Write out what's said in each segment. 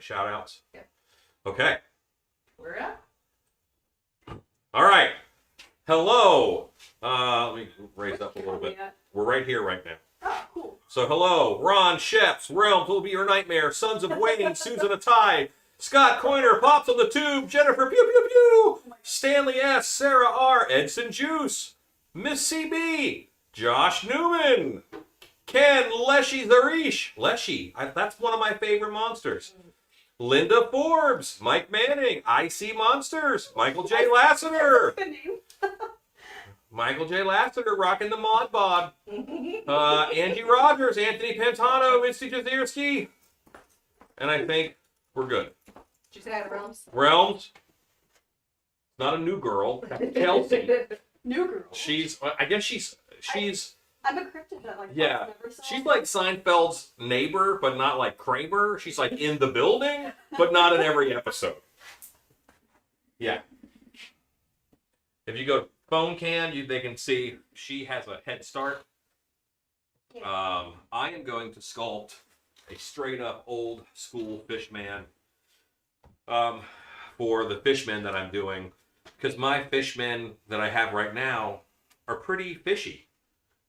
like shout outs? Yeah. Okay. We're up. All right. Hello. Let me raise up a little bit. We're right here right now. Oh, cool. So hello, Ron, Sheps, Realms will be your nightmare, Sons of Wayne, Susan Atai, Scott Coiner, Pops on the Tube, Jennifer Pew Pew Pew, Stanley S, Sarah R, Edson Juice, Miss CB, Josh Newman, Ken Leshy Zarish, Leshy, that's one of my favorite monsters. Linda Forbes, Mike Manning, IC Monsters, Michael J. Lassiter. Good name. Michael J. Lassiter rocking the mod bod. Angie Rogers, Anthony Pantano, Misty Jazierski. And I think we're good. Did you say I have Realms? Realms. Not a new girl. That's Chelsy. New girl. I guess she's. I'm a cryptid that Yeah. She's like Seinfeld's neighbor, but not like Kramer. She's like in the building, but not in every episode. Yeah. If you go phone cam, they can see she has a head start. Yeah. I am going to sculpt a straight up old school fishman for the fishmen that I'm doing, because my fishmen that I have right now are pretty fishy,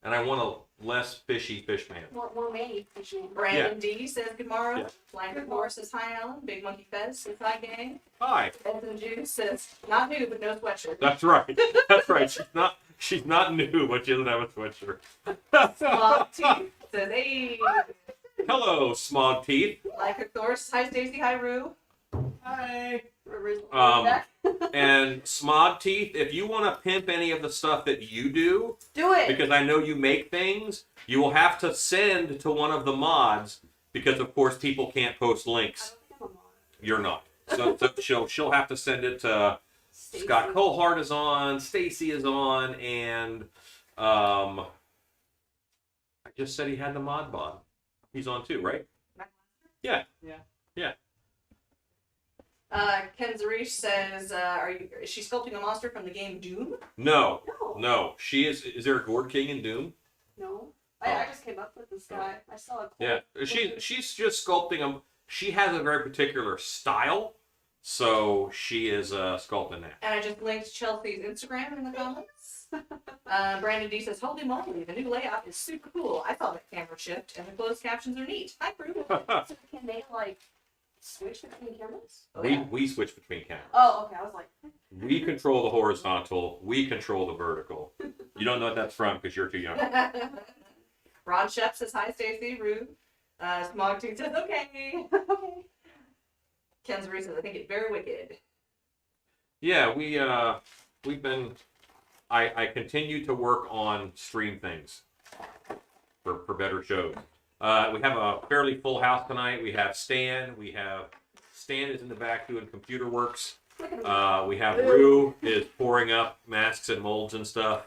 and I want a less fishy fishman. More made fishman. Brandon D says good morrow. Yeah. Blanket Moore says hi, Alan. Big Monkey Fez says hi, gang. Hi. Edson Juice says not new, but no sweatshirt. That's right. That's right. She's not new, but she doesn't have a sweatshirt. Smog Teeth says hey. Hello, Smog Teeth. Like a course. Hi, Stacy. Hi, Rue. Hi. Back. And Smog Teeth, if you want to pimp any of the stuff that you do, Do it. because I know you make things, you will have to send to one of the mods, because of course people can't post links. You're not. So she'll have to send it to Stacey. Scott Colehart is on, Stacy is on, and I just said he had the mod bod. He's on too, right? Yeah. Ken Zarish says, is she sculpting a monster from the game Doom? No. No. No. She is. Is there a Gourd King in Doom? No. I just came up with this guy. I saw a Yeah. She's just sculpting him. She has a very particular style, so she is sculpting that. And I just linked Chelsea's Instagram in the comments. Brandon D says, holy moly, the new layout is super cool. I saw the camera shift, and the closed captions are neat. Hi, Prue. So can they switch between cameras? Oh, yeah. We switch between cameras. Oh, okay. I was like, We control the horizontal. We control the vertical. You don't know what that's from because you're too young. Ron Shep says, hi, Stacy. Rue. Smog Teeth says, okay. Okay. Ken Zarish says, I think it's very wicked. Yeah, we've been. I continue to work on stream things for better shows. We have a fairly full house tonight. We have Stan. Stan is in the back doing computer works. We have Rue is pouring up masks and molds and stuff.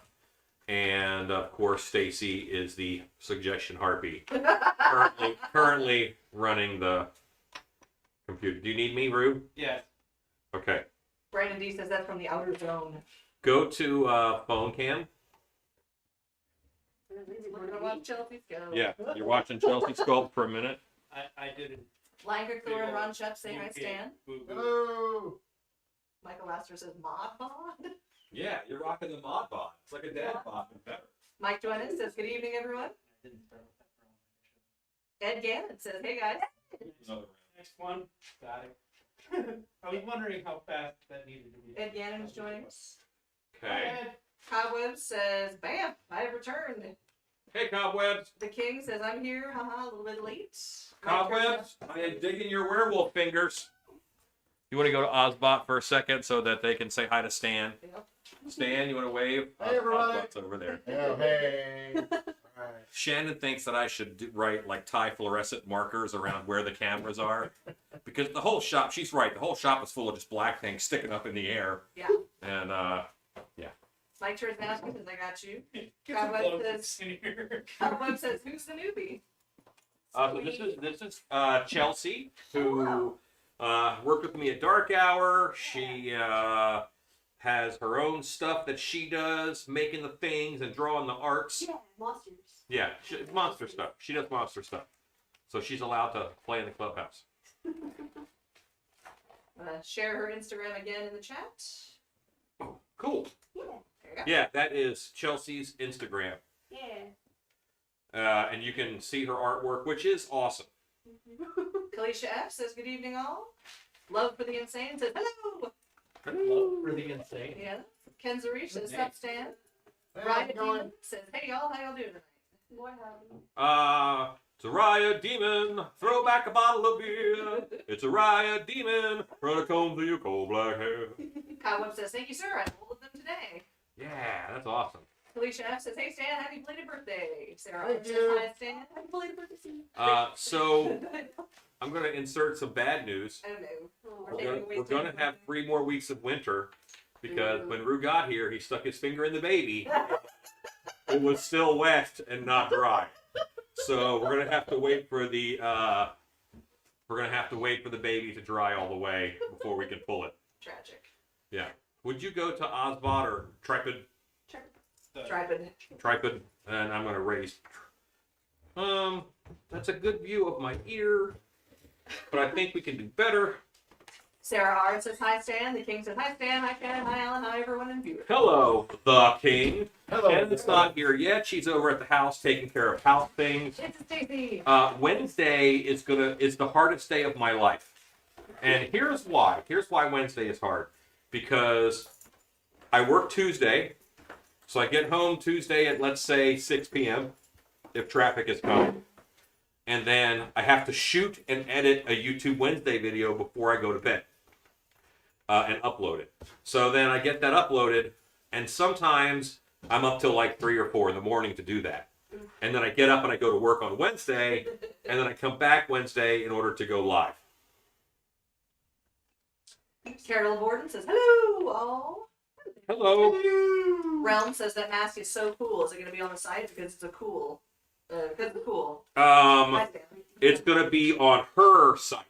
And of course, Stacy is the suggestion harpy, currently running the computer. Do you need me, Rue? Yeah. Okay. Brandon D says that's from the outer zone. Go to phone cam. We're gonna watch Chelsea go. Yeah, you're watching Chelsea sculpt for a minute. I didn't. Langer Thor and Ron Shep say hi, Stan. Hello. Michael Astor says mod bod. Yeah, you're rocking the mod bod. It's like a dad bod, but better. Mike Joannis says good evening, everyone. Ed Gannon says hey guys. Next one. Got it. I was wondering how fast that needed to be. Ed Gannon is joining us. Okay. Cobweb says bam, I've returned. Hey, Cobwebs. The King says I'm here, haha, a little bit late. Cobwebs, I am digging your werewolf fingers. You want to go to Ozbot for a second so that they can say hi to Stan? Yep. Stan, you want to wave? Hey, everybody. Ozbot's over there. Oh, hey. All right. Shannon thinks that I should write tie fluorescent markers around where the cameras are. Because the whole shop, she's right, the whole shop is full of just black things sticking up in the air. Yeah. And, Mike Terzanowski says I got you. Get some Cobweb clothes says, in here. Cobweb says who's the newbie? so this is Chelsea, who worked with me at Dark Hour. She has her own stuff that she does, making the things and drawing the arts. yeah, monsters. Yeah, monster stuff. She does monster stuff. So she's allowed to play in the clubhouse. Share her Instagram again in the chat. Cool. There you go. Yeah, that is Chelsea's Instagram. Yeah. And you can see her artwork, which is awesome. Kalisha F says, good evening all. Love for the Insane says, hello. Love for the insane. Yeah. Ken Zarish says, Good sup Stan. Hey, Ryan how's it going? Demon says, hey y'all, how y'all doing tonight? What happened? It's a riot demon, throw back a bottle of beer. It's a riot demon, run a comb through your coal black hair. Kyle Webb says, thank you sir, I folded them today. Yeah, that's awesome. Felicia F says, hey Stan, happy belated birthday. Sarah Thank says, you. hi Stan. Happy belated birthday to you. So I'm gonna insert some bad news. I don't know. Oh, We're taking away We're gonna time. have 3 more weeks of winter because when Rue got here, he stuck his finger in the baby. It was still wet and not dry. So we're gonna have to wait for the baby to dry all the way before we can pull it. Tragic. Yeah. Would you go to Osbod or Tripod? Tripod. Tripod, and I'm gonna raise. That's a good view of my ear, but I think we can do better. Sarah R says, hi Stan. The King says, hi Stan, hi Stan, hi Alan, hi everyone in view. Hello, the King. Hello. Shannon's not here yet. She's over at the house taking care of house things. It's Stacy. Wednesday is the hardest day of my life, and here's why. Here's why Wednesday is hard, because I work Tuesday, so I get home Tuesday at let's say 6 p.m. if traffic is coming, and then I have to shoot and edit a YouTube Wednesday video before I go to bed and upload it. So then I get that uploaded, and sometimes I'm up till like 3 or 4 in the morning to do that. And then I get up and I go to work on Wednesday, and then I come back Wednesday in order to go live. Carol Borden says, hello all. Hello. Realm says that mask is so cool. Is it going to be on the site because it's a cool? Because it's cool. Hi, Stan. It's gonna be on her site.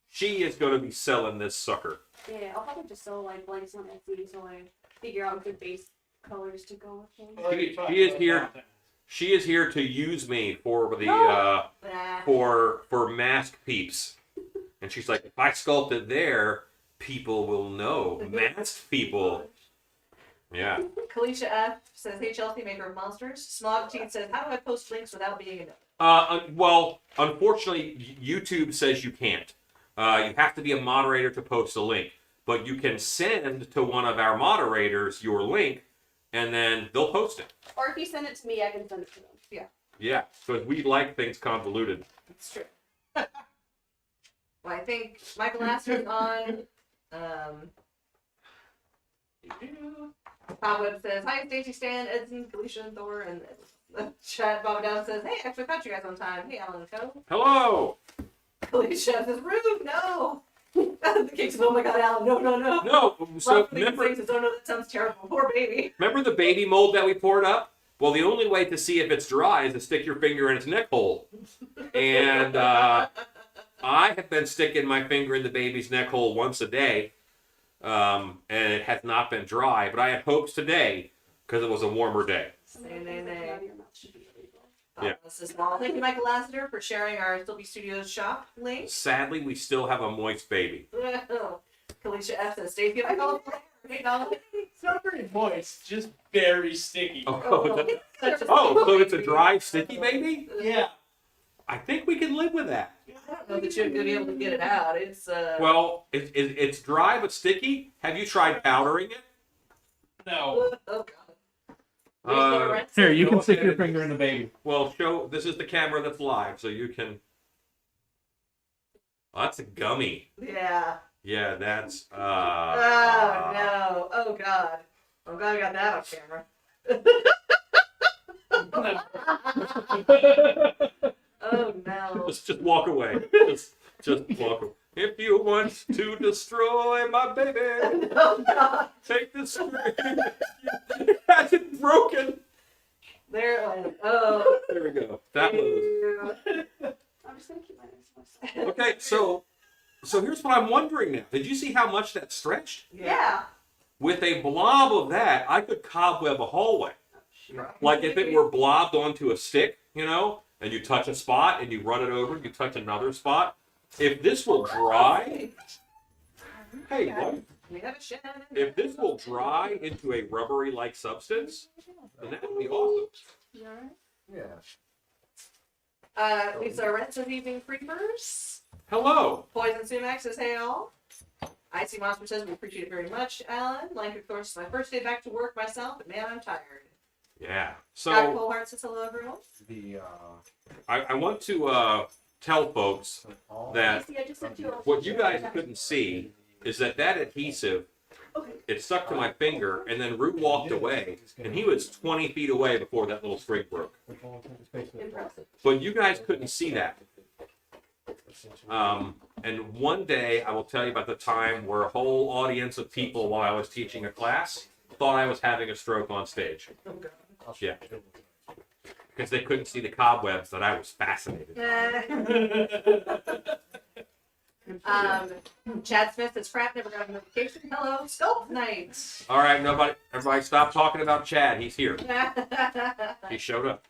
She is gonna be selling this sucker. Yeah, I'll probably just sell like blanks on Etsy so I figure out good base colors to go with them. She is here. She is here to use me for the Nah. for mask peeps. And she's like, if I sculpt it there, people will know. Masked people. Yeah. Kalisha F says, hey Chelsea, maker of monsters. Smog Teeth says, how do I post links without being a Well, unfortunately, YouTube says you can't. You have to be a moderator to post a link. But you can send to one of our moderators your link, and then they'll post it. Or if you send it to me, I can send it to them. Yeah, because we like things convoluted. It's true. Well, I think Michael Astor's on. Cobweb says, hi, Stacey, Stan, Edson, Felicia, and Thor. And the chat, Bob Down says, hey, I actually caught you guys on time. Hey, Alan and Co. Hello! Felicia says, rude, no. The King says, oh my god, Alan, no. No, so Roughly remember says, oh no, that sounds terrible. Poor baby. the baby mold that we poured up? Well, the only way to see if it's dry is to stick your finger in its neck hole. And I have been sticking my finger in the baby's neck hole once a day, and it has not been dry. But I had hopes today because it was a warmer day. Nay, nay, nay. Out of your mouth should be illegal. Yeah. This is well. Thank you, Michael Lassiter, for sharing our Still Be Studios shop link. Sadly, we still have a moist baby. Kalisha F says, Stacey, I call it hey, Donald. It's not very moist, just very sticky. Oh, Such a so sweet it's a baby. dry, sticky baby? Yeah. I think we can live with that. I don't know that you're gonna be able to get it out. It's Well, it's dry but sticky. Have you tried powdering it? No. oh god. Here, you Go can stick your ahead. finger in the baby. Well, this is the camera that's live, so you can. Oh, that's a gummy. Yeah. Yeah, that's. Oh no. Oh god. I'm glad we got that on camera. Oh no. Just walk away. Just walk away. If you want to destroy my baby, Oh god. take this. It hasn't broken. There it went. Oh. There we go. That was. I'm just gonna keep my nose to myself. Okay, so here's what I'm wondering now. Did you see how much that stretched? Yeah. With a blob of that, I could cobweb a hallway. Like if it were blobbed onto a stick, and you touch a spot and you run it over, and you touch another spot. If this will dry, Hey, what? We have a shed. If this will dry into a rubbery-like substance, then that would be awesome. You alright? Yeah. Lisa Rents of Evening Creepers. Hello. Poison Sumac says, hey all. Icy Monster says, we appreciate it very much, Alan. Lanker Thor says, my first day back to work myself, but man, I'm tired. Yeah. Scott So Coleheart says, hello everyone. The I want to tell folks that Casey, I just sent you a- what you guys couldn't see is that adhesive, Okay. it stuck to my finger, and then Root walked away, and he was 20 feet away before that little string broke. Impressive. But you guys couldn't see that. And one day I will tell you about the time where a whole audience of people while I was teaching a class thought I was having a stroke on stage. Yeah. Because they couldn't see the cobwebs that I was fascinated by. Chad Smith says, crap, never got a notification. Hello, Sculpt Night. All right, everybody stop talking about Chad. He's here. He showed up.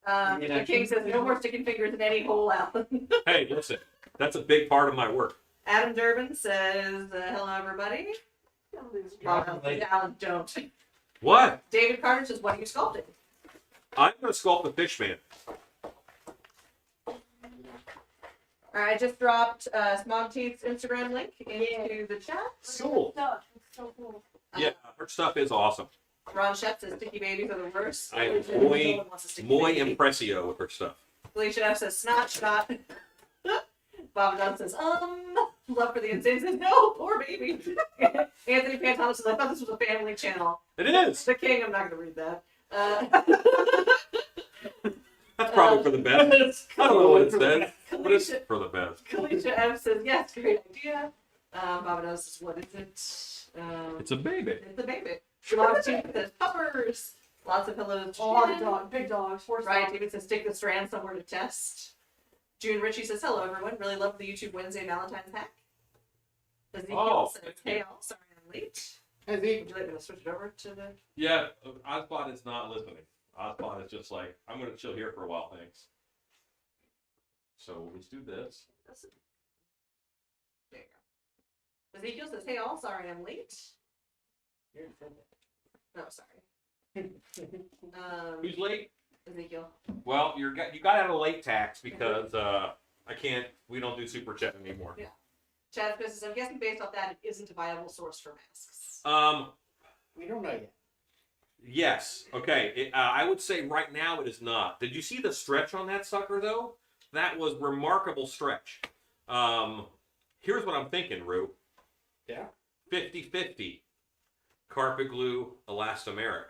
The King says, no more sticking fingers in any hole, Alan. Hey, listen, that's a big part of my work. Adam Durbin says, hello everybody. Alan, don't. What? David Carter says, what are you sculpting? I'm going to sculpt the fishman. I just dropped Smog Teeth's Instagram link into the chat. Cool. Stuff. It's so cool. Yeah, her stuff is awesome. Ron Shep says sticky babies are the worst. I am No one wants a sticky muy baby. impressio with her stuff. Felicia F says snot shot. Bob Dunn says, love for the insane says, no, poor baby. Anthony Pantano says, I thought this was a family channel. It is. The King, I'm not going to read that. That's probably for the best. I don't know what it says, but it's Kalisha, for the best. Kalisha F says, yes, great idea. Bob Dunn says, what is it? It's a baby. It's a baby. Long Team says, puppers. Lots of hellos. A lot of dogs, big dogs, horse Ryan dogs. David says, stick the strand somewhere to test. June Ritchie says, hello everyone. Really love the YouTube Wednesday Valentine's hack. Ezekiel says, thank hey you. all, sorry I'm late. Hey, Would you like me to switch it over to the... Yeah, Ozbot is not listening. Ozbot is just like, I'm going to chill here for a while, thanks. So let's do this. There you go. Ezekiel says, hey all, sorry I'm late. No, sorry. Who's late? Ezekiel. Well, you got out of late tax because we don't do super chat anymore. Yeah. Chad Smith says, I'm guessing based off that, it isn't a viable source for masks. we don't know yet. Yes. Okay. I would say right now it is not. Did you see the stretch on that sucker though? That was remarkable stretch. Here's what I'm thinking, Rue. Yeah. 50-50. Carpet glue, elastomeric.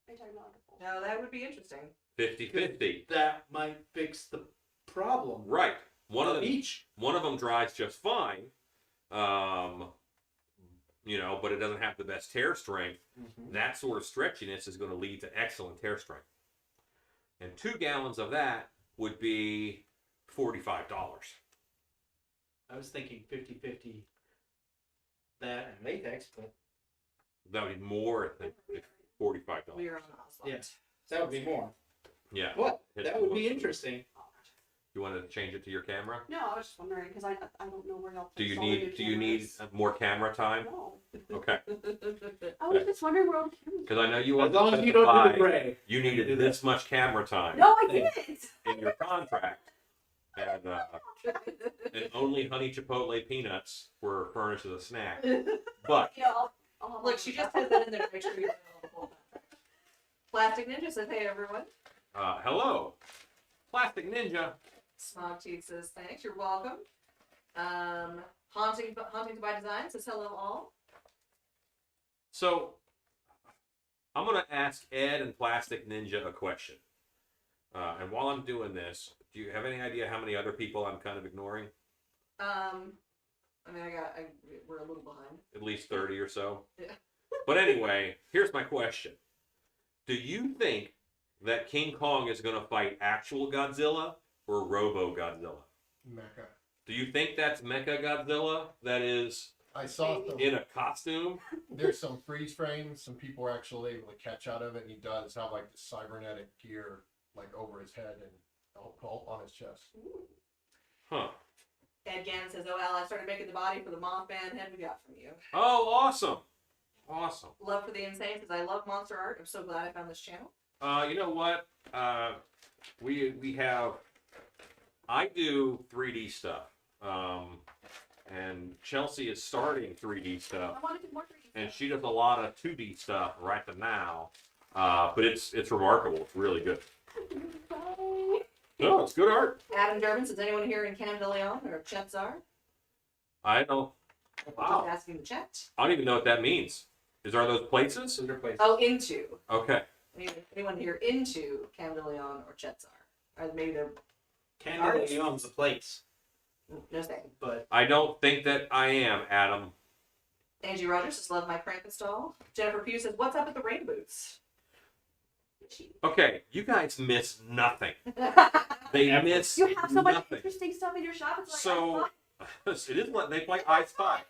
Are you talking about like a No, that would be interesting. 50-50. That might fix the problem. Right. One of them each. One of them dries just fine. But it doesn't have the best tear strength. That sort of stretchiness is going to lead to excellent tear strength. And 2 gallons of that would be $45. I was thinking 50-50 that and latex, but That would be more than $45. We are on the Oswald. Yeah. that would be more. Yeah. What? Hit That the would be books. interesting. You want to change it to your camera? No, I was just wondering because I don't know where y'all. Do you place all the new need cameras. more camera time? No. Okay. I was just wondering where all the cameras. Because I know you As want long to as you don't do the specify gray. you needed this much camera time No, I didn't. in your contract, and only honey chipotle peanuts were furnished as a snack. But Yeah. I'll have Look, one she of just those. has that in there to make sure you know the whole contract. Plastic Ninja says, hey everyone. hello, Plastic Ninja. Smog Teeth says, thanks, you're welcome. Haunting by Design says, hello all. So I'm going to ask Ed and Plastic Ninja a question. And while I'm doing this, do you have any idea how many other people I'm kind of ignoring? We're a little behind. At least 30 or so. Yeah. But anyway, here's my question. Do you think that King Kong is going to fight actual Godzilla or Robo Godzilla? Mecha. Do you think that's Mecha Godzilla that is I saw some. in a costume? There's some freeze frames. Some people were actually able to catch out of it, and he does have like the cybernetic gear like over his head and on his chest. Huh. Ed Gannon says, "Oh, Al, I started making the body for the Mothman head we got from you." Oh, awesome. Awesome. Love for the Insane says, "I love monster art. I'm so glad I found this channel." You know what? We have. I do 3D stuff, and Chelsea is starting 3D stuff, I want to do more 3D and stuff. she does a lot of 2D stuff right now. But it's remarkable. It's really good. Bye. No, it's good art. Adam Durbin says, "Anyone here in Canada Leon or Chetsar?" I don't. Just Wow. asking the chat. I don't even know what that means. Are those places? Cinder place. Oh, into. Okay. Anyone here into Canada Leon or Chetsar? Or maybe they're Canada Leon's the place, no saying. but I don't think that I am, Adam. Angie Rogers says, "Love my Krampus doll." Jennifer Pugh says, "What's up with the rain boots?" Okay, you guys miss nothing. They miss You have so much nothing. interesting stuff in your shop. It's like, So it is what they play I Spy.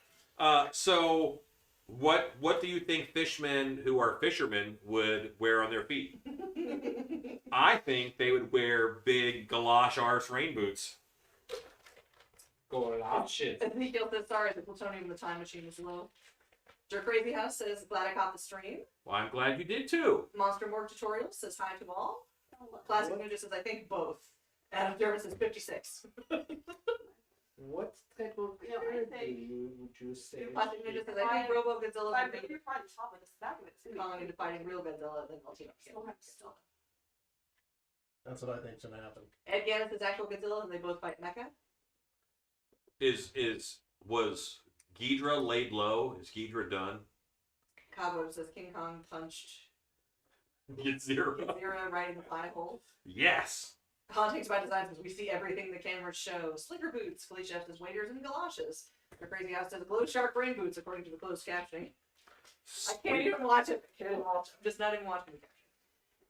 So what do you think fishmen who are fishermen would wear on their feet? I think they would wear big galosh arse rain boots. going on shit. Ezekiel says, "Sorry, the plutonium in the time machine is low." Jer Crazy House says, "Glad I caught the stream." Well, I'm glad you did too. Monster Morgue Tutorials says, "Hi to all." Classic Ninja says, "I think both." Adam Durbin says, 56. What type of You know, I bird think- would you say? Classic Ninja says, "I think Robo Godzilla But would maybe be you're trying to shop with the back of it too. calling into fighting real Godzilla, then they'll team up Still together." have stuff. That's what I think's gonna happen. Ed Gannon says, "Actual Godzilla, and they both fight Mecha." Was Ghidra laid low? Is Ghidra done? Cabo says, "King Kong punched Get zero. Zero right in the pie hole." Yes. Hauntings by Design says, "We see everything the cameras show." Slicker boots. Felicia says, "Waders and galoshes." The Crazy House says, "Glow shark rain boots," according to the closed captioning. I can't even watch it. I can't watch it. I'm just not even watching the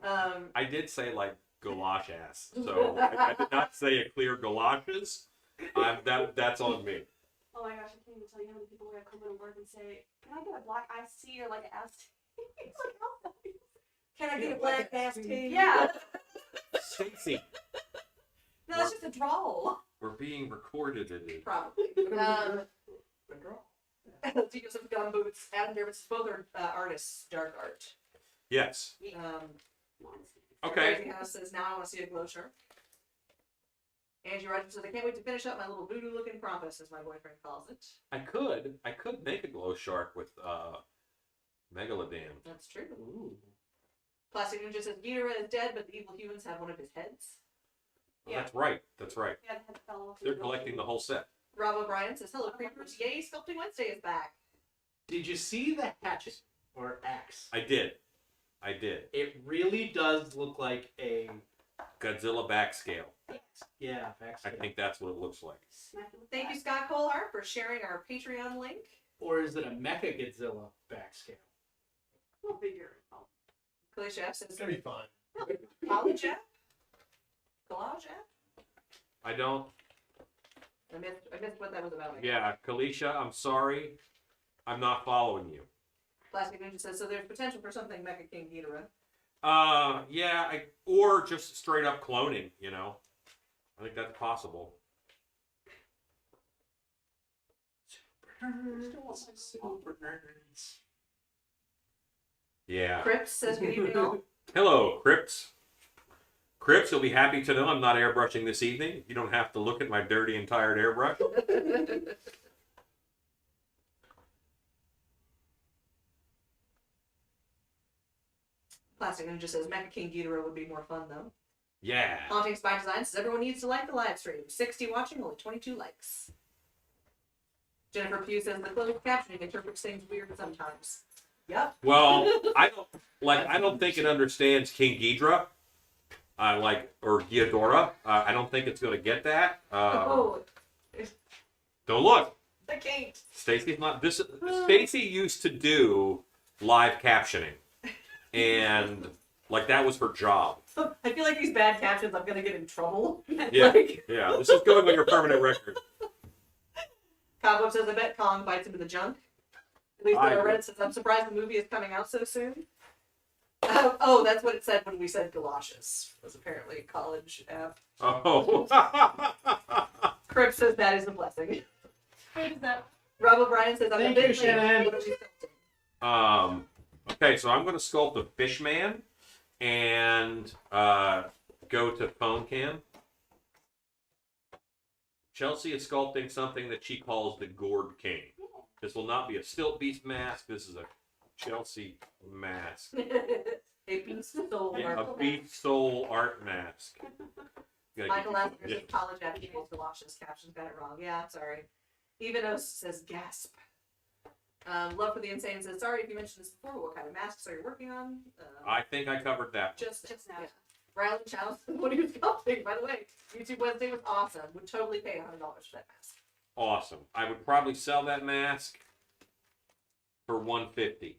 caption. I did say like galosh ass, so I did not say a clear galoshes. That's on me. Oh my gosh, I can't even tell you how many people come into work and say, "Can I get a black iced tea or like an iced tea?" It's like, how the Can I get a black ass tea? Yeah. Stacy, No, that's just a drawl. we're being recorded. Probably. Tico says, "Gun boots." Adam Durbin says, "Both are artists, dark art." Yes. Okay. Crazy House says, "Now I want to see a glow shark." Angie Rogers says, "I can't wait to finish up my little voodoo-looking Krampus," as my boyfriend calls it. I could make a glow shark with Megalodon. That's true. Ooh. Plastic Ninja says, "Ghidorah is dead, but the evil humans have one of his heads." Well, Yeah. That's right. That's right. Yeah, the head fell off. They're collecting the whole set. Rob O'Brien says, "Hello, creepers. Yay, Sculpting Wednesday is back." Did you see the hatchet or axe? I did. It really does look like a Godzilla back scale. back I think that's what it looks like. Smack it with Thank you, that. Scott Colehart, for sharing our Patreon link. Or is it a Mecha Godzilla back scale? We'll figure it out. Clay Chef says, It's gonna be fine. "College app? Collage app?" I don't. I missed what that was about. Yeah, Kalisha, I'm sorry. I'm not following you. Plastic Ninja says, "So there's potential for something Mecha King Ghidorah." Yeah, or just straight up cloning, you know. I think that's possible. Super nerds. Yeah. Crips says, "Good evening, all." Hello, Crips. Crips, you'll be happy to know I'm not airbrushing this evening. You don't have to look at my dirty and tired airbrush. Plastic Ninja says, "Mecha King Ghidorah would be more fun, though." Yeah. Haunting by Design says, "Everyone needs to like the live stream. 60 watching, only 22 likes." Jennifer Pugh says, "The closed captioning interprets things weird sometimes." Yep. Well, I don't think it understands King Ghidra. Or Ghidorah. I don't think it's going to get that. Oh, Don't look. I can't. Stacy's not this. Stacy used to do live captioning, and like that was her job. I feel like these bad captions, I'm gonna get in trouble. Yeah. Like, Yeah, this is going on your permanent record. Cobweb says, "I bet Kong bites into the junk." At least I I agree. read says, "I'm surprised the movie is coming out so soon." Oh, that's what it said when we said galoshes. Was apparently a college app. Oh. Crip says that is a blessing. Wait, is that? Rob O'Brien says I'm Thank a you, bit late. Shannon. What are we sculpting? Okay, so I'm going to sculpt a fishman and go to phone cam. Chelsy is sculpting something that she calls the Gourd King. This will not be a stilt beast mask. This is a Chelsy mask. A beast soul. Yeah, a Marvel. beast soul art mask. Gotta Michael get Lasseter you says some college afternoons galoshes. Captions got it wrong. Yeah, I'm sorry. Evanos says gasp. Love for the Insane says sorry if you mentioned this before. But what kind of masks are you working on? I think I covered that. Just now. Yeah. Riley Chow says what he was sculpting. By the way, YouTube Wednesday was awesome. Would totally pay $100 for that mask. Awesome. I would probably sell that mask for $150.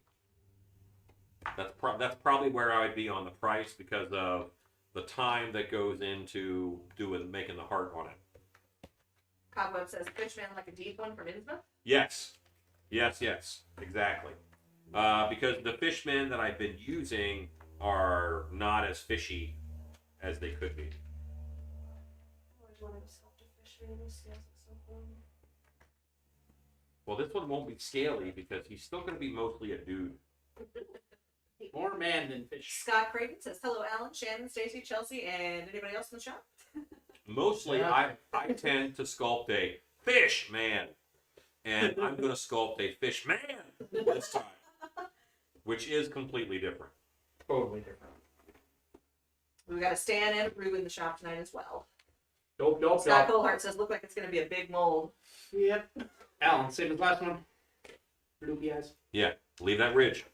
That's probably where I would be on the price because of the time that goes into making the heart on it. Cobweb says Fishman like a deep one from Innsmouth. Yes, exactly. Because the fishmen that I've been using are not as fishy as they could be. I always wanted to sculpt a fishman. This feels so fun. Well, this one won't be scaly because he's still going to be mostly a dude. More man than fish. Scott Creighton says hello, Alan, Shannon, Stacy, Chelsea, and anybody else in the shop. Mostly, Yeah. I tend to sculpt a fish man, and I'm going to sculpt a fish man this time, which is completely different. Totally different. We've got a Stan and a Rue in the shop tonight as well. Nope. Scott Colehart says look like it's going to be a big mold. Yep. Alan, same as last one. Loopy eyes. Yeah, leave that ridge.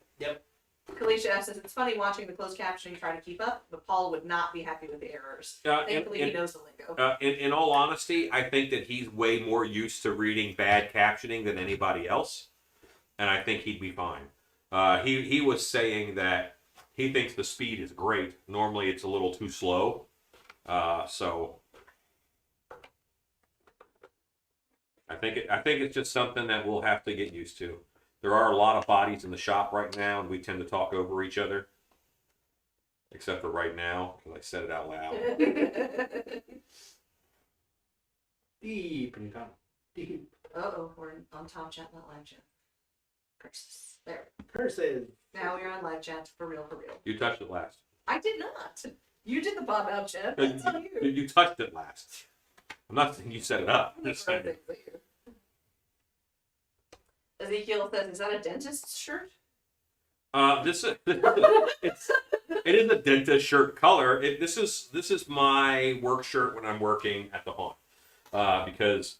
Kalisha F says it's funny watching the closed captioning try to keep up, but Paul would not be happy with the errors. Thankfully, he knows the lingo. In all honesty, I think that he's way more used to reading bad captioning than anybody else, and I think he'd be fine. He was saying that he thinks the speed is great. Normally, it's a little too slow, so I think it's just something that we'll have to get used to. There are a lot of bodies in the shop right now, and we tend to talk over each other. Except for right now, because I said it out loud. Deep in time. Deep. Uh-oh, we're on Tom Chat, not live chat. Curses. There. Curses. Now we're on live chat, for real. You touched it last. I did not. You did the Bob out chat. That's on you. You touched it last. I'm not saying you set it up. I'm just saying. Ezekiel says, is that a dentist's shirt? It is a dentist shirt color. This is my work shirt when I'm working at the haunt, because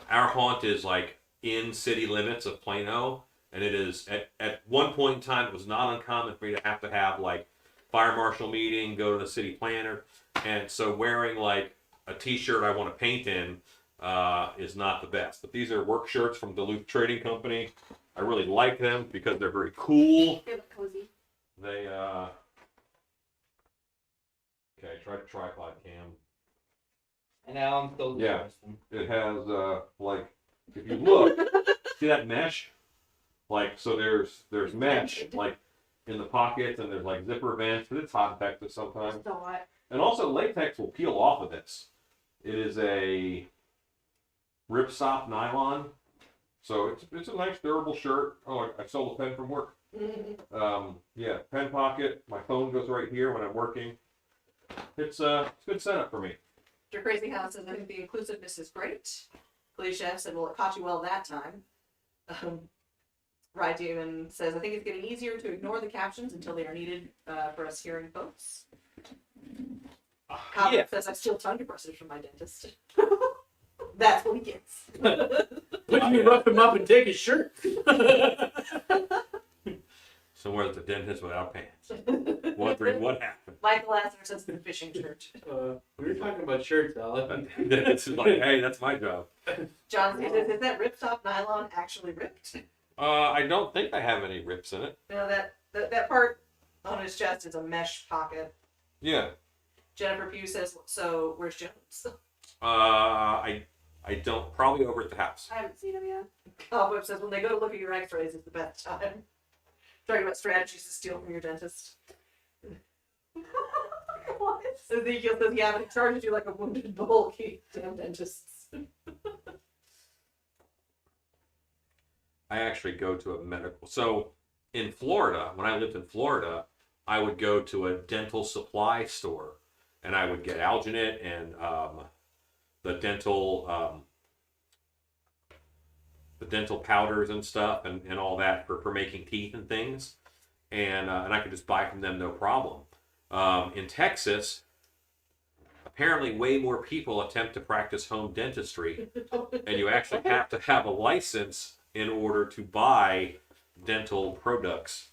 our haunt is like in city limits of Plano, and it is at one point in time it was not uncommon for me to have like fire marshal meeting, go to the city planner, and so wearing like a t-shirt I want to paint in is not the best. But these are work shirts from Duluth Trading Company. I really like them because they're very cool. They look cozy. They okay, try the tripod cam. And Alan still Yeah. loves them. It has like if you look, see that mesh? Like so there's mesh like in the pockets and there's like zipper vents, but it's hot in Texas sometimes. So what? And also latex will peel off of this. It is a ripstop nylon. So it's a nice durable shirt. Oh, I stole a pen from work. Yeah, pen pocket. My phone goes right here when I'm working. It's a good setup for me. Your Crazy House says, I think the inclusiveness is great. Chef said, well, it caught you well that time. Rye Demon says, I think it's getting easier to ignore the captions until they are needed for us hearing folks. Cobweb says, I steal tongue depressors from my dentist. That's what he gets. Wouldn't you rough him up and take his shirt? Somewhere at the dentist without pants. Wondering what happened. Michael Lasseter says the fishing shirt. We were talking about shirts, Alan. It's like, hey, that's my job. John says, is that ripstop nylon actually ripped? I don't think I have any rips in it. No, that part on his chest is a mesh pocket. Yeah. Jennifer Pugh says, so where's Jones? I don't, probably over at the house. I haven't seen him yet. Cobweb says, when they go to look at your x-rays, it's the best time. Talking about strategies to steal from your dentist. What? Ezekiel says, yeah, but he charges you like a wounded bull. You damn dentists. I actually go to a medical. So in Florida, when I lived in Florida, I would go to a dental supply store, and I would get alginate and the dental powders and stuff, and all that for making teeth and things, and I could just buy from them no problem. In Texas, apparently way more people attempt to practice home dentistry, and you actually have to have a license in order to buy dental products.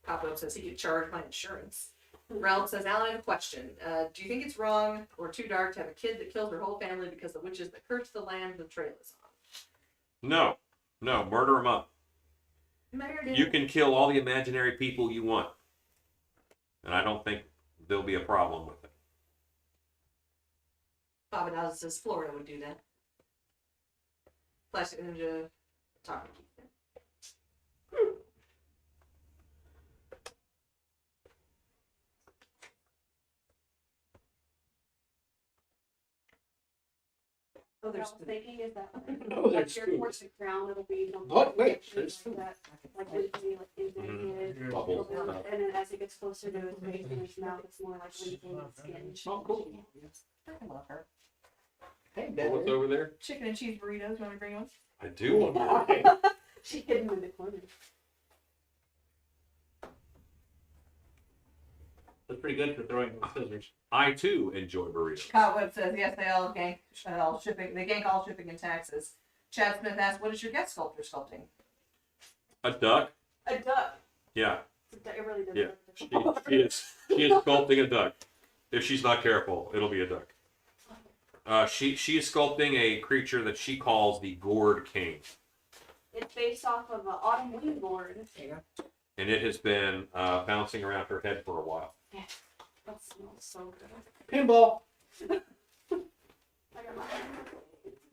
Pop-up says he could charge my insurance. Ralph says, Alan, I have a question. Do you think it's wrong or too dark to have a kid that kills her whole family because the witches that cursed the land the trail is on? No, murder them up. Murder. You can kill all the imaginary people you want, and I don't think there'll be a problem with it. Baba Dawes says Florida would do that. Plastic Ninja talking. Oh, What I there's was thinking is that Oh, like there's your food. towards the ground, it'll be What? Wait, like there's that, like when you like injected, Bubbles and stuff. and then as it gets closer to his face and his mouth, it's more like leaking skin. Oh, cool. I love her. Hey, What's over there? Chicken and cheese burritos. Want me to bring one? I do want to. She hid him in the corner. That's pretty good for throwing with scissors. I too enjoy burritos. Cobweb says yes, they all gank all shipping. They gank all shipping and taxes. Chad Smith asks, "What is your guest sculptor sculpting?" A duck? A duck. Yeah, It really does. yeah. She is sculpting a duck. If she's not careful, it'll be a duck. She is sculpting a creature that she calls the Gourd King, It's based off of Autumn Wind Gourd. and it has been bouncing around her head for a while. That smells so good. Pinball. I got my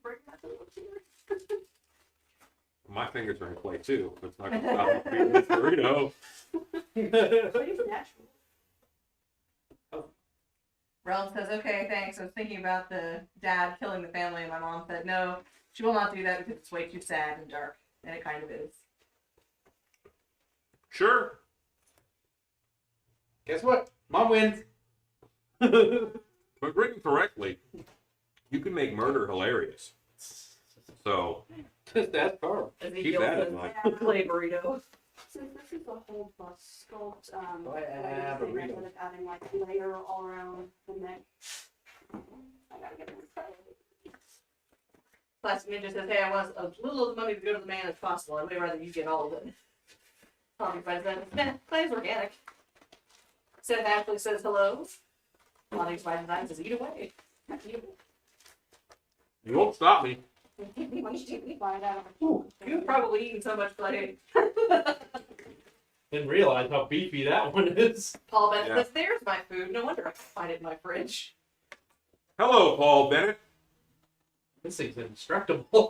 break my little tear. My fingers are in play too. But it's not going to stop me from eating this burrito. But it's natural. Realm says, "Okay, thanks. I was thinking about the dad killing the family, and my mom said no, she will not do that because it's way too sad and dark, and it kind of is." Sure. Guess what? Mom wins. But written correctly, you can make murder hilarious. So That's powerful. Ezekiel that in says, mind. "Play burrito." Since this is a whole bust sculpt, Oh, like, yeah, the thing burrito. instead of adding like layer all around the neck. I gotta get more excited. Plastic Ninja says, "Hey, I want as little of the money to go to the man as possible. I'd way rather you get all of it." Tommy finds that, "Nah, mine's organic." Seth Ashley says, "Hello." Lonnie's by design says, "Eat away." you won't stop me. Why don't you buy that? You've probably eaten so much clay. Didn't realize how beefy that one is. Paul Bennett Yeah. says, "There's my food. No wonder I can find it in my fridge." Hello, Paul Bennett. This thing's indestructible.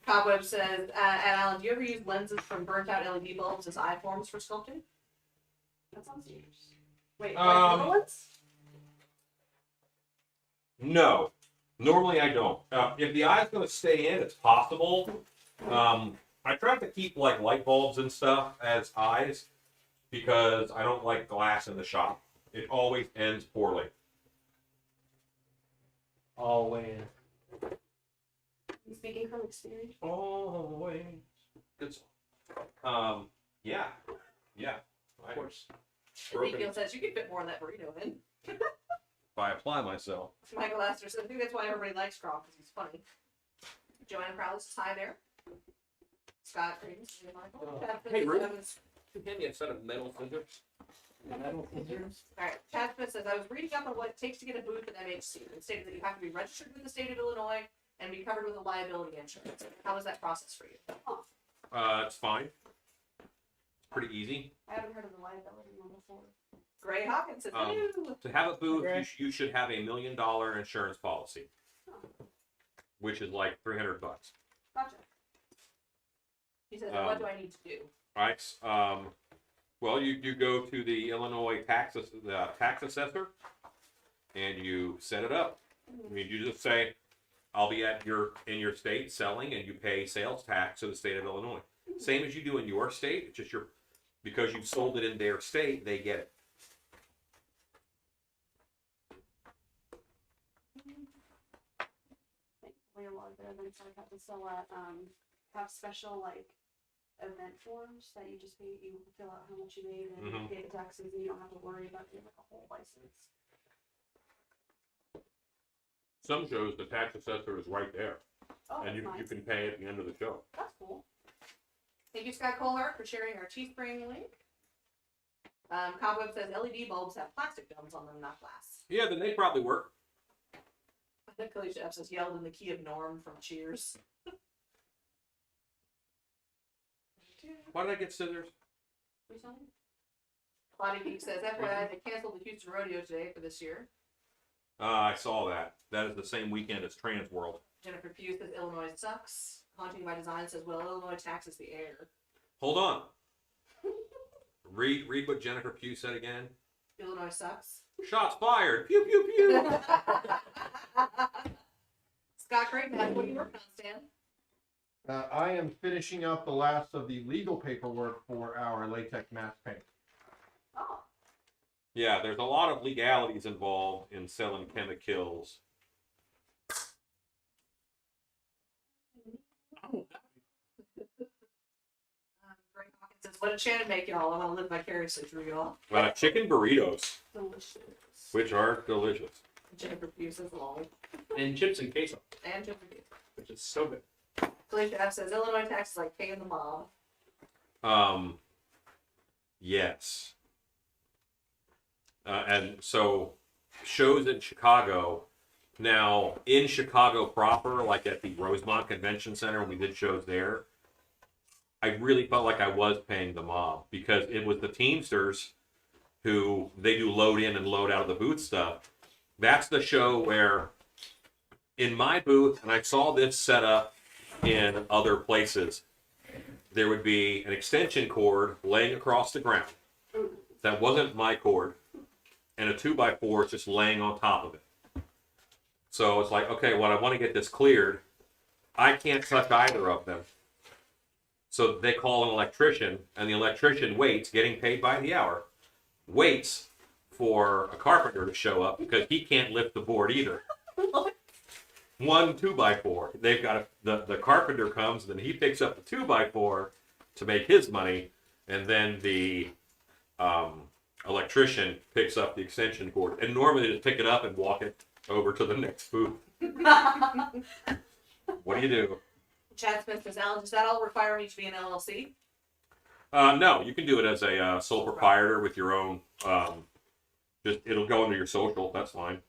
Cobweb says, Alan, do you ever use lenses from burnt out LED bulbs as eye forms for sculpting?" That sounds dangerous. Wait, Um, little ones? No, normally I don't. If the eye's going to stay in, it's possible. I try to keep like light bulbs and stuff as eyes because I don't like glass in the shop. It always ends poorly. Always. You speaking from experience? Always. Good song. Yeah. Of course. Ezekiel says, "You can fit more in that burrito in." If I apply myself. Michael Astor says, "I think that's why everybody likes Croft, because he's funny." Joanna Prowlis says, "Hi there." Scott Green says, "Michael." Chad Smith Hey, says, Ruth. "I was-" You hand me a set of metal scissors? Alright, Chad Smith says, "I was reading up on what it takes to get a booth at MHC. It stated that you have to be registered with the state of Illinois and be covered with a liability insurance. How was that process for you?" It's fine. It's pretty easy. I haven't heard of the liability one before. Gray Hawkins says, "Hello." To have a booth, Okay. you should have $1 million insurance policy, which is like $300. Gotcha. He says, "What do I need to do?" Right. Well, you go to the Illinois tax assessor, and you set it up. I mean, you just say, "I'll be in your state selling," and you pay sales tax to the state of Illinois. Same as you do in your state. It's just because you've sold it in their state, they get it. Thankfully, a lot of the events I have to sell at have special like event forms that you just pay. You fill out how much you made and Mhm. pay the taxes, and you don't have to worry about getting like a whole license. Some shows the tax assessor is right there, Oh, and you nice. can pay at the end of the show. That's cool. Thank you, Scott Colhart, for sharing our Teespring link. Cobweb says LED bulbs have plastic domes on them, not glass. Yeah, then they probably work. I think Alicia F says yelled in the key of Norm from Cheers. Why did I get scissors? Recently? Body Geek says, FYI, they canceled the Houston Rodeo today for this year. I saw that. That is the same weekend as Trans World. Jennifer Pugh says, Illinois sucks. Haunting by Design says, well, Illinois taxes the air. Hold on. Read what Jennifer Pugh said again. Illinois sucks. Shots fired. Pew pew pew. Scott Creighton, what are you working on, Stan? I am finishing up the last of the legal paperwork for our latex matte paint. Oh, Yeah, there's a lot of legalities involved in selling chemicals. Greg Hawkins says, what did Shannon make y'all? I want to live vicariously through y'all. Chicken burritos, Delicious. which are delicious. Jennifer Pugh says, lol. And chips and queso, And Jennifer Pugh. which is so good. Felicia F says, Illinois taxes like paying the mob. Yes. And so shows in Chicago. Now, in Chicago proper, like at the Rosemont Convention Center, when we did shows there, I really felt like I was paying the mob because it was the Teamsters who they do load in and load out of the booth stuff. That's the show where in my booth, and I saw this set up in other places, there would be an extension cord laying across the ground. That wasn't my cord. And a 2x4 is just laying on top of it. So it's like, okay, well, I want to get this cleared. I can't touch either of them. So they call an electrician, and the electrician waits, getting paid by the hour, waits for a carpenter to show up because he can't lift the board either. One 2x4. They've got the carpenter comes, then he picks up the 2x4 to make his money, and then the electrician picks up the extension cord. And normally they just pick it up and walk it over to the next booth. What do you do? Chad Smith says, Alan, does that all require me to be an LLC? No, you can do it as a sole proprietor with your own. Just it'll go under your social. That's fine.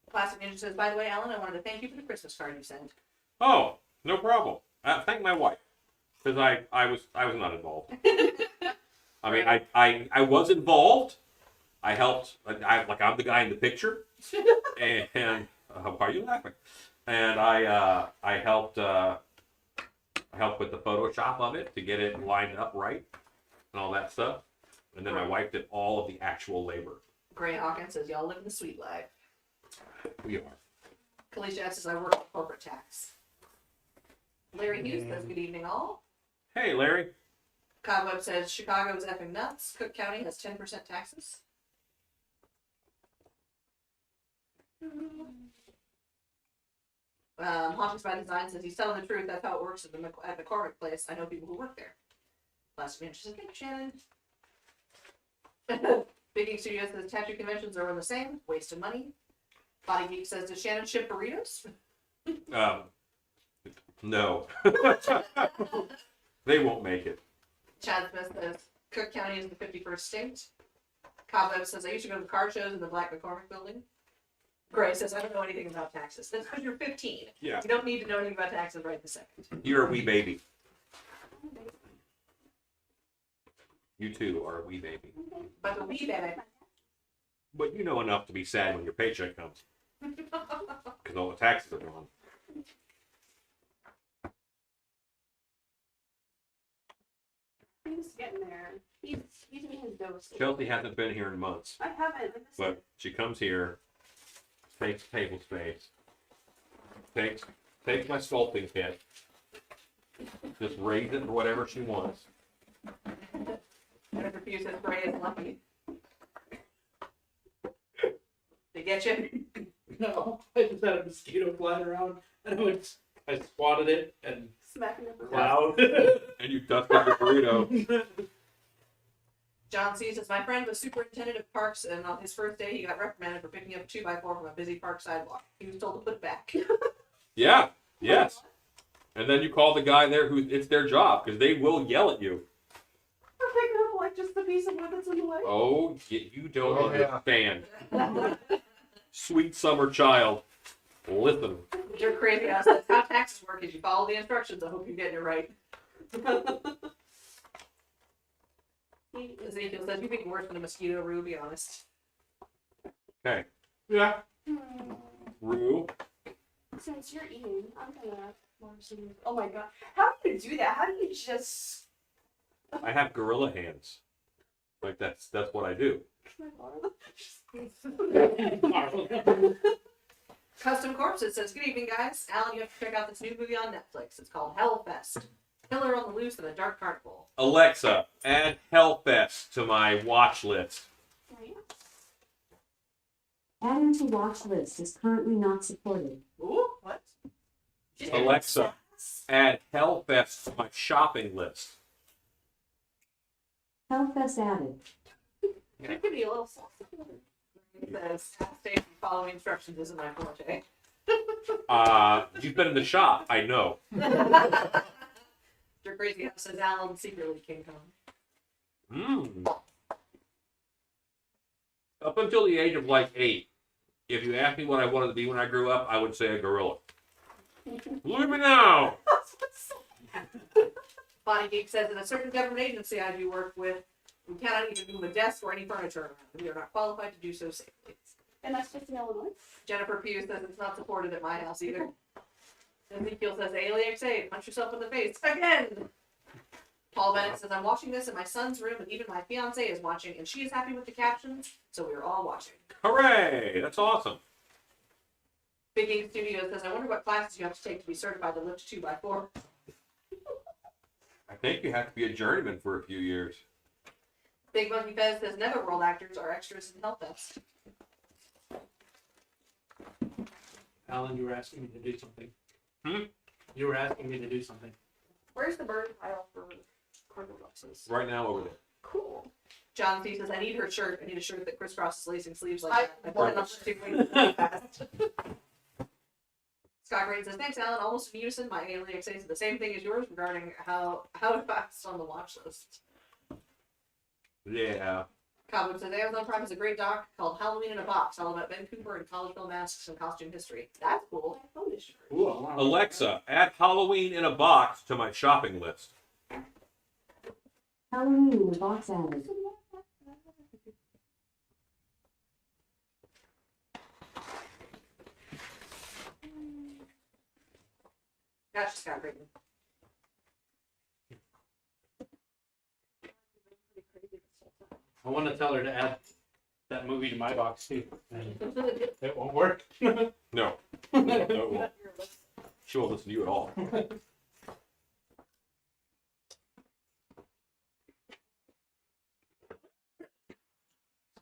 Plastic Ninja says, by the way, Alan, I wanted to thank you for the Christmas card you sent. Oh, no problem. Thank my wife because I was not involved. I mean, I was involved. I helped. I'm the guy in the picture, and why are you laughing? And I helped. I helped with the Photoshop of it to get it lined up right and all that stuff. And then my wife did all of the actual labor. Gray Hawkins says, y'all live the sweet life. We are. Kalisha says, I work in corporate tax. Larry Hughes says, good evening, all. Hey, Larry. Cobweb says, Chicago is effing nuts. Cook County has 10% taxes. Hawkins by Design says, he's telling the truth. That's how it works at the McCormick place. I know people who work there. Last minute says, thanks, Shannon. Big Geek Studio says, tattoo conventions are all the same. Waste of money. Body Geek says, does Shannon ship burritos? No. They won't make it. Chad Smith says, Cook County is the 51st state. Cobweb says, I used to go to the car shows in the Black McCormick building. Gray says, I don't know anything about taxes. That's because you're 15. Yeah. You don't need to know anything about taxes right this second. You're a wee baby. You too are a wee baby. But the wee baby. But you know enough to be sad when your paycheck comes. Because all the taxes are gone. He's getting there. He's in his dose. Chelsy hasn't been here in months, I haven't. I missed but it. she comes here, takes table space, takes my sculpting kit, just raise it for whatever she wants. Jennifer Pugh says Gray is lucky. They get you? No, I just had a mosquito flying around, and I swatted it and Smacking up. cloud. And you dusted your burrito. John C says, my friend was superintendent of parks, and on his first day, he got reprimanded for picking up a 2x4 from a busy park sidewalk. He was told to put it back. Yeah, yes. And then you call the guy there who it's their job because they will yell at you. For picking up like just the piece of wood that's in the way. Oh, you don't Oh, yeah. understand. Sweet summer child. Listen. You're crazy. I said, how taxes work is you follow the instructions. I hope you're getting it right. Ezekiel says, you'd be worse than a mosquito, Rue, be honest. Okay. Yeah. Rue. Since you're eating, I'm gonna warm some. Oh my god. How do you do that? How do you just. I have gorilla hands. Like that's what I do. Can I borrow them? Custom Corpses says, good evening, guys. Alan, you have to check out this new movie on Netflix. It's called Hellfest. Killer on the Loose in a Dark Carnival. Alexa, add Hellfest to my watch list. Adding to watch list is currently not supported. Ooh, what? Alexa, add Hellfest to my shopping list. Hellfest added. It could be a little saucy. It says, stay following instructions isn't my forte. You've been in the shop, I know. Your crazy house says Alan secretly King Kong. Up until the age of like 8, if you asked me what I wanted to be when I grew up, I would say a gorilla. Look at me now. Bonnie Geek says, in a certain government agency I do work with, we cannot even move a desk or any furniture around. We are not qualified to do so safely. And that's just in Illinois. Jennifer Pugh says it's not supported at my house either. Ezekiel says, ALEXA, punch yourself in the face again. Paul Bennett says, I'm watching this in my son's room, and even my fiance is watching, and she is happy with the captions, so we're all watching. Hooray! That's awesome. Big Ink Studio says, I wonder what classes you have to take to be certified to lift 2x4. I think you have to be a journeyman for a few years. Big Monkey Fez says, Netherworld actors are extras in Hellfest. Alan, you were asking me to do something. Hmm? You were asking me to do something. Where's the bird pile for cardinal boxes? Right now over there. Cool. John C says, I need her shirt. I need a shirt that crisscrosses lacing sleeves like I that. I put it up for 2 weeks really fast. Scott Green says, thanks, Alan. Almost in unison, my ALEXA says the same thing as yours regarding how to fast on the watch list. Yeah. Cobweb says, Amazon Prime is a great doc called Halloween in a Box, all about Ben Cooper and college film masks and costume history. That's cool. Ooh, I wanna- Alexa, add Halloween in a box to my shopping list. Halloween in the box added. Gotcha, Scott Green. I want to tell her to add that movie to my box too. And it won't work. No. No, it won't. She won't listen to you at all.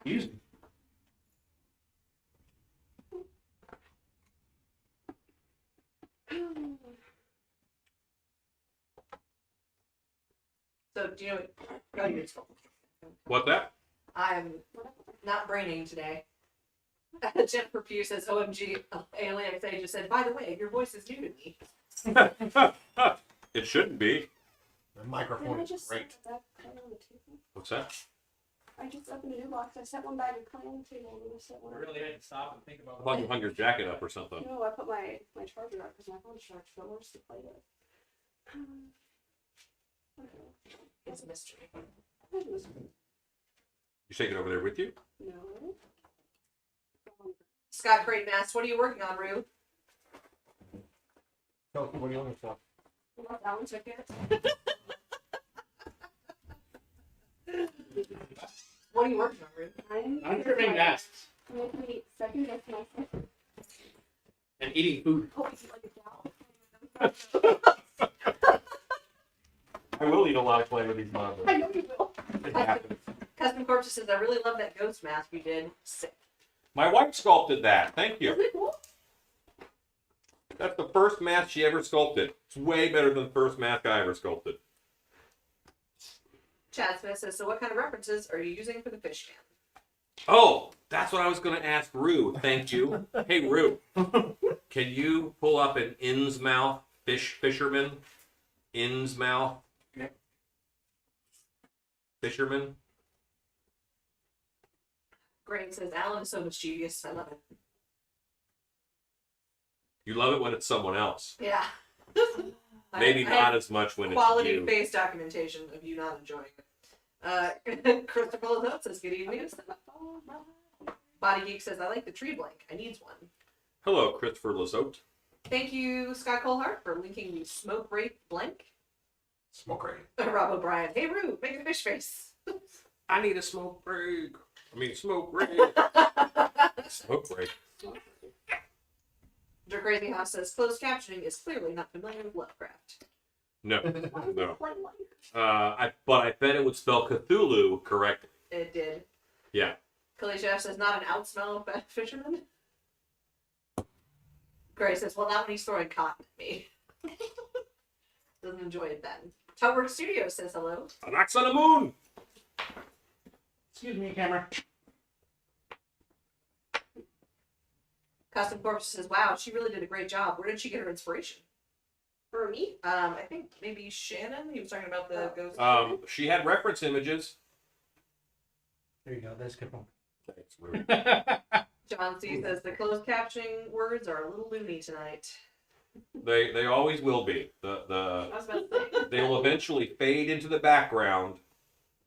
Excuse me. So, do you know what? Go ahead, it's cool. What's that? I'm not braining today. Jennifer Pugh says, OMG, ALEXA just said, by the way, your voice is new to me. It shouldn't be. The microphone is great. What's that? I just opened a new box. I set one bag of clay on the table and I set one. I really had to stop and think about I thought you hung your jacket up or something. No, I put my charger up because my phone's charged, but where's the play with? Okay. It's a mystery. You take it over there with you? No. Scott Creighton asks, what are you working on, Rue? Chelsy, what are you looking for? Well, that one took it. What are you working on, Ruth? I'm trimming masks I'm making me second guess myself. and eating food. Oh, is it like a gal? I will eat a lot of clay with these I models. know you will. It happens. Custom Corpse says, I really love that ghost mask you did. Sick. My wife sculpted that. Thank you. Isn't it cool? That's the first mask she ever sculpted. It's way better than the first mask I ever sculpted. Chad Smith says, so what kind of references are you using for the fishman? Oh, that's what I was going to ask Rue. Thank you. Hey, Rue, can you pull up an Innsmouth fisherman? Innsmouth fisherman? Greg says, Alan is so mischievous. I love it. You love it when it's someone else. Yeah. Maybe I not have as much when it's quality you. face documentation of you not enjoying it. Christopher Lazette says, good evening. Body Geek says, I like the tree blank. I needs one. Hello, Christopher Lazote. Thank you, Scott Colehart, for linking the smoke break blank. Smoke rain. Rob O'Brien. Hey, Rue, make the fish face. I need a smoke break. I mean, smoke break. Smoke break. Your Crazy House says, closed captioning is clearly not familiar with Lovecraft. No, Why is no. it plain like? But I bet it would spell Cthulhu correctly. It did. Yeah. Khalid Chef says, not an outsmell of fisherman. Gray says, well, not when he's throwing cotton at me. Doesn't enjoy it then. Tugwork Studio says hello. An axe on the moon. Excuse me, camera. Custom Corpse says, wow, she really did a great job. Where did she get her inspiration? For me? I think maybe Shannon. He was talking about the ghost. She had reference images. There you go. That's a good one. Thanks, Rue. John C says, the closed captioning words are a little loony tonight. They always will be. I was about to say. They will eventually fade into the background,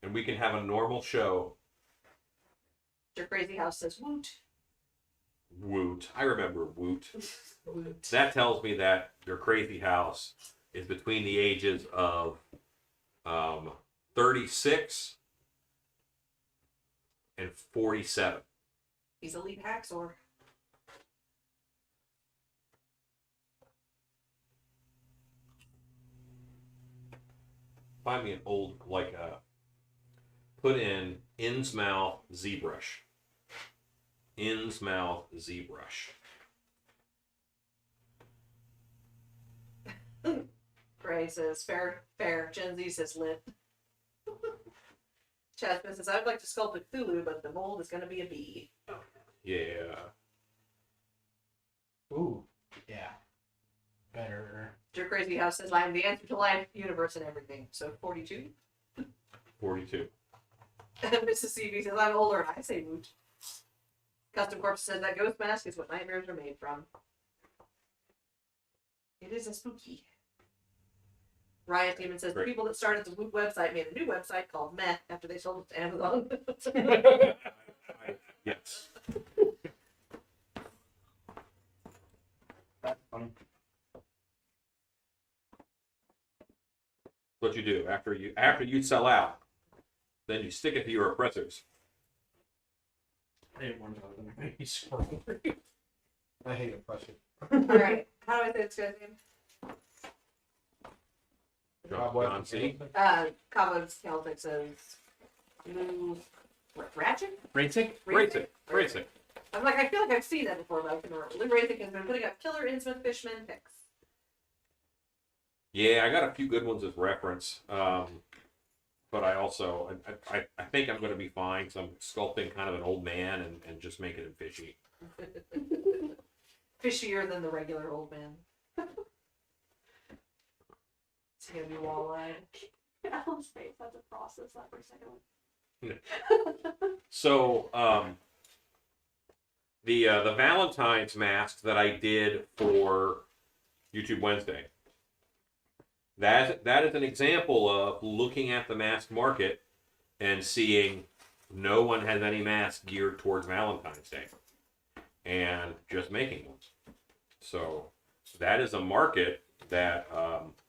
and we can have a normal show. Your Crazy House says, woot. Woot. I remember Woot. Woot. That tells me that your crazy house is between the ages of 36 and 47. He's a lead hacksaw. Find me an old, put in Innsmouth ZBrush. Innsmouth ZBrush. Gray says, fair, fair. Gen Z says, lit. Chad Smith says, I'd like to sculpt a Cthulhu, but the mold is going to be a bee. Yeah. Ooh. Yeah. Better. Your Crazy House says, I am the answer to life, universe, and everything. So 42. 42. Mrs. CB says, I'm older, and I say woot. Custom Corpse says, that ghost mask is what nightmares are made from. It is a spooky. Riot Demon says, the Great. people that started the Woot website made a new website called Meh after they sold it to Amazon. Yes. That's funny. What you do after you sell out, then you stick it to your oppressors. I didn't want to know that made me scroll. I hate oppression. Alright, how do I say this guy's name? John C. Cobwebs Celtic says, Lou Ratchet? Racing? Racing. Racing. I'm like, I feel like I've seen that before, but I can remember. Lou Racing has been putting up killer Innsmouth Fishman pics. Yeah, I got a few good ones as reference. But I also, I think I'm going to be fine because I'm sculpting kind of an old man and just making him fishy. Fishier than the regular old man. It's gonna be walleye. Alan's face, I had to process that for a second. So, the Valentine's mask that I did for YouTube Wednesday, that is an example of looking at the mask market and seeing no one has any masks geared towards Valentine's Day, and just making ones. So that is a market that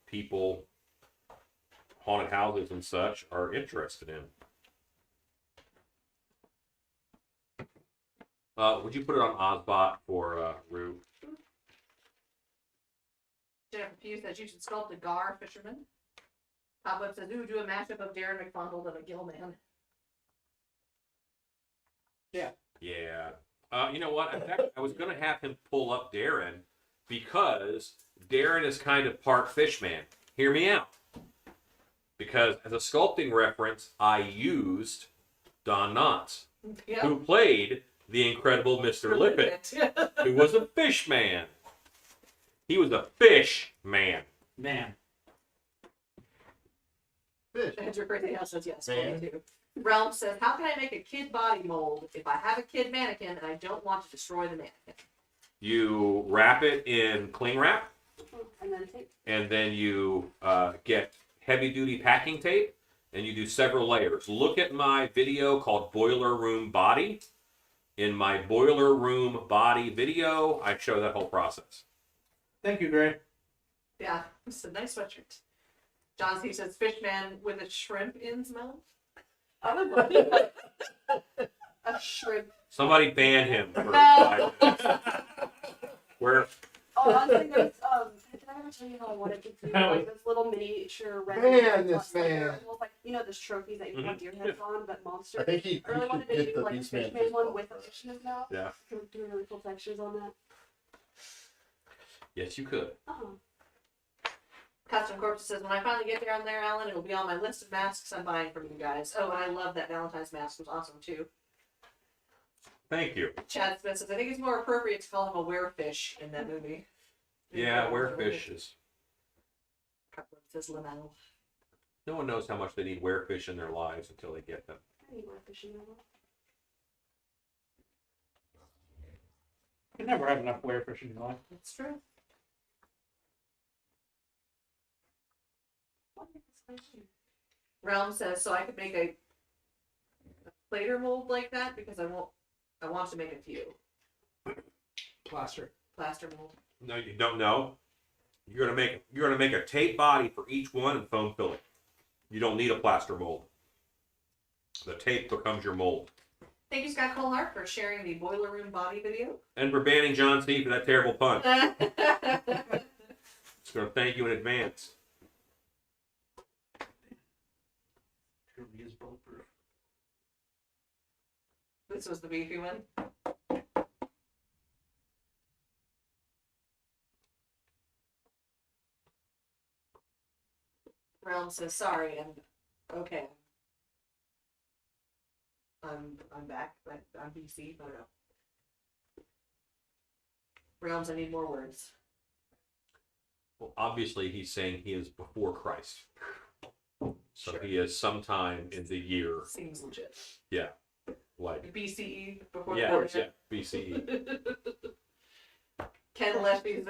people, haunted houses and such, are interested in. Would you put it on Ozbot for Rue? Jennifer Pugh says you should sculpt a Gar fisherman. Cobweb says, ooh, do a mashup of Darren McFondle and a Gillman. Yeah. You know what? In fact, I was going to have him pull up Darren because Darren is kind of part fishman. Hear me out. Because as a sculpting reference, I used Don Knotts, Yep. who played the incredible Mr. Lippet, who was a fish man. He was a fish man. Man. Fish. Andrew Crazy House says yes. Man. 22. Realm says, how can I make a kid body mold if I have a kid mannequin and I don't want to destroy the mannequin? You wrap it in cling wrap, And then tape. and then you get heavy-duty packing tape, and you do several layers. Look at my video called Boiler Room Body. In my Boiler Room Body video, I show that whole process. Thank you, Gray. Yeah, it's a nice sweatshirt. John C says, fishman with a shrimp in smell. I would love a shrimp. Somebody ban him for No. 5 minutes. Where Oh, honestly, there's, did I ever tell you how I wanted to do like this little miniature red? Man, this man. Like, you know, those trophies that you put your heads on, but monster. I think he I really wanted should to get do the like a Beastman fishman one with a fish in his mouth. Yeah. Do really cool textures on that. Yes, you could. Oh. Custom Corpse says, when I finally get there on there, Alan, it'll be on my list of masks I'm buying from you guys. Oh, and I love that Valentine's mask. It was awesome, too. Thank you. Chad Smith says, I think it's more appropriate to call him a werefish in that movie. Yeah, werefish is. Cutler says Lamau. No one knows how much they need werefish in their lives until they get them. I need more fish in my mouth. You can never have enough werefish in your life. That's true. What is this fish? Realm says, so I could make a plater mold like that because I want to make a few. Plaster. Plaster mold. No, you don't know. You're gonna make a tape body for each one and foam fill it. You don't need a plaster mold. The tape becomes your mold. Thank you, Scott Colhart, for sharing the Boiler Room Body video. And for banning John C for that terrible pun. Just gonna thank you in advance. Truly is bulletproof. This was the beefy one. Realm says, sorry, and okay. I'm back. I'm BC. I don't know. Realms, I need more words. Well, obviously he's saying he is before Christ. So Sure. he is sometime in the year, Seems legit. like, BCE before yeah, the yeah, BCE. Ken Lefty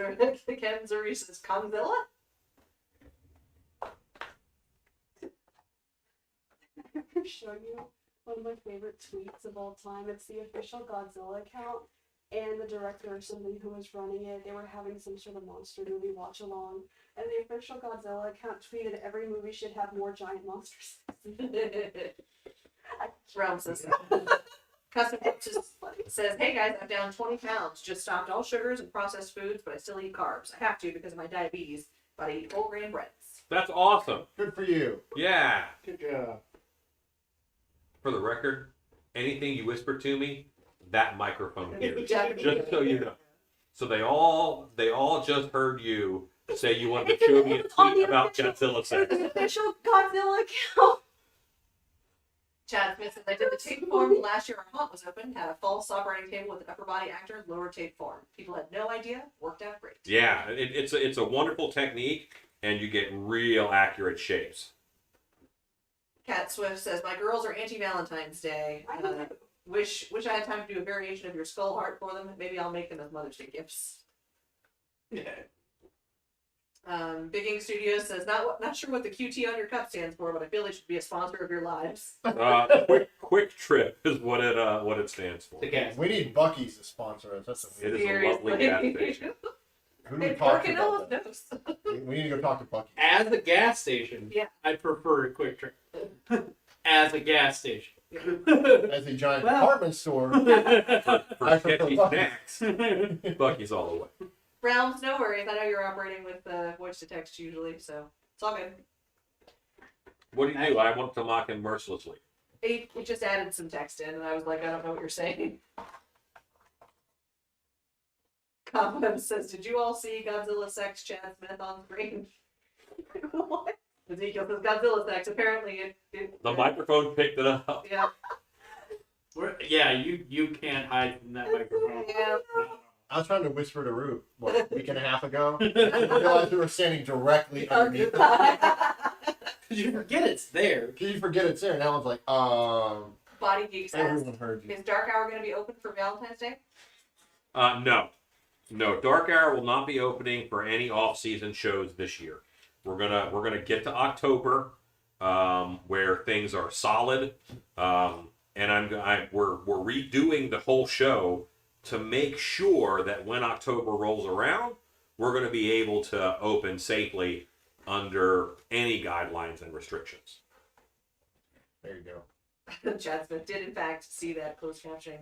Ken Zuri says Conzilla? Show you one of my favorite tweets of all time. It's the official Godzilla account, and the director or somebody who was running it, they were having some sort of monster movie watch along, and the official Godzilla account tweeted every movie should have more giant monsters. Realm says Custom says, hey guys, I'm down 20 pounds. Just stopped all sugars and processed foods, but I still eat carbs. I have to because of my diabetes, but I eat whole grain breads. That's awesome. Good for you. Yeah. Good job. For the record, anything you whisper to me, that microphone hears. Yeah. Just so you know. So they all just heard you say you wanted to show me a tweet about Godzilla sex. The official Godzilla account. Chad Smith says, I did the tape form last year our haunt was open, had a false operating table with an upper body actor, lower tape form. People had no idea, worked out great. Yeah, it's a wonderful technique, and you get real accurate shapes. Cat Swift says, my girls are anti-Valentine's Day. I know. Wish I had time to do a variation of your skull heart for them. Maybe I'll make them as Mother's Day gifts. Yeah. Big Ink Studios says, not sure what the QT on your cup stands for, but I feel it should be a sponsor of your lives. Quick Trip is what it stands for. The gas. We need Buc-ee's to sponsor us. That's what It we is need. a lovely gas station. Who do we It's talk to working about out. that? Knows. We need to go talk to Buc-ee's. As a gas station, Yeah. I prefer a Quick Trip. As a gas station. As a giant Well. department store, For I prefer sketchy Buc-ee's. snacks, Bucky's all the way. Realms, no worries. I know you're operating with voice to text usually, so it's all good. What do you do? I want to mock him mercilessly. It just added some text in, and I was like, I don't know what you're saying. Cobweb says, did you all see Godzilla sex Chad Smith on screen? What? Ezekiel says Godzilla sex. Apparently it The microphone picked it up. yeah. Yeah, you can't hide from that microphone. Yeah. I was trying to whisper to Root, what, a week and a half ago? I realized we were standing directly underneath it. Because you forget it's there. Can you forget it's there? And Alan's like, Body Geek says, everyone heard you. is Dark Hour going to be open for Valentine's Day? No. Dark Hour will not be opening for any off-season shows this year. We're gonna get to October, where things are solid, and we're redoing the whole show to make sure that when October rolls around, we're going to be able to open safely under any guidelines and restrictions. There you go. Chad Smith did in fact see that closed captioning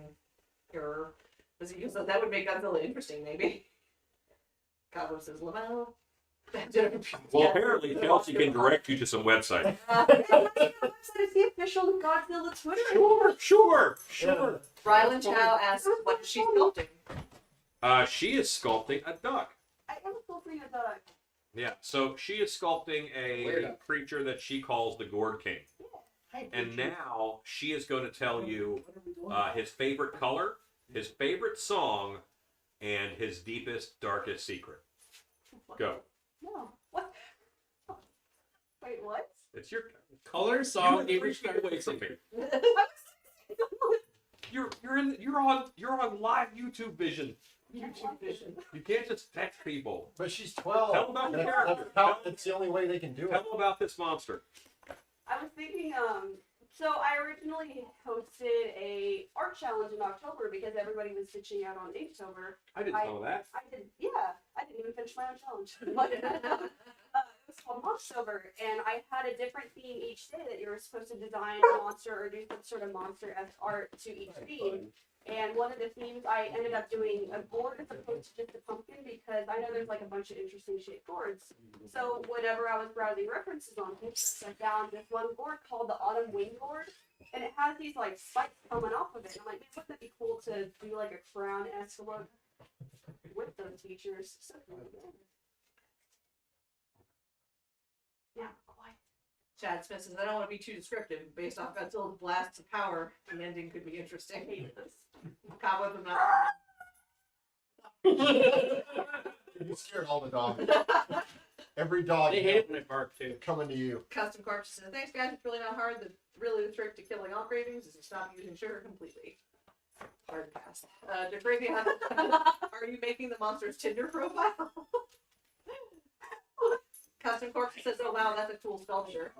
error. Ezekiel says that would make Godzilla interesting, maybe. Cabo says Lamau. Well, apparently Chelsy can direct you to some website. It's the official Godzilla Twitter. Sure. Rylan Chow asks, what is she sculpting? She is sculpting a duck. I am still thinking about it. Yeah, so she is sculpting a creature that she calls the Gourd King. And now she is going to tell you his favorite color, his favorite song, and his deepest, darkest secret. Go. No. What? Wait, what? It's your Color, song, you favorite appreciate away from me. You're on live YouTube vision. YouTube vision. You can't just text people. But she's 12. Tell them about the That's, character. that's the only way they can do Tell it. them about this monster. I was thinking, so I originally hosted a art challenge in October because everybody was ditching out on Inktober. I didn't know that. I did, yeah. I didn't even finish my own challenge. But, it was called Monstober, and I had a different theme each day that you were supposed to design a monster or do some sort of monster-esque art to each theme. And one of the themes I ended up doing a gourd as opposed to just a pumpkin because I know there's like a bunch of interesting shaped gourds. So whenever I was browsing references on Pinterest, I found this one gourd called the Autumn Wing Gourd, and it has these like spikes coming off of it. And I'm like, man, wouldn't that be cool to do like a crown-esque look with those features? So yeah, quiet. Chad Smith says, I don't want to be too descriptive. Based off Godzilla's blasts of power, the ending could be interesting. Cobweb is not. You scared all the dogs. Every dog They hate it when I bark too. coming to you. Custom Corpse says, thanks guys, it's really not hard. The trick to killing all cravings is to stop using sugar completely. Hard pass. DeCrazy, are you making the monster's Tinder profile? Custom Corpse says, oh wow, that's a cool sculpture.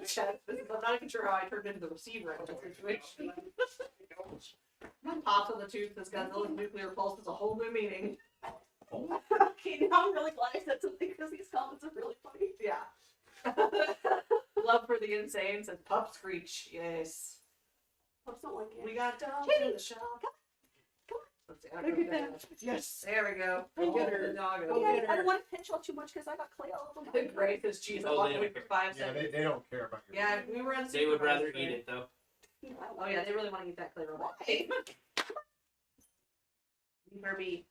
Chad says, I'm not even sure how I turned into the receiver in that situation. Pops on the tooth says Godzilla's nuclear pulse is a whole new meaning. Okay, now I'm really glad I said something because these comments are really funny. Yeah. Love for the insane says pup screech. Yes. Pups don't like it. We got dogs in the shop. Come Let's see. I don't know that. Yes. There we go. Go Get get her the dog. Yeah, I don't want to pinch y'all too much because I got clay all over my Great, because geez, I Oh, walked they away don't for 5 Yeah, seconds. they don't care about your Yeah, we were on. They would rather supervised eat today. it though. Oh yeah, they really want to eat that clay robot. Leave her be.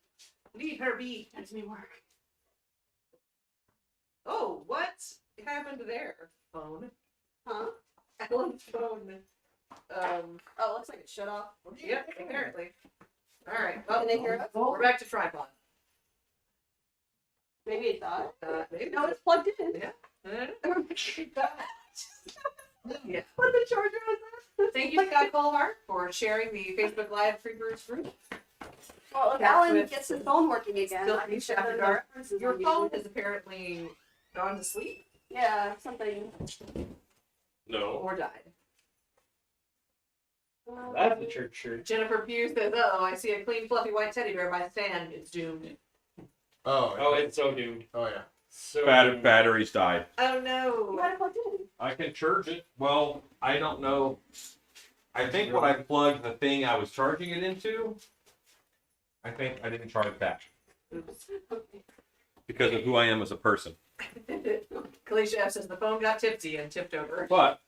Leave her be. That's me work. Oh, what happened to their phone? Huh? Alan's phone. Oh, looks like it shut off. Yep, apparently. All right. Well, Can they hear us? we're back to tripod. Maybe it died. Maybe. No, it's plugged in. Yeah. Yeah. What the charger was that? Thank you, Scott Colhart, for sharing the Facebook Live Freebirds group. Well, if That's Alan with- gets his phone working again, Still I can reach share after the dark. references Your on phone YouTube. has apparently gone to sleep Yeah, something. No. or died. That's a church shirt. Jennifer Pugh says, oh, I see a clean, fluffy white teddy bear by stand. It's doomed. Oh, Oh, it's so doomed. oh yeah. So Batteries died. Oh You no. had it plugged in. I can charge it. Well, I don't know. I think when I plugged the thing I was charging it into, I think I didn't charge that Oops. because of who I am as a person. Kalisha F says the phone got tipsy and tipped over. But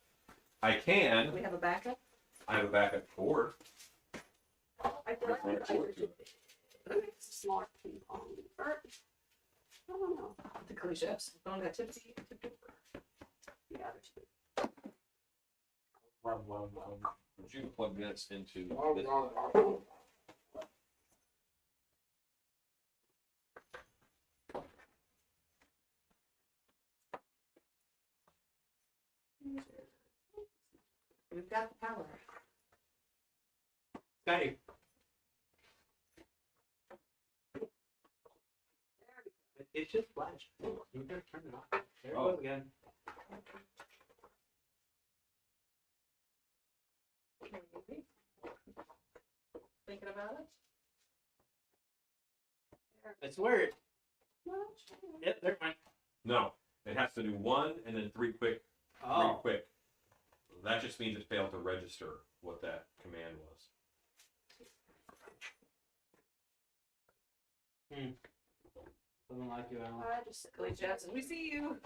I Do can. we have a backup? I have a backup cord. I feel like it's smart ping pong. Or, I don't know. The Kalisha F says the phone got tipsy and tipped over. Yeah, Would you plug this into this? We've got the power. Hey. It's just flash. You better turn it off. There it goes again. Maybe. Thinking about it? It's weird. no, Yep, there it went. No, it has to do one and then three quick. Oh. Quick. That just means it failed to register what that command was. Doesn't like you, Alan. I just Kalisha F says, we see you.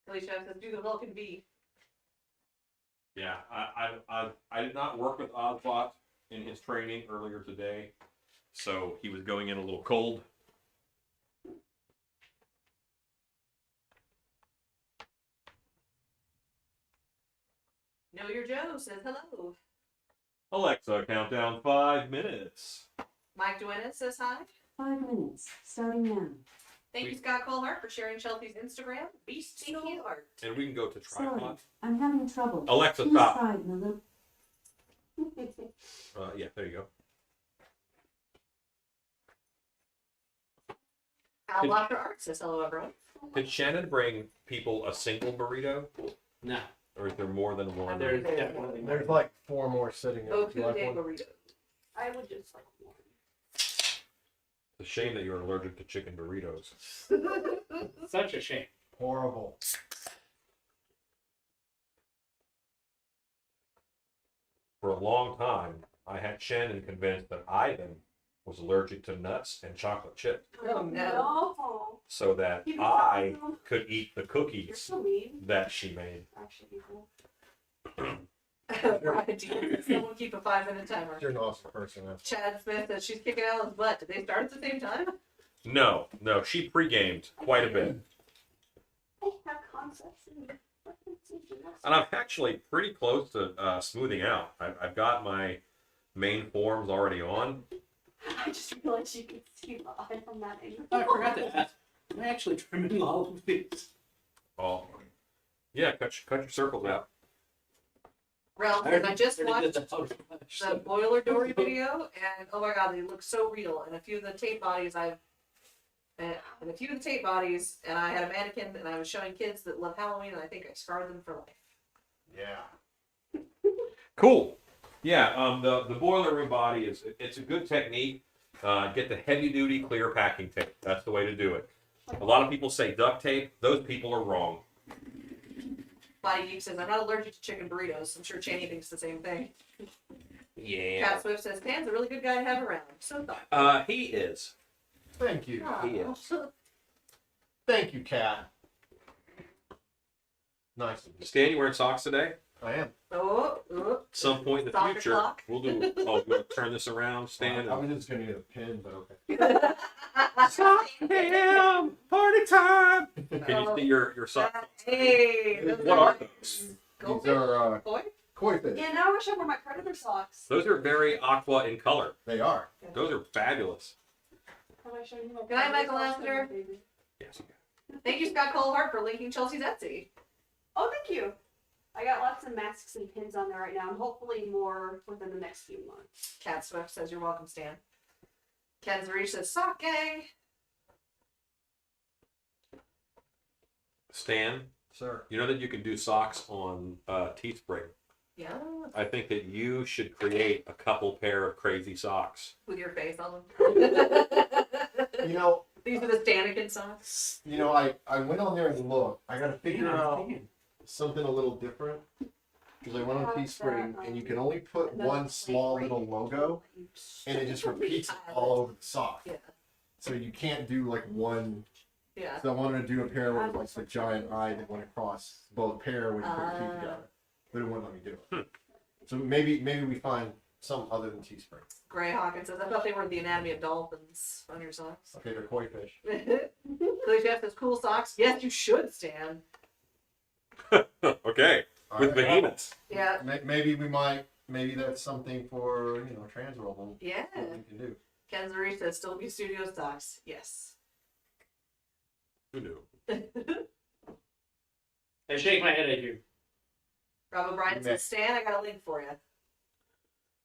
Kalisha F says, do the Vulcan V. Yeah, I did not work with Ozbot in his training earlier today, so he was going in a little cold. Know Your Joe says hello. Alexa, count down 5 minutes. Mike Duenas says hi. 5 minutes, starting now. Thank you, Scott Colhart, for sharing Chelsea's Instagram. Beast Thank you. Art. And we can go to Sorry, tripod. I'm having trouble. Alexa, Please stop. try it in a little. Yeah, there you go. Al Locker Art says hello, everyone. Did Shannon bring people a single burrito, No. or is there more than one? There's definitely more. There's like 4 more sitting there. Oh, Would you like Tuesday one? burrito. I would just like one. It's a shame that you're allergic to chicken burritos. Such a shame. Horrible. For a long time, I had Shannon convinced that Ivan was allergic to nuts and chocolate chips, Oh, no. No. so that Keep it I awesome. could eat the You're cookies so mean. that she made. Actually, people. Brian D says, someone keep a 5-minute timer. You're an awesome person. Chad Smith says she's kicking Alan's butt. Did they start at the same time? No, she pre-gamed quite a bit. I have concepts and And I'm actually pretty close to smoothing out. I've got my main forms already on. I just realized you could see the eye from that angle. I forgot to ask. Am I actually trimming all of these? Oh, yeah, cut your circles out. Ralph says, I just already watched did the outer flash. the Boiler Dory video, and oh my god, they look so real. And a few of the tape bodies and I had a mannequin, and I was showing kids that love Halloween, and I think I scarred them for life. Yeah. Cool. Yeah, the boiler room body it's a good technique. Get the heavy duty clear packing tape. That's the way to do it. A lot of people say duct tape. Those people are wrong. Body Geek says, I'm not allergic to chicken burritos. I'm sure Chaney thinks the same thing. Yeah. Cat Swift says, Pan's a really good guy to have around. So thoughtful. He is. Thank you. He is. Thank you, Kat. Nice of you. Stan, you wearing socks today? I am. Oh. At some point in the Soccer future, clock. we'll do. Oh, you want to turn this around, Stan? I was just gonna need a pin, but okay. Damn, party time! Can you see your socks? Hey. What are those? These Goldfish? are Boy? koi fish. Yeah, now I wish I wore my predator socks. Those are very aqua in color. They are. Those are fabulous. Have I shown you my Good night, predator Michael socks? Lassiter. Baby. Yes. Thank you, Scott Colhart, for linking Chelsea's Etsy. Oh, thank you. I got lots of masks and pins on there right now, and hopefully more within the next few months. Cat Swift says, you're welcome, Stan. Ken Zarish says, sock gang. Stan, Sir. you know that you can do socks on Teespring. Yeah. I think that you should create a couple pair of crazy socks. With your face on them. You know, These are the Stanikin socks. I went on there and looked. I gotta figure out something a little different. Because I went on Teespring, and you can only put one small little logo, and it just repeats it all over the sock. Yeah. So you can't do like one. Yeah. So I wanted to do a pair with like the giant eye that went across both pair when you put the two together, but it wouldn't let me do it. So maybe we find some other than Teespring. Gray Hawkins says, I thought they were the anatomy of dolphins on your socks. Okay, they're koi fish. Billy Jeff says, cool socks. Yes, you should, Stan. Okay. All With right. behemoths. Yeah. Maybe that's something for transroll. Yeah. What we can do. Ken Zarish says, still be studio socks. Yes. Who knew? I shake my head at you. Rob O'Brien says, Stan, I got a link for you.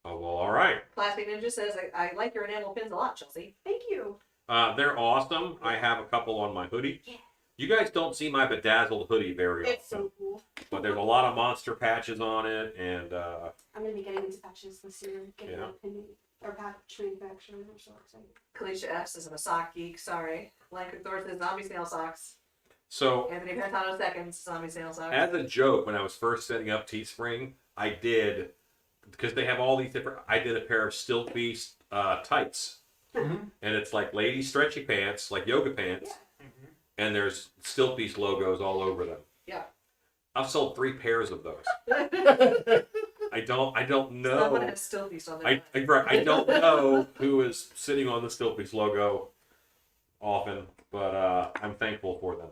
Oh, well, all right. Plastic Ninja says, I like your enamel pins a lot, Chelsea. Thank you. They're awesome. I have a couple on my hoodie. Yeah. You guys don't see my bedazzled hoodie very often. It's so cool. But there's a lot of monster patches on it, and I'm gonna be getting into patches this year, getting Yeah. my opinion or patch manufacturer. I'm so excited. Kalisha F says, I'm a sock geek. Sorry. Lanker Thor says, zombie snail socks. so Anthony Pantano seconds, zombie snail socks. as a joke, when I was first setting up Teespring, I did, because they have all these different, I did a pair of Stilt Beast tights. Mhm. And it's like lady stretchy pants, like yoga pants. Yeah. And there's Stilt Beast logos all over them. Yeah. I've sold 3 pairs of those. I don't Someone know. has still piece on their I don't know who is sitting on the Stilt Beast logo often, but I'm thankful for them.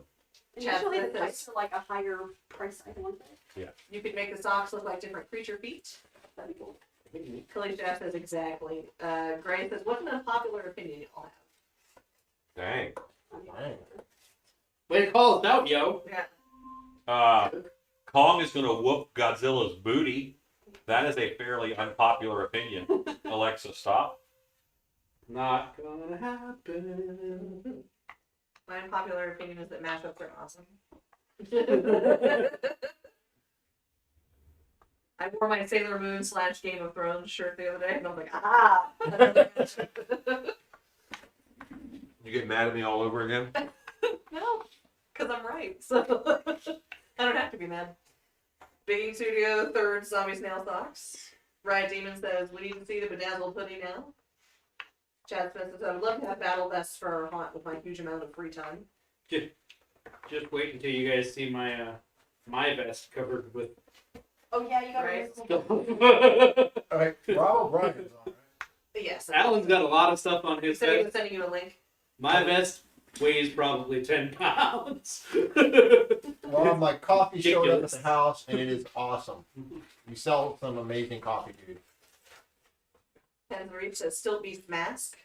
And Chad usually the says- price are like a higher price item, aren't they? You could make the socks look like different creature feet. That'd be cool. Kalisha says exactly. Gray says, what's an unpopular opinion you all have? Dang. Dang. Way to call us out, yo. Yeah. Kong is gonna whoop Godzilla's booty. That is a fairly unpopular opinion. Alexa, stop. Not gonna happen. My unpopular opinion is that mashups are awesome. I wore my Sailor Moon / Game of Thrones shirt the other day, and I was like, ah! You get mad at me all over again? No, because I'm right, so I don't have to be mad. Baking Studio, third zombie snail socks. Riot Demon says, we need to see the bedazzled hoodie now. Chad Smith says, I would love to have battle vests for our haunt with my huge amount of free time. Just wait until you guys see my my vest covered with. Oh yeah, you got Right. to. All right, Rob O'Brien's on, right? Yes. Alan's got a lot of stuff on He his said he vest. was sending you a link. My vest weighs probably 10 pounds. Rob, my coffee showed up at Ridiculous. the house, and it is awesome. You sell some amazing coffee, dude. Ken Reach says, still beast mask.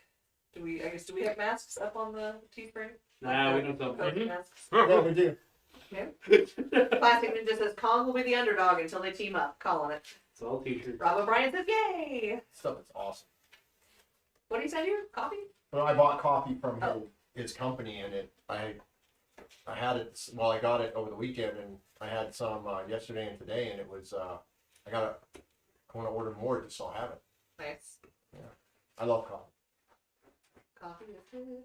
Do we have masks up on the Teespring? Nah, we don't sell COVID masks. Yeah, we do. Plastic Ninja says, Kong will be the underdog until they team up. Calling it. It's all t-shirts. Rob O'Brien says, yay! Stuff is awesome. What did he send you? Coffee? But I bought coffee from Oh. his company, and I had it. Well, I got it over the weekend, and I had some yesterday and today, and it was. I want to order more just so I have it. Nice. I love coffee. Coffee is good.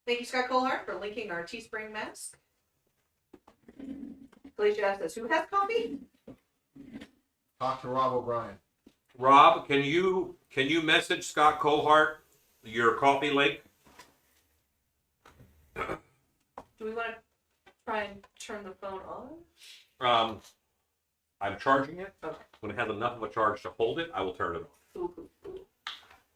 Thank you, Scott Colhart, for linking our Teespring mask. Felicia says, who has coffee? Talk to Rob O'Brien. Rob, can you message Scott Colhart your coffee link? Do we want to try and turn the phone on? I'm charging it. Okay. When it has enough of a charge to hold it, I will turn it on. Ooh.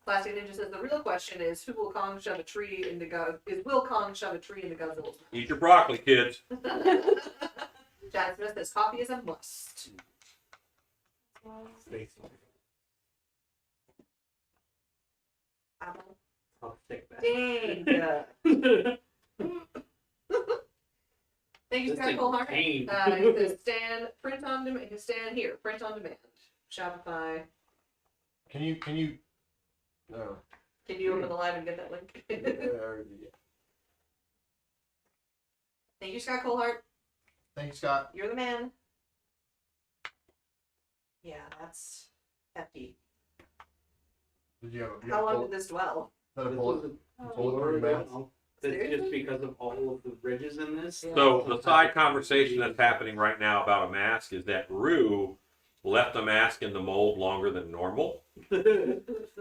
Plastic Ninja says, the real question is, who will Kong shove a tree into will Kong shove a tree into Godzilla's Eat your broccoli, kids. Chad Smith says, coffee is a must. Apple. I'll stick that. Dang. Thank you, This Scott thing's Colhart. pain. It says Stan, print on demand. Stan here, print on demand. Shopify. Can you? No. Can you open the live and get that link? Thank you, Scott Colhart. Thank you, Scott. You're the man. Yeah, that's hefty. Did you have How long a did this dwell? bullet? Oh, Bulletproof mask? It's just because of all of the ridges in this. So the side conversation that's happening right now about a mask is that Rue left the mask in the mold longer than normal.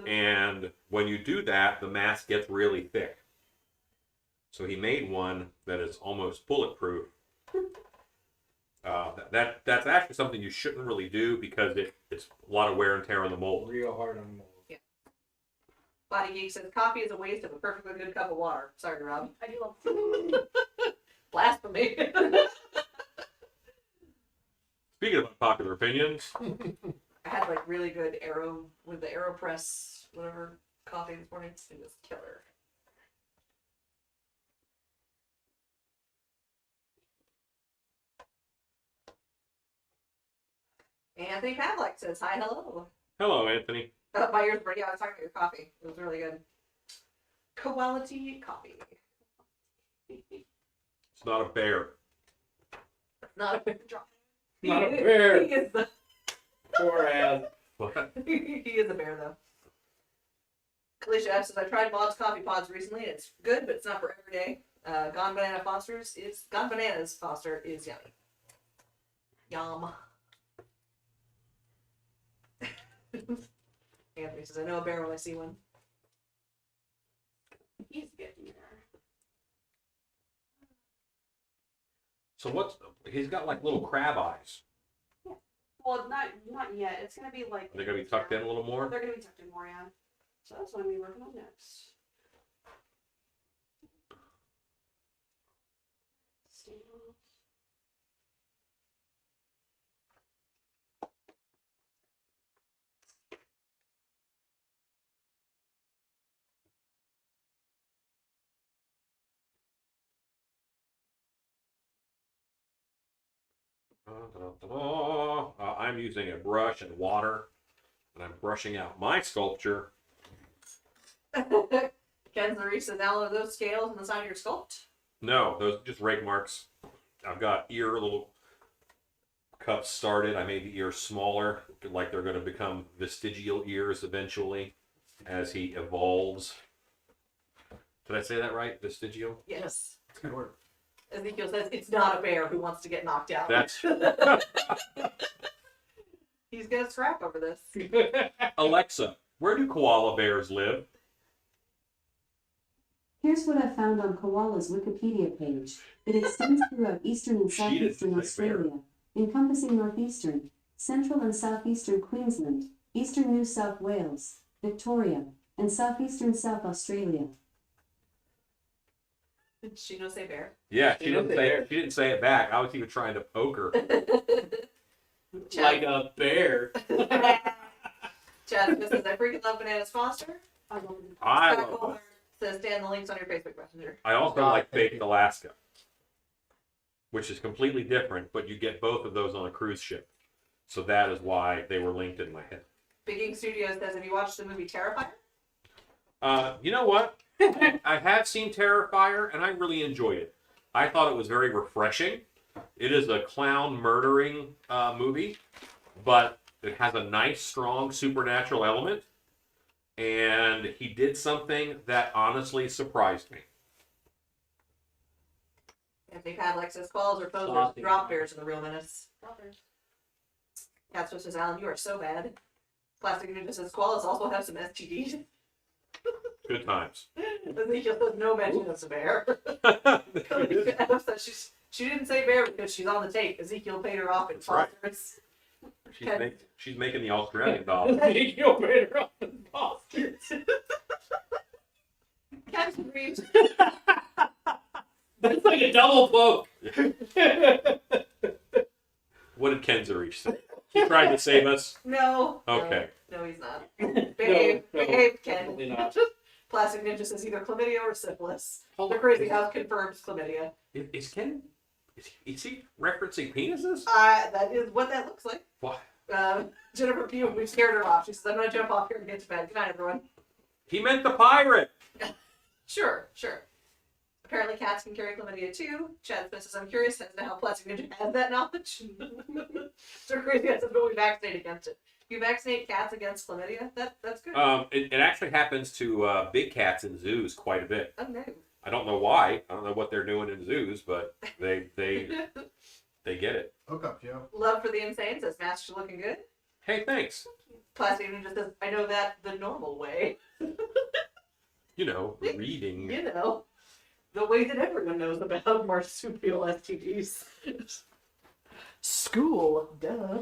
And when you do that, the mask gets really thick. So he made one that is almost bulletproof. That's actually something you shouldn't really do because it's a lot of wear and tear on the mold. Real hard on the mold. Body Geek says coffee is a waste of a perfectly good cup of water. Sorry, Rob. I do love Blasphemy. Speaking of unpopular opinions, I had like really good with the AeroPress whatever coffee this morning. It was killer. Anthony Pavlik says hi, hello. hello, Anthony. My ears were, yeah, I was talking about your coffee. It was really good. Quality coffee. It's not a bear. Not a bear drop. Not a bear. He is the Poor ass. What? he is a bear though. Kalisha F says I tried Bob's coffee pods recently and it's good, but it's not for every day. Gone Bananas Foster is yummy. Yum. Anthony says I know a bear when I see one. He's getting there. So he's got like little crab eyes. Well, not yet. It's gonna be like. They're gonna be tucked in a little more. They're gonna be tucked in more, yeah. So that's what I'm gonna be working on next. Stand off. I'm using a brush and water, and I'm brushing out my sculpture. Ken Reese says now are those scales on the side of your sculpt? No, those are just rake marks. I've got little cups started. I made the ears smaller, like they're going to become vestigial ears eventually as he evolves. Did I say that right? Vestigial? Yes. That's a good word. Ezekiel says it's not a bear who wants to get knocked out. That's He's gonna scrap over this. Alexa. Where do koala bears live? Here's what I found on koala's Wikipedia page. It extends throughout eastern and She didn't southeastern say bear. Australia, encompassing northeastern, central and southeastern Queensland, eastern New South Wales, Victoria, and southeastern South Australia. Did she not say bear? Yeah, She didn't say it. She didn't say it back. I was even trying to poke her. Like a bear. Chad Smith says I freaking love Bananas Foster. I love it. I Scott love Kohler says Dan the links on your Facebook Messenger. I also God, like thank baked Alaska, which is completely different, but you get both of those on a cruise ship. So that is why they were linked in my head. Big Ink Studios says have you watched the movie Terrifier? You know what? I have seen Terrifier, and I really enjoyed it. I thought it was very refreshing. It is a clown murdering movie, but it has a nice, strong supernatural element. And he did something that honestly surprised me. Anthony Pavlik says squalls are posers. Saucy. Drop bears are the real menace. Droppers. Cat Swift says Alan, you are so bad. Plastic Ninja says squalls also have some STDs. Good times. Ezekiel says no mention of the bear. She didn't say bear because she's on the tape. Ezekiel paid her off in That's right. phosphorus. She's making the Australian dog. You'll pay her off in Boston. Captain Reeves. That's like a double poke. What did Kenzarich say? He tried to save us. No. Okay. No, he's not. Behave, No, behave, Ken. definitely not. Plastic Ninja says either chlamydia or syphilis. Hold The on. crazy house confirms chlamydia. Is Ken? Is he referencing penises? That is what that looks like. What? Jennifer Pugh, we've scared her off. She says, I'm going to jump off here and get to bed. Good night, everyone. He meant the pirate. Sure. Apparently cats can carry chlamydia too. Chad Smith says, I'm curious as to how Plastic Ninja has that knowledge. So crazy house says, but we vaccinate against it. You vaccinate cats against chlamydia? That's good. It actually happens to big cats in zoos quite a bit. Oh no. I don't know why. I don't know what they're doing in zoos, but they get it. Hook up, Joe. Love for the insane says master looking good. Hey, thanks. Plastic just says, I know that the normal way. You know, reading. You know, the way that everyone knows about marsupial STDs. School, duh.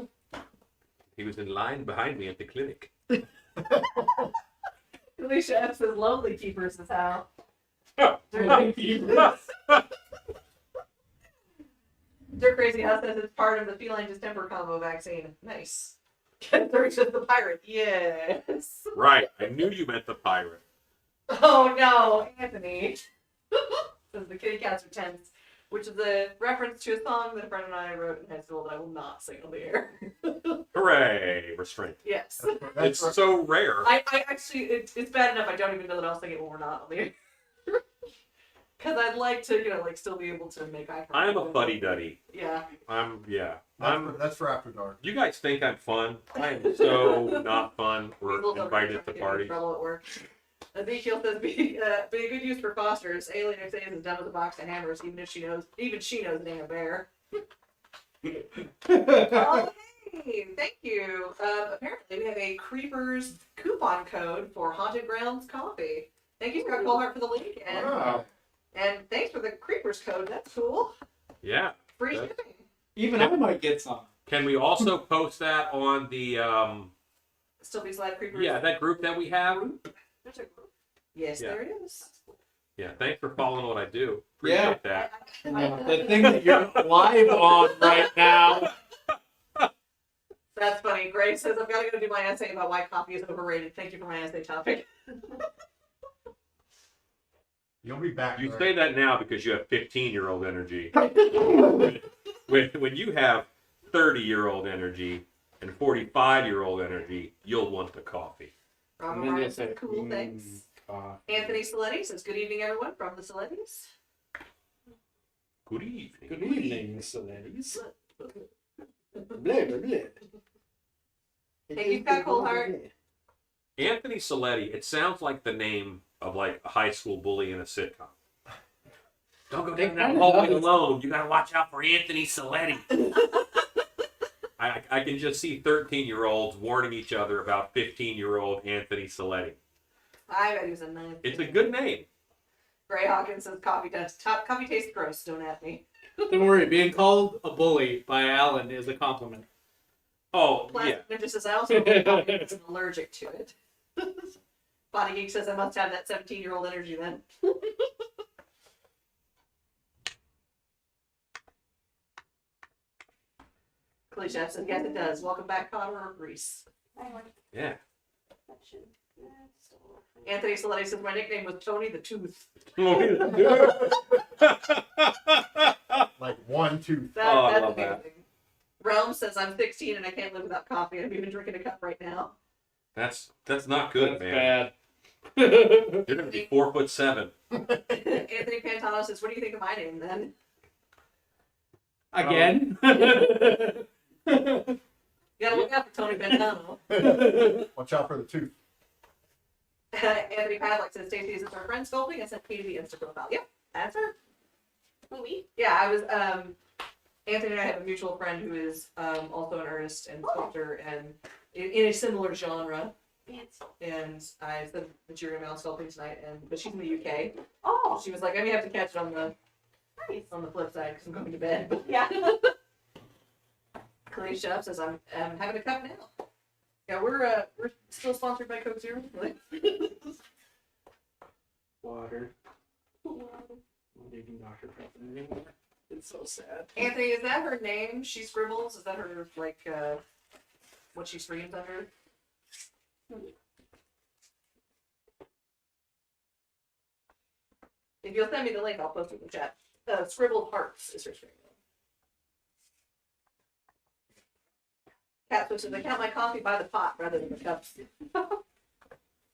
He was in line behind me at the clinic. Alicia F says lonely keepers is how. They're crazy house says it's part of the feline distemper combo vaccine. Nice. There's just the pirate. Yes. Right. I knew you meant the pirate. Oh no, Anthony. Says the kitty cats are tense, which is a reference to a song that a friend and I wrote in high school that I will not sing on the air. Hooray! Restraint. Yes. It's so rare. I actually, it's bad enough I don't even know that I'll sing it when we're not on the air. Because I'd like to, like still be able to make eye contact. I'm a fuddy-duddy. Yeah. That's for after dark. You guys think I'm fun? I am so not fun. We're People don't invited really to get in parties. trouble at work. Ezekiel says, be a good use for fosters. Alien X is done with a box of hammers, even she knows it ain't a bear. Oh, hey, thank you. Apparently we have a Creepers coupon code for Haunted Grounds coffee. Thank you, Scott Colhart, for the link, and thanks for the Creepers code. That's cool. Yeah. Free That's- shipping. Even I might get some. Can we also post that on the Still be slide Creepers. that group that we have? There's a group. Yes, Yeah. there is. Yeah. Thanks for following what I do. Yeah. Appreciate that. The thing that you're live on right now. That's funny. Grace says, I've got to go do my essay about why coffee is overrated. Thank you for my essay topic. You'll be back. You Greg. say that now because you have 15-year-old energy. when you have 30-year-old energy and 45-year-old energy, you'll want the coffee. Robert And then Ryan they say, says, cool, thanks. Anthony Saletti says, good evening, everyone, from the Salettis. Good evening. Good evening, so ladies. Blah, blah, blah. Thank you, Scott Colhart. Anthony Saletti. It sounds like the name of like a high school bully in a sitcom. Don't go down that hallway alone. You gotta watch out for Anthony Saletti. I can just see 13-year-olds warning each other about 15-year-old Anthony Saletti. I bet he was a nice. It's a good name. Gray Hawkins says, coffee tastes gross. Don't at me. Don't worry, being called a bully by Alan is a compliment. Oh, yeah. Plastic Ninja says, I also know coffee because I'm allergic to it. Body Geek says, I must have that 17-year-old energy then. Cliche says, yes, it does. Welcome back, Connor or Reese. I like Yeah. that shit. Yeah, it's still working. Anthony Saletti says, my nickname was Tony the Tooth. Like 1, 2. Oh, I That's love amazing. that. Realm says, I'm 16 and I can't live without coffee. I'm even drinking a cup right now. That's not good, That's man. bad. You're gonna be 4'7". Anthony Pantano says, what do you think of my name then? Again? You gotta look out for Tony Pantano. Watch out for the tooth. Anthony Pavlik says, Stacey, is this our friend sculpting? I sent Katie the Insta profile. Yep, that's her. Movie? Yeah, I was, Anthony and I have a mutual friend who is also an artist and sculptor and in a similar genre. Fancy. And I said that you're gonna be on sculpting tonight, but she's in the UK. Oh, She was like, I may have to catch it on the flip side because I'm going to bed. But yeah. Clay Chef says, I'm having a cup now. Yeah, we're still sponsored by Coke Zero. Water. I'm not even Dr. Pepper anymore. It's so sad. Anthony, is that her name? She scribbles. Is that her what she streams under? If you'll send me the link, I'll post it in the chat. Scribbled Hearts is her stream. Cat Switch says, I count my coffee by the pot rather than the cups.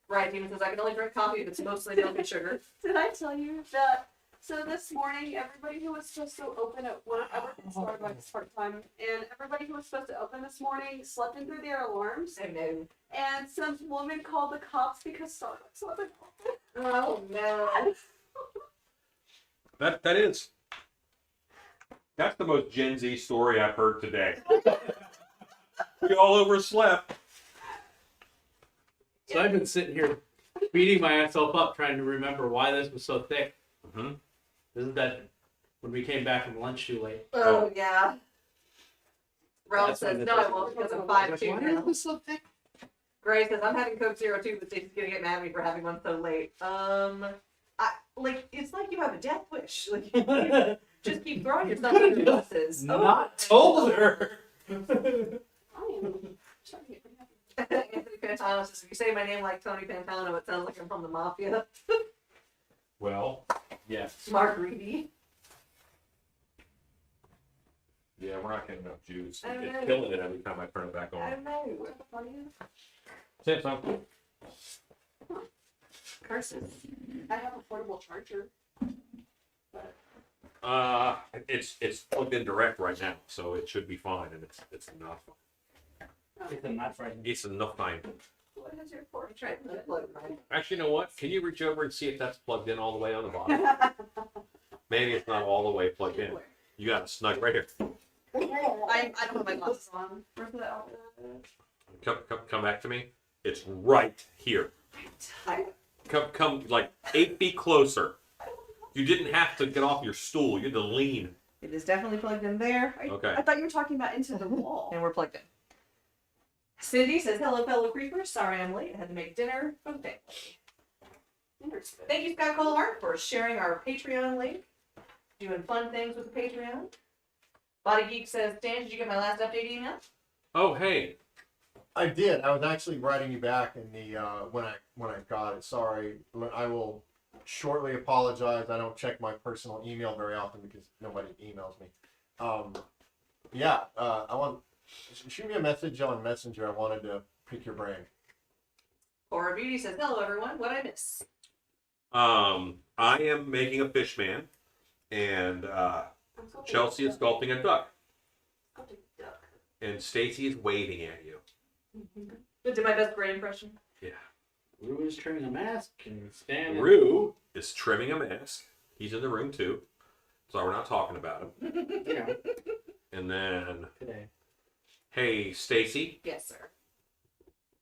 Right, Demon says, I can only drink coffee if it's mostly milk and sugar. Did I tell you that So this morning, everybody who was supposed to open at work, I work at Starbucks part-time, and everybody who was supposed to open this morning slept in through their alarms, Oh no. and some woman called the cops because Starbucks wasn't open. Oh no. That's the most Gen Z story I've heard today. We all overslept. So I've been sitting here beating myself up trying to remember why this was so thick. Mm-hmm. Isn't that when we came back from lunch too late? Oh yeah. Ralph That's says when no, the- I won't because I'm Why 5'2" is now. this so thick? Gray says I'm having Coke Zero too, but Stacey's gonna get mad at me for having one so late. It's like you have a death wish. Like just keep throwing yourself under buses. Not told her. I am trying to get pretty happy. Anthony Pantano says if you say my name like Tony Pantano, it sounds like I'm from the mafia. Well, yes. Mark Reedy. Yeah, we're not getting enough juice. I It's know. killing it every time I turn it back I on. don't know. Say something. Curses. I have a portable charger. It's plugged in direct right now, so it should be fine, and it's enough. It's not frightened. It's enough time. What is your port? Try to plug mine. Actually, you know what? Can you reach over and see if that's plugged in all the way on the bottom? Maybe it's not all the way plugged in. You got it snug right here. I don't have my glasses on. Where's the Come back to me. It's right here. Come like 8 feet closer. You didn't have to get off your stool. You had to lean. It is definitely plugged in there. Okay. I thought you were talking about into the wall. And we're plugged in. Cindy says, hello, fellow creepers. Sorry I'm late. I had to make dinner for the family. Interesting. Thank you, Scott Colhart, for sharing our Patreon link. Doing fun things with the Patreon. Body Geek says, Dan, did you get my last update email? Oh, hey. I did. I was actually writing you back in the when I got it. Sorry. I will shortly apologize. I don't check my personal email very often because nobody emails me. I want shoot me a message on Messenger. I wanted to pick your brain. Cora Beauty says, hello, everyone. What'd I miss? I am making a fishman, and Chelsey is sculpting a duck, and Stacy is waving at you. Did my best Gray impression. Rue is trimming a mask and standing. Rue is trimming a mask. He's in the room too, so we're not talking about him. Yeah, And then, today. hey, Stacy, Yes, sir.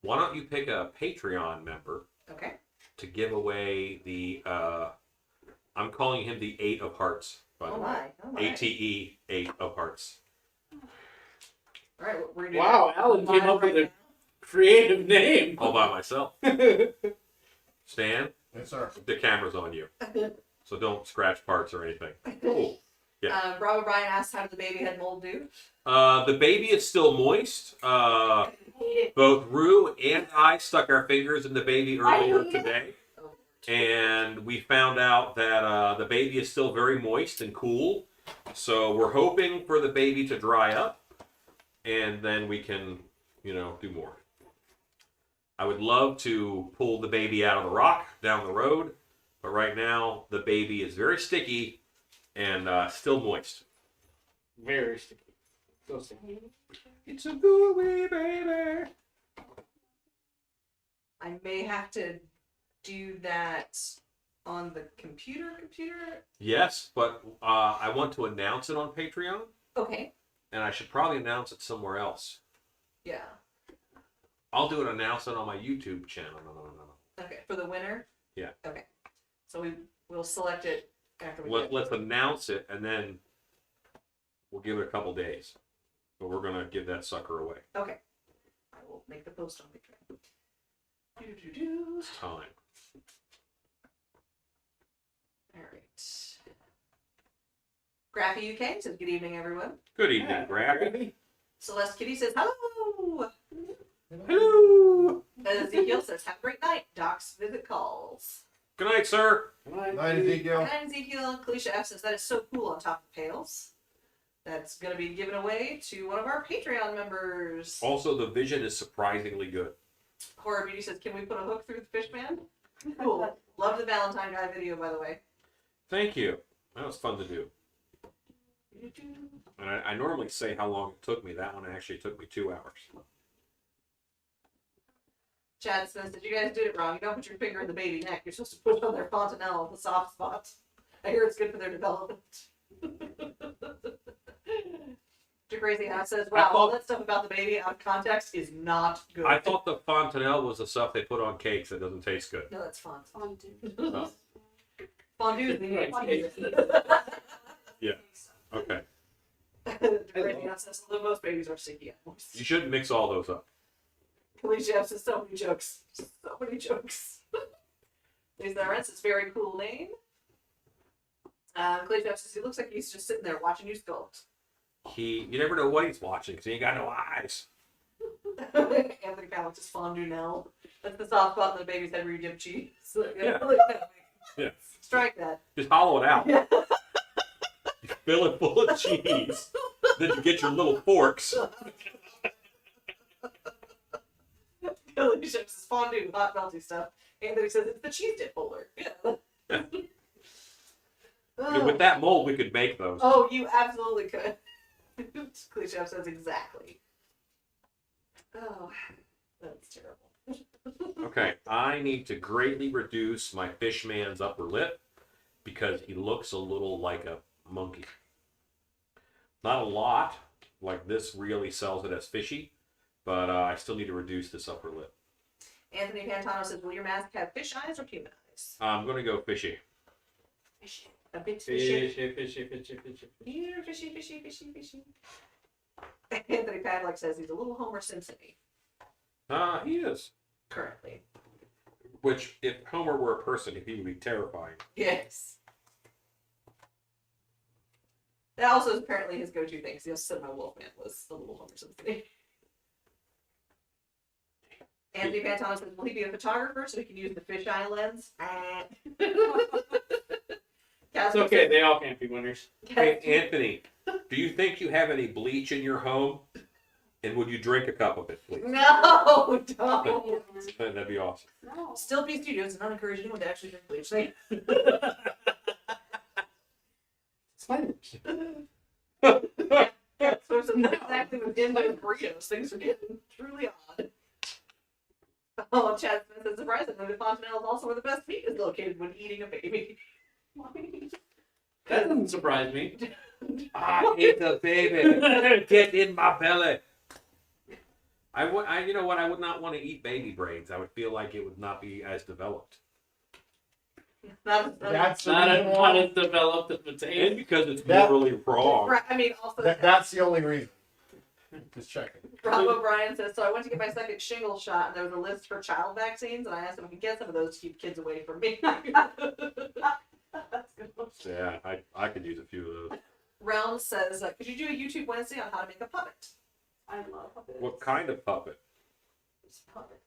why don't you pick a Patreon member Okay. to give away the, I'm calling him the 8 of Hearts, by the Oh way. my. Oh my. ATE 8 of Hearts. All right, we're gonna do Wow, that Alan came live up with right a creative name. All by myself. Stan, Yes, sir. the camera's on you, now. so don't scratch parts or anything. Cool. Yeah. Bravo Brian asked how did the baby head mold do? The baby is still moist. Both Rue and I stuck our fingers in the baby earlier today, and we found out that the baby is still very moist and cool. So we're hoping for the baby to dry up, and then we can, do more. I would love to pull the baby out of the rock down the road, but right now the baby is very sticky and still moist. Very sticky. So sticky. It's a gooey baby. I may have to do that on the computer. Yes, but I want to announce it on Patreon, Okay. and I should probably announce it somewhere else. Yeah. I'll do an announcement on my YouTube channel. No. Okay. For the winner? Yeah. Okay. So we'll select it after we Let's announce it, and then we'll give it a couple days. But we're going to give that sucker away. Okay. I will make the post on Patreon. It's time. All right. Graffy UK says, good evening, everyone. Good evening, Grabby. Celeste Kitty says, hello. Hello. Ezekiel says, have a great night. Doc's visit calls. Good night, sir. Night, Ezekiel. And Ezekiel, Kalisha F says, that is so cool on top of pails. That's going to be given away to one of our Patreon members. Also, the vision is surprisingly good. Horror Beauty says, can we put a hook through the fishman? Cool. Love the Valentine guy video, by the way. Thank you. That was fun to do. And I normally say how long it took me. That one actually took me 2 hours. Chad says that you guys did it wrong. You don't put your finger in the baby neck. You're supposed to put it on their fontanelle, the soft spot. I hear it's good for their development. Crazy House says, wow, all that stuff about the baby out of context is not good. I thought the fontanelle was the stuff they put on cakes that doesn't taste good. No, that's fun. Fondue. Oh. Fondue is the Fondue. Yeah. Okay. Crazy House says, although most babies are sticky animals. You shouldn't mix all those up. Alicia F says, so many jokes. So many jokes. Lisa Rents is very cool name. Alicia F says, he looks like he's just sitting there watching you sculpt. You never know what he's watching because he ain't got no eyes. Anthony Powell is fondue now. That's the soft spot in the baby's head where you give cheese. So, Yeah. Yeah. Strike that. Just hollow it out. Yeah. You fill it full of cheese. Then you get your little forks. Alicia says fondue, hot melty stuff. Anthony says it's the cheese dip holder. Yeah. With that mold, we could make those. Oh, you absolutely could. Cliche says exactly. Oh, that's terrible. Okay, I need to greatly reduce my fishman's upper lip because he looks a little like a monkey. Not a lot, like this really sells it as fishy, but I still need to reduce this upper lip. Anthony Pantano says, will your mask have fish eyes or human eyes? I'm going to go fishy. Fishy. A bit fishy. Fishy. Here, fishy, fishy, fishy, fishy. Anthony Pavlik says he's a little Homer Simpson-y He is. currently. Which, if Homer were a person, he would be terrifying. Yes. That also is apparently his go-to thing. He also said my Wolfman was a little Homer Simpson-y. Anthony Pantano says, will he be a photographer so he can use the fisheye lens? It's okay, they all can't be winners. Hey, Anthony, do you think you have any bleach in your home? And would you drink a cup of it, please? No, don't. That'd be awesome. No. Still P Studios does not encourage anyone to actually drink bleach. Spiders. Yeah, so it's not exactly within my burritos. Things are getting truly odd. Oh, Chad Smith says, surprisingly, the fontanelle is also where the best meat is located when eating a baby. That doesn't surprise me. I ate the baby. Get in my belly. You know what? I would not want to eat baby brains. I would feel like it would not be as developed. That's the Not reason as why. developed as And potato. because it's That- morally wrong. Right, I mean, also, That's the only reason. Just checking. Rob O'Brien says, so I went to get my second shingle shot, and there was a list for child vaccines, and I asked him if he could get some of those to keep kids away from me. That's good. Yeah, I could use a few of those. Realm says, could you do a YouTube Wednesday on how to make a puppet? I love puppets. What kind of puppet? Just puppet.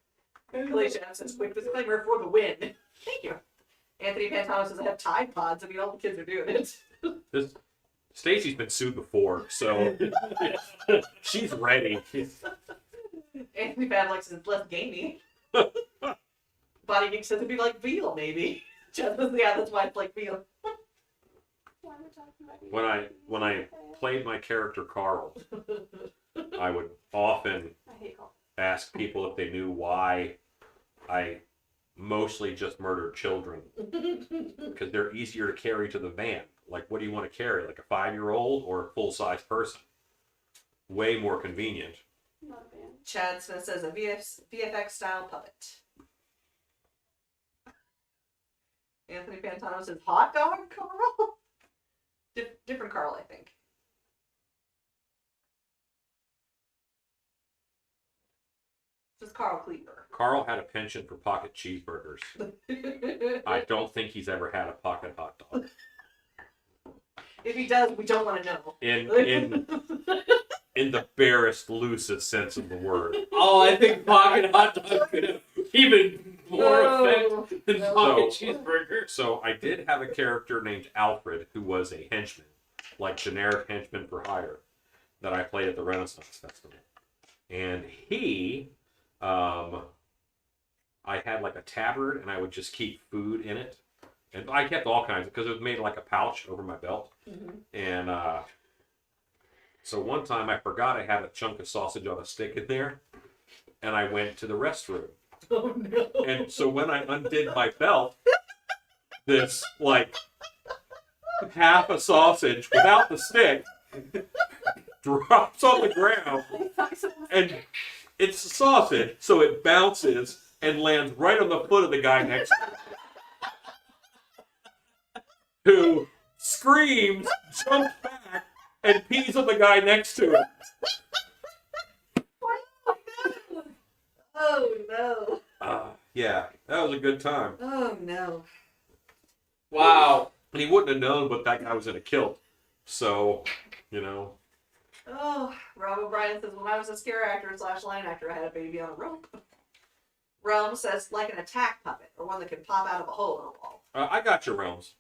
Alicia says, quick disclaimer for the win. Thank you. Anthony Pantano says, I have Tide Pods. I mean, all the kids are doing it. Stacy's been sued before, so she's ready. Anthony Pavlik says, less gamey. Body Geek says, it'd be like veal, maybe. Jeff says, yeah, that's why it's like veal. Why are we talking about you? When I played my character Carl, I would often I hate Carl. ask people if they knew why I mostly just murdered children, because they're easier to carry to the van. Like, what do you want to carry? Like a 5-year-old or a full-size person? Way more convenient. Not a fan. Chad Smith says, a VFX style puppet. Anthony Pantano says, hot dog Carl? Different Carl, I think. Just Carl Cleaver. Carl had a penchant for pocket cheeseburgers. I don't think he's ever had a pocket hot dog. If he does, we don't want to know. In the barest, loosest sense of the word. Oh, I think pocket hot dog could have even more effect than pocket cheeseburger. So I did have a character named Alfred who was a henchman, like generic henchman for hire, that I played at the Renaissance Festival. And he, I had like a tabard and I would just keep food in it. And I kept all kinds because it was made like a pouch over my belt. And so one time I forgot I had a chunk of sausage on a stick in there, and I went to the restroom. Oh no. And so when I undid my belt, this like half a sausage without the stick drops on the ground, and it's a sausage, so it bounces and lands right on the foot of the guy next to it, who screams, jumps back, and pees on the guy next to him. Oh no. Yeah, that was a good time. Oh no. Wow. And he wouldn't have known, but that guy was in a kilt. So, you know. Oh, Rob O'Brien says, when I was a scare actor / line actor, I had a baby on a rope. Realm says, like an attack puppet, or one that can pop out of a hole in a wall. I got your realms.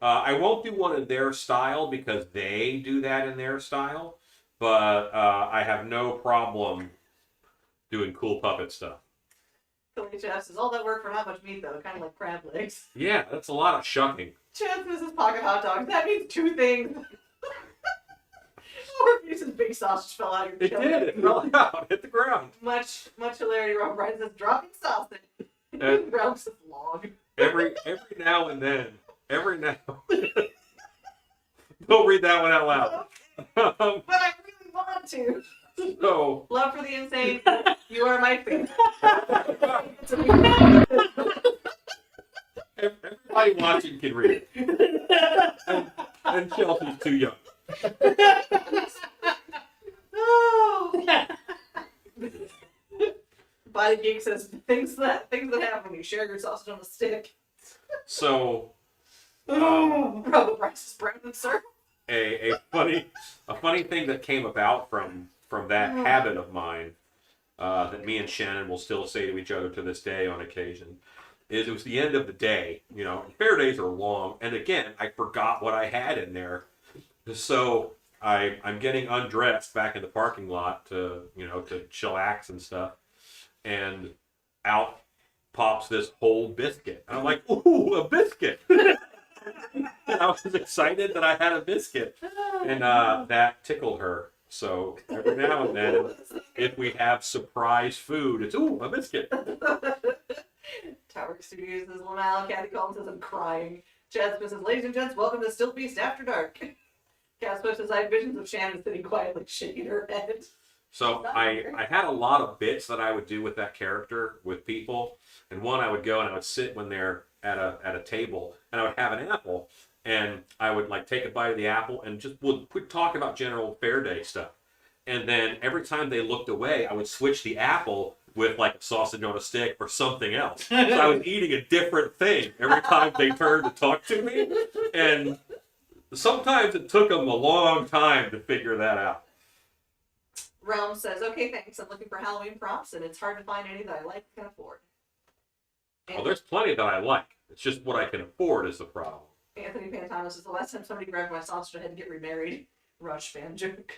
I won't do one in their style because they do that in their style. But I have no problem doing cool puppet stuff. Billy Jeff says, all that work for not much meat, though, kind of like crab legs. Yeah, that's a lot of shucking. Chance misses pocket hot dogs. That means two things. Or if you big sausage fell out of your It did. It fell out, hit the ground. Much hilarity. Rob O'Brien says, dropping sausage. And Realm says, log. every now and then, don't read that one out loud. But I really want to. So, Love for the insane. You are my favorite. everybody watching can read it. And Chelsea's too young. Oh. Body Geek says things that happen when you share your sausage on a stick. So, Robo Bryce is Brendan, sir. a funny thing that came about from that habit of mine that me and Shannon will still say to each other to this day on occasion is it was the end of the day. You know, fair days are long, and again, I forgot what I had in there, so I'm getting undressed back in the parking lot to chillax and stuff, and out pops this whole biscuit. And I'm like, ooh, a biscuit! And I was excited that I had a biscuit, and that tickled her. So every now and then, if we have surprise food, it's ooh, a biscuit. Tower Studios says Lamal. Kathy Collins says I'm crying. Chad Smith says, ladies and gents, welcome to Still Beast After Dark. Cat Swift says I have visions of Shannon sitting quietly shaking her head. So I had a lot of bits that I would do with that character with people, and one I would go and I would sit when they're at a table, and I would have an apple, and I would like take a bite of the apple and just would talk about general fair day stuff, and then every time they looked away, I would switch the apple with like a sausage on a stick or something else. So I was eating a different thing every time they turned to talk to me, and sometimes it took them a long time to figure that out. Realm says, okay, thanks. I'm looking for Halloween props, and it's hard to find any that I like and can afford. Oh, there's plenty that I like. It's just what I can afford is the problem. Anthony Pantano says, the last time somebody grabbed my sausage, I had to get remarried. Rush fan joke.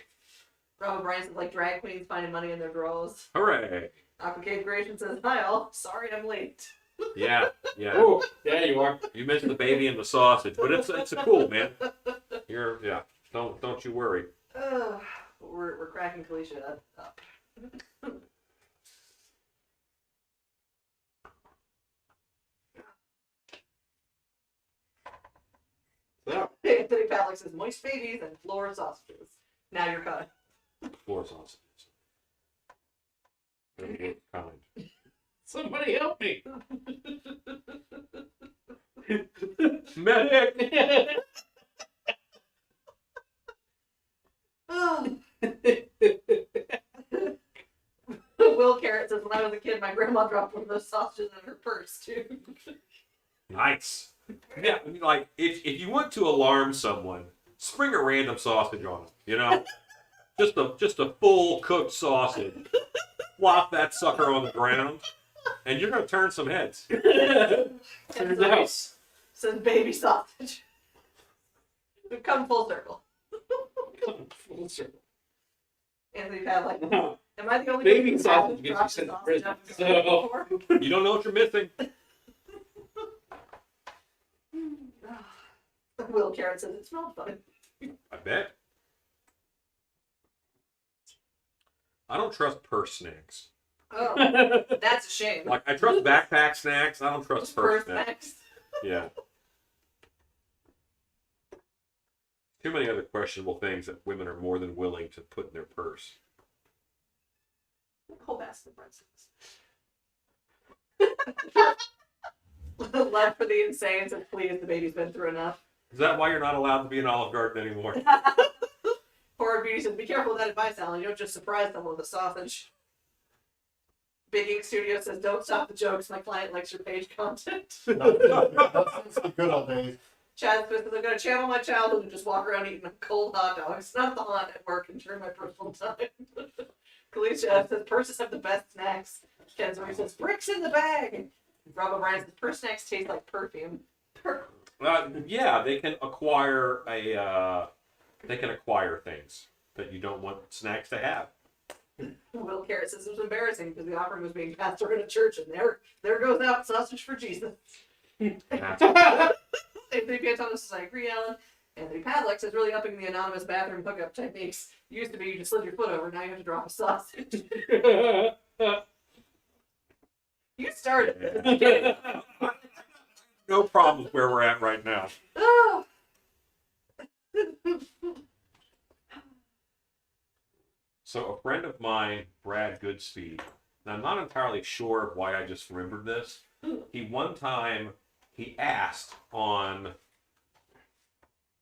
Rob O'Brien says, like drag queens finding money in their drawers. Hooray! Aquacade Creation says, hi all. Sorry I'm late. Yeah. Oh, yeah, you are. You missed the baby and the sausage, but it's a cool, man. Don't you worry. We're cracking Felicia up. Yeah. Anthony Pavlik says, moist babies and floor sausages. Now you're cut. Floor sausages. Very kind. Somebody help me. Medic! Oh. Will Carrot says, when I was a kid, my grandma dropped one of those sausages in her purse, too. Nice. Yeah, I mean, like, if you want to alarm someone, spring a random sausage on them, you know? just a full cooked sausage. Flop that sucker on the ground, and you're going to turn some heads. Turn the house. Says baby sausage. We've come full circle. Full circle. Anthony Pavlik. Am I the only Baby person sausage who gets you dropped sent to sausage prison, up so- before? You don't know what you're missing. Will Carrot says it smelled fun. I bet. I don't trust purse snacks. Oh, that's a shame. Like, I trust backpack snacks. I don't trust purse snacks. Next. Yeah. Too many other questionable things that women are more than willing to put in their purse. Whole basket of breadsticks. Left for the insane says, please, the baby's been through enough. Is that why you're not allowed to be an Olive Garden anymore? Horror Beauty says, be careful with that advice, Alan. You don't just surprise someone with a sausage. Big Ink Studio says, don't stop the jokes. My client likes your page content. That's the good old days. Chad Smith says, I'm going to channel my childhood and just walk around eating cold hot dogs. Not the haunt at work and during my personal time. Kalisha says, purses have the best snacks. Ken Zori says, bricks in the bag. Rob O'Brien says, purse snacks taste like perfume. Yeah, they can acquire things that you don't want snacks to have. Will Carrot says, it was embarrassing because the offering was being passed around a church, and there goes out sausage for Jesus. Anthony Piantonis says, I agree, Alan. Anthony Padlock says, really upping the anonymous bathroom hookup techniques. Used to be you just slid your foot over, now you have to drop a sausage. You started it. No problem with where we're at right now. Oh. So a friend of mine, Brad Goodspeed, and I'm not entirely sure why I just remembered this. He asked on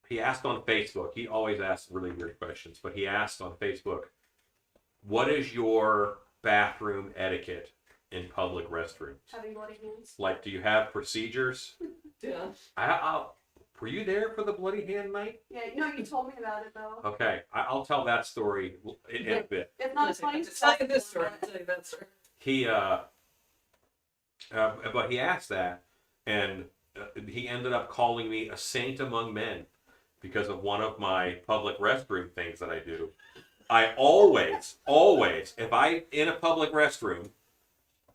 Facebook. He always asks really weird questions, but he asked on Facebook, what is your bathroom etiquette in public restrooms? Having bloody hands. Like, do you have procedures? Yeah. Were you there for the bloody hand night? Yeah, no, you told me about it though. Okay, I'll tell that story in a bit. It's not as funny as Tell you this story. I'll tell you that story. He but he asked that, and he ended up calling me a saint among men because of one of my public restroom things that I do. I always, if I'm in a public restroom,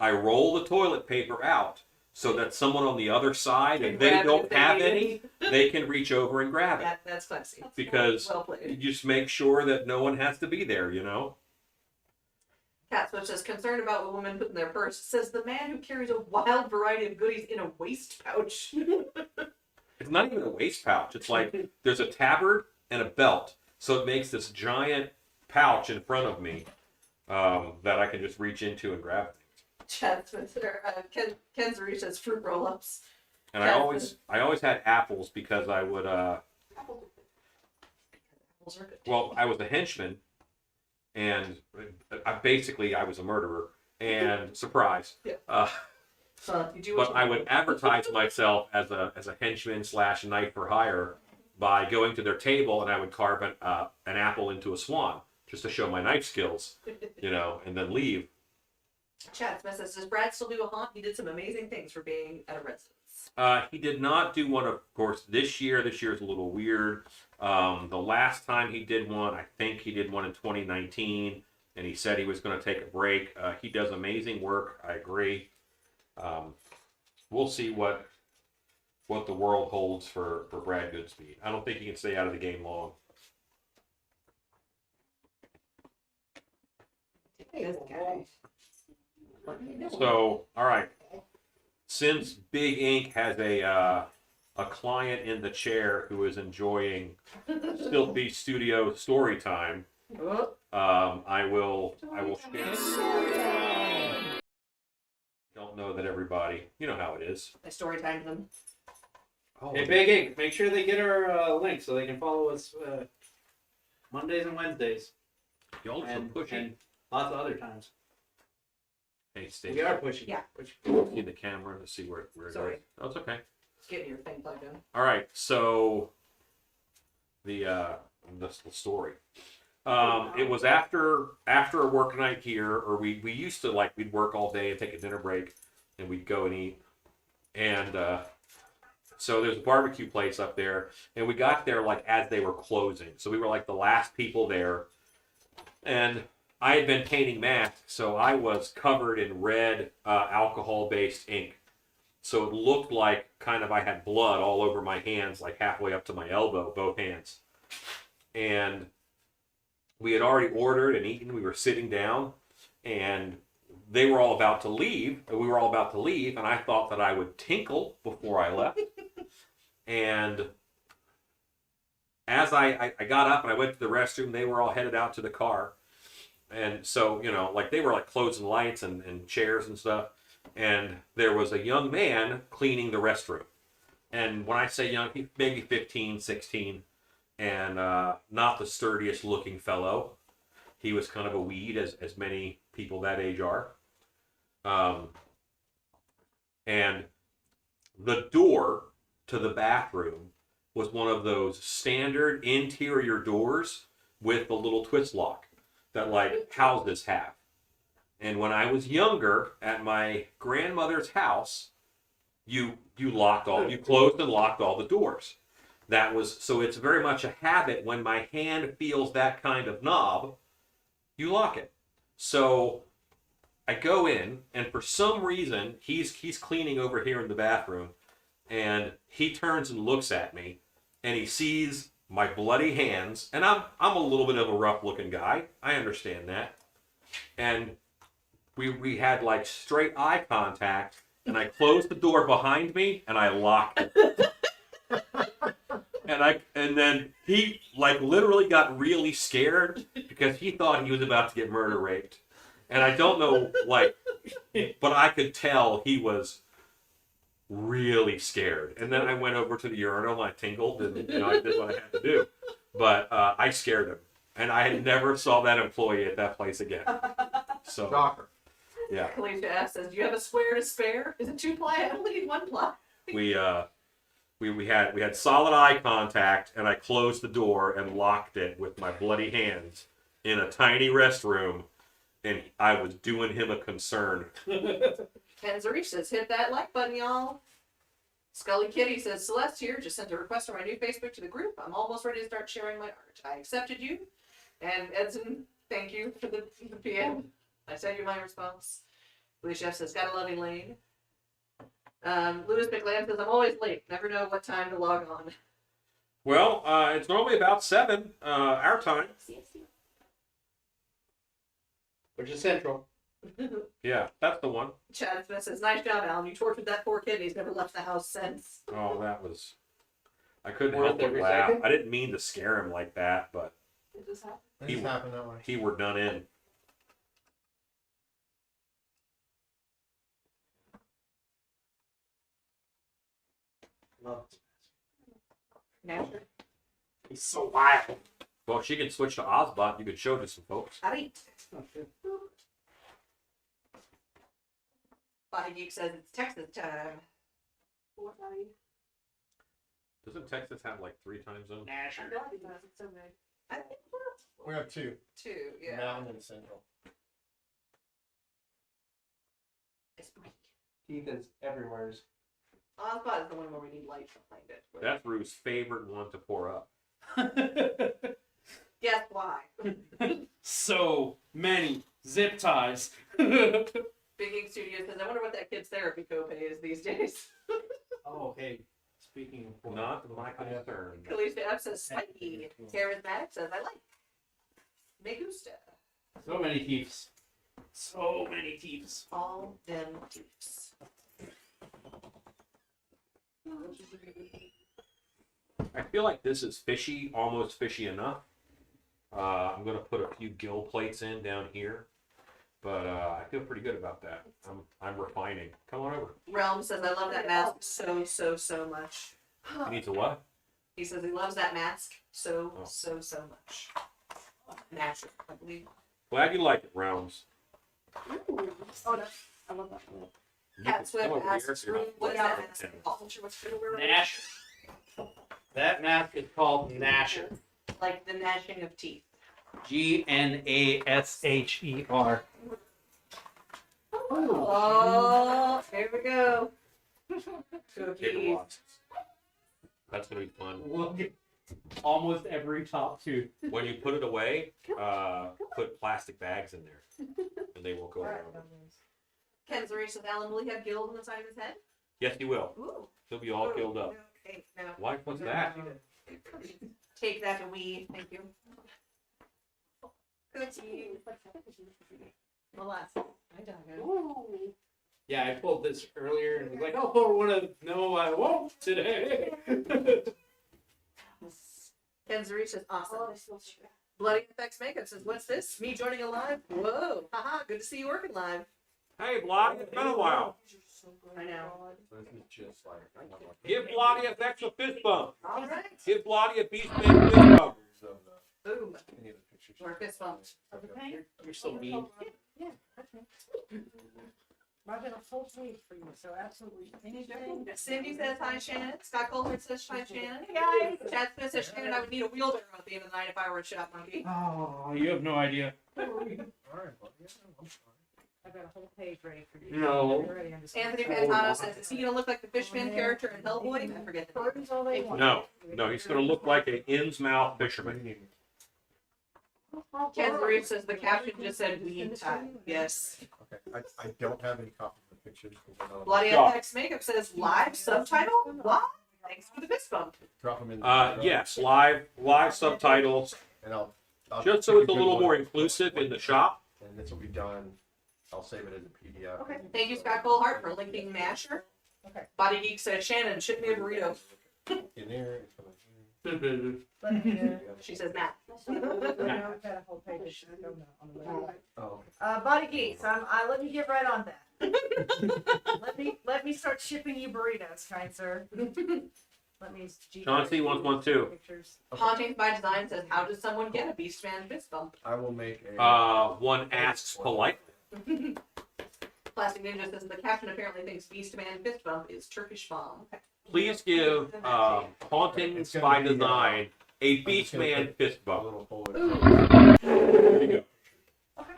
I roll the toilet paper out so that someone on the other side, if they don't have any, they can reach over and grab it. That's classy. Because Well played. you just make sure that no one has to be there, you know? Cat Switch says, concerned about what women put in their purse, says the man who carries a wild variety of goodies in a waist pouch. It's not even a waist pouch. It's like there's a tabard and a belt. So it makes this giant pouch in front of me that I can just reach into and grab things. Chad Smith, Ken Zuri says fruit roll-ups. And I always had apples because I would Apples are good. well, I was a henchman, and I was a murderer, and surprise. Yeah. You do But I would advertise myself as a henchman / knife for hire by going to their table, and I would carve an apple into a swan just to show my knife skills, you know, and then leave. Chad Smith says, does Brad still do a haunt? He did some amazing things for being at a residence. He did not do one, of course, this year. This year is a little weird. The last time he did one, I think he did one in 2019, and he said he was going to take a break. He does amazing work. I agree. We'll see what the world holds for Brad Goodspeed. I don't think he can stay out of the game long. This guy. So, all right. Since Big Ink has a client in the chair who is enjoying Filthy Studio story time, I will share. Don't know that everybody, you know how it is. I story timed them. Oh, Hey, Big Ink, make sure they get our link so they can follow us Mondays and Wednesdays. y'all are so And, pushy. and lots of other times. Hey, Stacey, We are pushing. Yeah. Pushing. see the camera to see where it goes. Sorry. Oh, it's okay. Getting your thing plugged in. All right, so the story. It was after a work night here, or we used to, like, we'd work all day and take a dinner break, and we'd go and eat. And so there's a barbecue place up there, and we got there like as they were closing. So we were like the last people there, and I had been painting masks, so I was covered in red alcohol-based ink. So it looked like I had blood all over my hands, like halfway up to my elbow, both hands. And we had already ordered and eaten. We were sitting down, and they were all about to leave. We were all about to leave, and I thought that I would tinkle before I left. And as I got up and I went to the restroom, they were all headed out to the car. And so, you know, like they were like closing lights and chairs and stuff. And there was a young man cleaning the restroom. And when I say young, maybe 15, 16, and not the sturdiest looking fellow. He was kind of a weed, as many people that age are. And the door to the bathroom was one of those standard interior doors with the little twist lock that like houses have. And when I was younger, at my grandmother's house, you closed and locked all the doors. That was, so it's very much a habit. When my hand feels that kind of knob, you lock it. So I go in, and for some reason, he's cleaning over here in the bathroom, and he turns and looks at me, and he sees my bloody hands, and I'm a little bit of a rough looking guy. I understand that. And we had like straight eye contact, and I closed the door behind me and I locked it. And then he like literally got really scared because he thought he was about to get murder raped. And I don't know, like, but I could tell he was really scared. And then I went over to the urinal and I tinkled, and you know, I did what I had to do. But I scared him, and I never saw that employee at that place again. So, Shocker. yeah, Alicia F says, "Do you have a square to spare? Is it 2-ply? I only need 1-ply." we had solid eye contact, and I closed the door and locked it with my bloody hands in a tiny restroom, and I was doing him a concern. Ken Zarich says, "Hit that like button, y'all." Scully Kitty says, "Celeste here, just sent a request on my new Facebook to the group. I'm almost ready to start sharing my art. I accepted you." And Edson, thank you for the PM. I sent you my response. Blue Chef says, "Gotta love Elaine." Louis McLean says, "I'm always late. Never know what time to log on." Well, it's normally about 7 our time. Which is central. Yeah, that's the one. Chad Smith says, "Nice job, Alan. You tortured that poor kid. He's never left the house since." Oh, that was. I couldn't Worth help but every laugh. second. I didn't mean to scare him like that, but It just happened. Things happen that way. he were done in. Love Nasher. He's so wild. Well, if she can switch to Ozbot, you could show it to some folks. Howdy. Oh, good. Body Geek says, "It's Texas time." What that mean? Doesn't Texas have like 3 time zones? I feel like it does. It's so big. I think We have 2, 2, yeah. Mountain and Central. It's spooky. Teeth is everywhere. Ozbot is the one where we need light behind it. but- That's Rue's favorite one to pour up. Guess why? So many zip ties. Big Geek Studios says, "I wonder what that kid's therapy copay is these days." Oh, hey. Speaking of Not my concern. Kalista F says, "Spiky." Charismatic says, "I like." Me gusta. so many teeths. So many teeths. All them teeths. I feel like this is fishy, almost fishy enough. I'm gonna put a few gill plates in down here, but I feel pretty good about that. I'm refining. Come on over. Realm says, "I love that mask so much." He needs a what? He says he loves that mask so Oh. much. Natural, I believe. Glad you like it, Rounds. Ooh. Oh, no. I love that. You Cat can Swift come over asks, here if you're "What is not- that mask called?" What's the word? Nash. That mask is called Nasher. Like the gnashing of teeth. GNASHER. Oh, here we go. Take a Cookies. walk. That's gonna be fun. Look at almost every top tooth. When you put it away, put plastic bags in there, and they won't go down. Ken Zuri says, "Alan, will he have gills on the side of his head?" Yes, he will. Ooh. He'll be all killed up. Okay, no. Wife, what's that? Take that to we. Thank you. Cookie. Molasses. I don't know. Ooh. Yeah, I pulled this earlier and was like, oh, no, I won't today. Ken Zarish says, awesome. Oh, this smells good. Bloody Effects Makeup says, what's this? Me joining a live? Whoa. Haha, good to see you working live. Hey, Blotty, it's been a while. These are so good. I know. This is just like. Give Blotty FX a fist bump. All right. Give Blotty a Beastman fist bump. Boom. Any of the pictures? Or fist bumped. You're so mean. Yeah, okay. I've got a full page for you, so absolutely anything. Cindy says, hi, Shannon. Scott Colbert says, hi, Shannon. Hey, guys. Chad Smith says, Shannon, I would need a wheelbarrow at the end of the night if I were a shop monkey. Oh, you have no idea. All right, well, yeah, I'm sorry. I've got a whole page ready for you. No. You're ready, I'm just gonna Anthony start. Pantano says, is he going to look like the fishman character in Hellboy? I forget the name. Curtains all they want. No, he's going to look like an Innsmouth fisherman. Ken Reeves says, the caption just said weed time. Yes. Okay, I don't have any copies of the pictures. Because I know Bloody Stop. FX Makeup says, live subtitle? What? Thanks for the fist bump. drop them in. Yes, live subtitles, And I'll just so pick it's a good little one. more inclusive in the shop. And this will be done. I'll save it as a PDF. Okay. Thank you, Scott Colehart, for linking Masher. Okay. Body Geek says, Shannon, ship me a burrito. In there. It's gonna- Let me, She says, Matt. I've got a whole page on the way. Oh, Body geeks, let me get right on that. let me start shipping you burritos, kind sir. Let me. Chauncey wants one too. Pictures. Hauntings by Design says, how does someone get a Beastman fist bump? I will make a. One asks politely. Plastic Ninja says, the caption apparently thinks Beastman fist bump is Turkish bomb. Please give Hauntings by Design a Beastman fist a bump. little folder. There you go. Let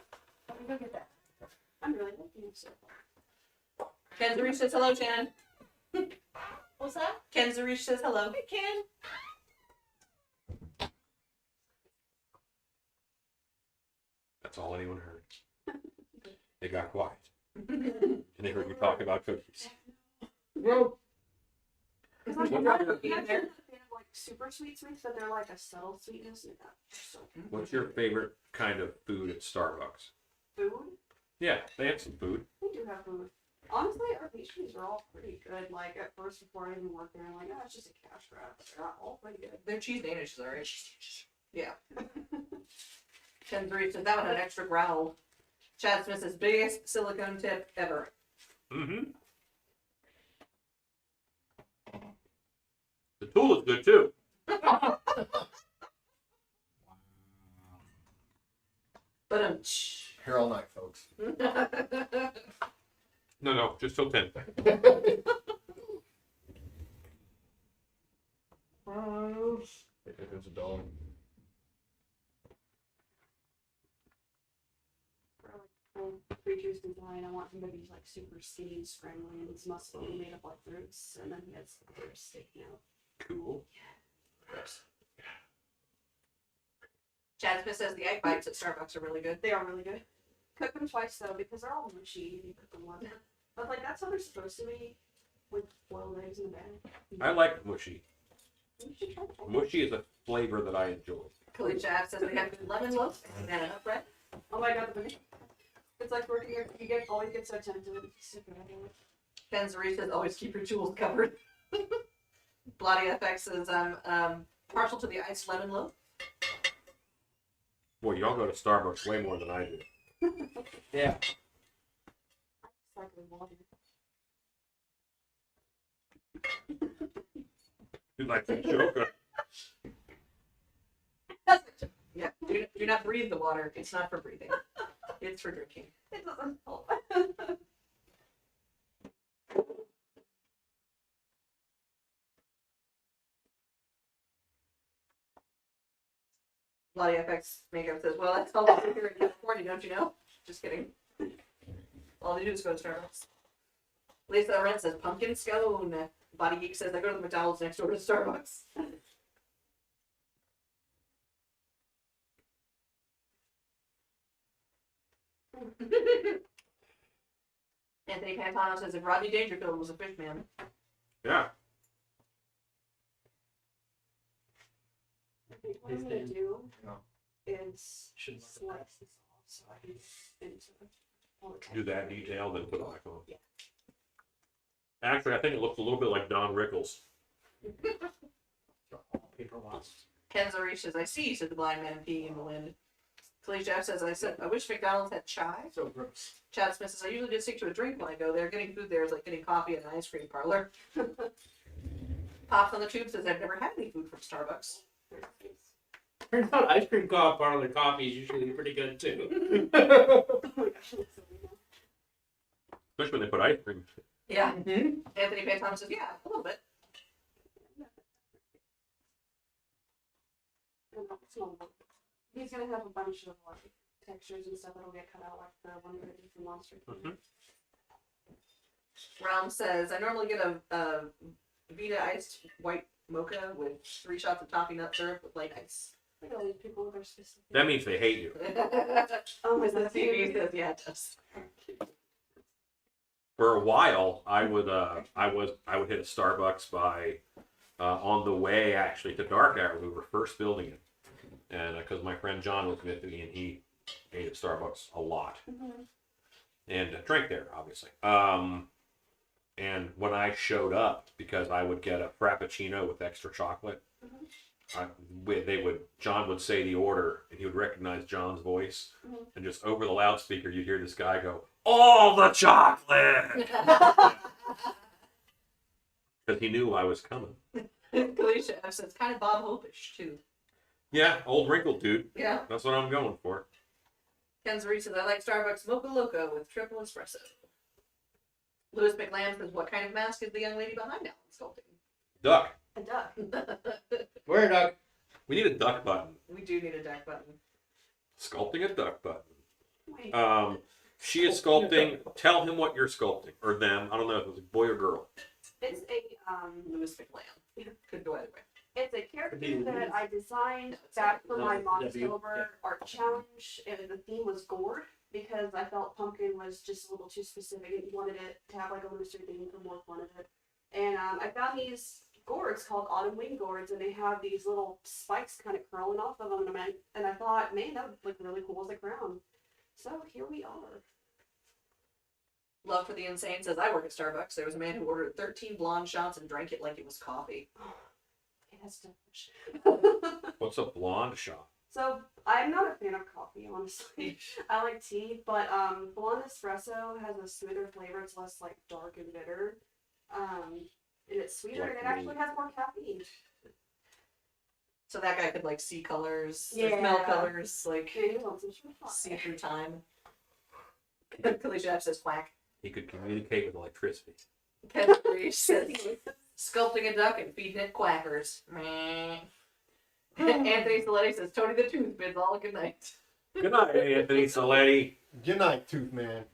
me go get that. I'm really liking it so far. Ken Zarish says, hello, Shannon. What's that? Ken Zarish says, hello. Hey, Ken. That's all anyone heard. They got quiet. And they heard you talk about cookies. It's like What I'm not kind a of- fan of like super sweet sweets, but they're like a subtle sweetness. And that's so good. What's your favorite kind of food at Starbucks? Food? Yeah, they have some food. We do have food. Honestly, our pastries are all pretty good. Like at first, before I even worked there, I'm like, oh, it's just a cash grab. They're all pretty good. Their cheese Danish is alright. Yeah. Ken Zarish says, that one had an extra growl. Chad Smith says, biggest silicone tip ever. Mm-hmm. The tool is good too. But Here all night, folks. No, just till 10. If it was a dog. For like creatures design, I want him to be like super skinny, scrambly, and his muscle made of like roots, and then he has roots sticking out. Cool. Chad Smith says the egg bites at Starbucks are really good. They are really good. Cook them twice though, because they're all mushy if you cook them once. But like that's how they're supposed to be with boiled eggs in the bag. I like mushy. You should try that. Mushy is a flavor that I enjoy. Chloe Chad says they have good lemon loaf and banana bread. Oh my god, the banana. It's like working here. You always get so tempted. It's super good. Ken Zarish says always keep your tools covered. Bloody FX says I'm partial to the iced lemon loaf. Boy, y'all go to Starbucks way more than I do. Yeah. Sparkling water. You like the joke? Yeah, do not breathe the water. It's not for breathing. It's for drinking. It doesn't help. Bloody FX Makeup says, well, that's all we do here in California, don't you know? Just kidding. All they do is go to Starbucks. Lisa Arendt says, pumpkin scone. Body Geek says, I go to the McDonald's next door to Starbucks. Anthony Pantano says if Rodney Dangerfield was a fishman. Yeah. I think what I'm He's gonna in. do No. is Should slice this off so I can into all the Do that texture. detail, then put it back on. Yeah. Actually, I think it looks a little bit like Don Rickles. paper lost. Ken Zarish says, I see, said the blind man peeing in the wind. Philly Jeff says, I wish McDonald's had chai. So gross. Chad Smith says, I usually just stick to a drink when I go there. Getting food there is like getting coffee at an ice cream parlor. Pops on the Tube says, I've never had any food from Starbucks. Turns out ice cream parlor coffee is usually pretty good too. Oh my gosh, it looks so weird now. Especially when they put ice cream. Yeah. Anthony Pantano says, yeah, a little bit. No, it's not one. He's gonna have a bunch of like textures and stuff that'll get cut out, like the one that I did for Monster. Mhm. Realm says, I normally get a Vita iced white mocha with 3 shots of toffee nut syrup with light ice. Look at all these people with their specific. That means they hate you. Oh my The god, TV says, yeah, it does. For a while, I would hit a Starbucks by on the way actually to Dark Hour. We were first building it, and because my friend John was with me, and he ate at Starbucks a lot and drank there, obviously. And when I showed up, because I would get a frappuccino with extra chocolate, John would say the order, and he would recognize John's voice, and just over the loudspeaker, you'd hear this guy go, "All the chocolate," because he knew I was coming. Kalisha F says, kind of Bob Hope-ish, too. Yeah, old wrinkled dude. Yeah. That's what I'm going for. Ken Zarish says, I like Starbucks Mocha Loco with triple espresso. Louis McLam says, what kind of mask is the young lady behind Alan sculpting? Duck. a duck. Where Doug? We need a duck button. We do need a duck button. Sculpting a duck button. Wait, She is sculpting. Tell him what you're sculpting, or them. I don't know if it was a boy or girl. it's a Louis McLam. Could go either way. It's a character that I designed back for my Monstober art challenge. And the theme was Gourd because I felt pumpkin was just a little too specific and wanted it to have like a looser theme for more fun of it. And I found these gourds called autumn wing gourds, and they have these little spikes kind of curling off of them. And I thought, man, that would look really cool as a crown. So here we are. Love for the Insane says, I work at Starbucks. There was a man who ordered 13 blonde shots and drank it like it was coffee. Okay, that's too much. What's a blonde shot? So I'm not a fan of coffee, honestly. I like tea, but blonde espresso has a smoother flavor. It's less like dark and bitter, and it's sweeter, Like and it me. actually has more caffeine. So that guy could like see colors, Yeah. smell colors, like Yeah, you want some sugar? see through time. Kalisha F says, quack. He could communicate with electricity. Ken Reese says, sculpting a duck and feeding it quackers. Meh. Anthony Saletti says, Tony the Tooth bids all a good night. Good night, Anthony Saletti. Good night, Tooth Man.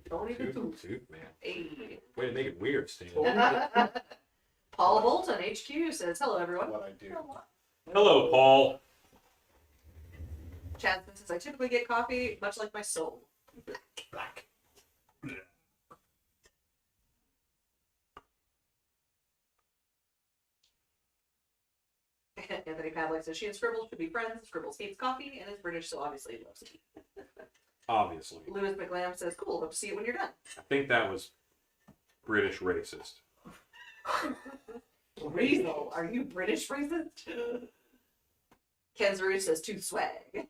Tony the Tooth. Tooth man. Hey. Way to make it weird, Stan. Paul Bolton, HQ, says, hello, everyone. What I do. Hello, Paul. Chad Smith says, I typically get coffee much like my soul. Black. Anthony Pavlik says, she and Scribbles should be friends. Scribbles hates coffee and is British, so obviously he loves tea. Obviously. Louis McLam says, cool, hope to see you when you're done. I think that was British racist. Weasel, are you British racist? Ken Zaru says, tooth swag.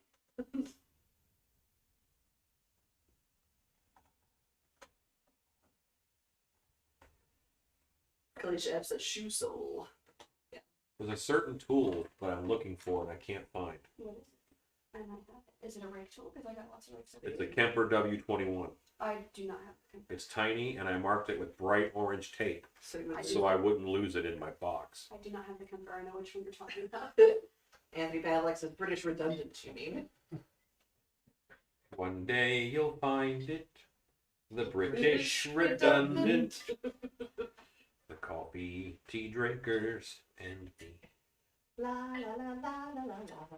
Kalisha F says, shoe sole. There's a certain tool that I'm looking for and I can't find. What is it? I might have it. Is it a rake tool? Because I got lots of rakes. It's a Kemper W21. I do not have it. It's tiny and I marked it with bright orange tape So you would so I wouldn't lose it in my box. I do not have the Kemper. I know which one you're talking about. Anthony Pavlik says, British redundant, you mean? One day you'll find it. The British redundant. The coffee, tea drinkers, and me. La la la la la la la.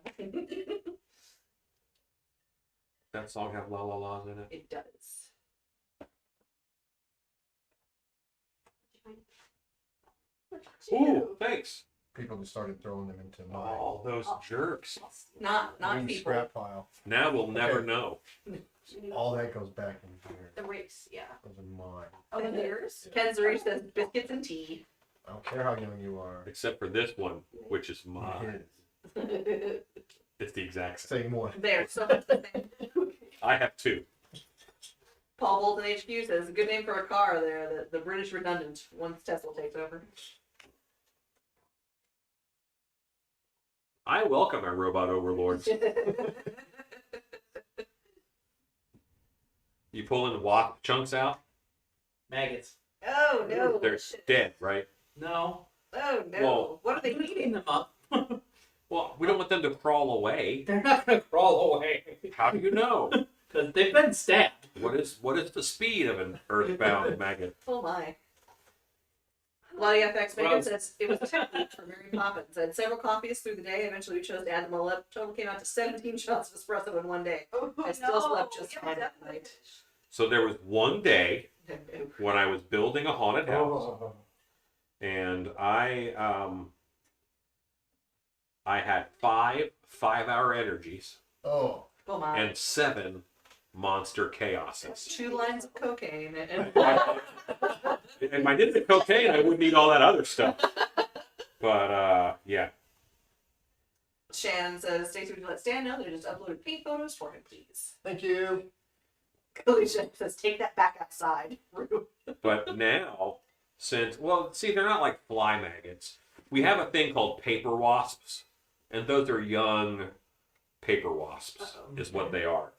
That song have la la la's in it? It does. Ooh, thanks. People just started throwing them into my Oh, those jerks. Not green people. scrap pile. Now we'll never Okay. know. All that goes back in here. The race, yeah. Those are mine. Oh, and yours? Ken's Reach says biscuits and tea. I don't care how young you are. Except for this one, which is mine. There, It's the exact same. Same one. so much the same. I have two. Paul Bolton HQ says a good name for a car there, the British Redundant, once Tesla takes over. I welcome our robot overlords. You pulling wasp chunks out? Maggots. Oh no. They're dead, right? No. Oh no. Well- What are they Clean eating? them up. Well, we don't want them to crawl away. They're not gonna crawl away. How do you know? Because they've been stabbed. What is the speed of an earthbound maggot? Oh my. Lottie FX Megan Gross. says it was 10 weeks for Mary Poppins. I had several coffees through the day. Eventually we chose to add them all up. Total came out to 17 shots of espresso in one day. I still slept just fine at night. So there was one day when I was building a haunted house, Oh. and I had 5-hour energies Oh my. and 7 monster chaoses. 2 lines of cocaine. And If I did the cocaine, I wouldn't need all that other stuff. But yeah. Shannon says, Stacey, would you let Stan know that I just uploaded paint photos for him, please? Thank you. Alicia says, take that back outside. Rude. But now, since, well, see, they're not like fly maggots. We have a thing called paper wasps, and those are young paper wasps, is what they are.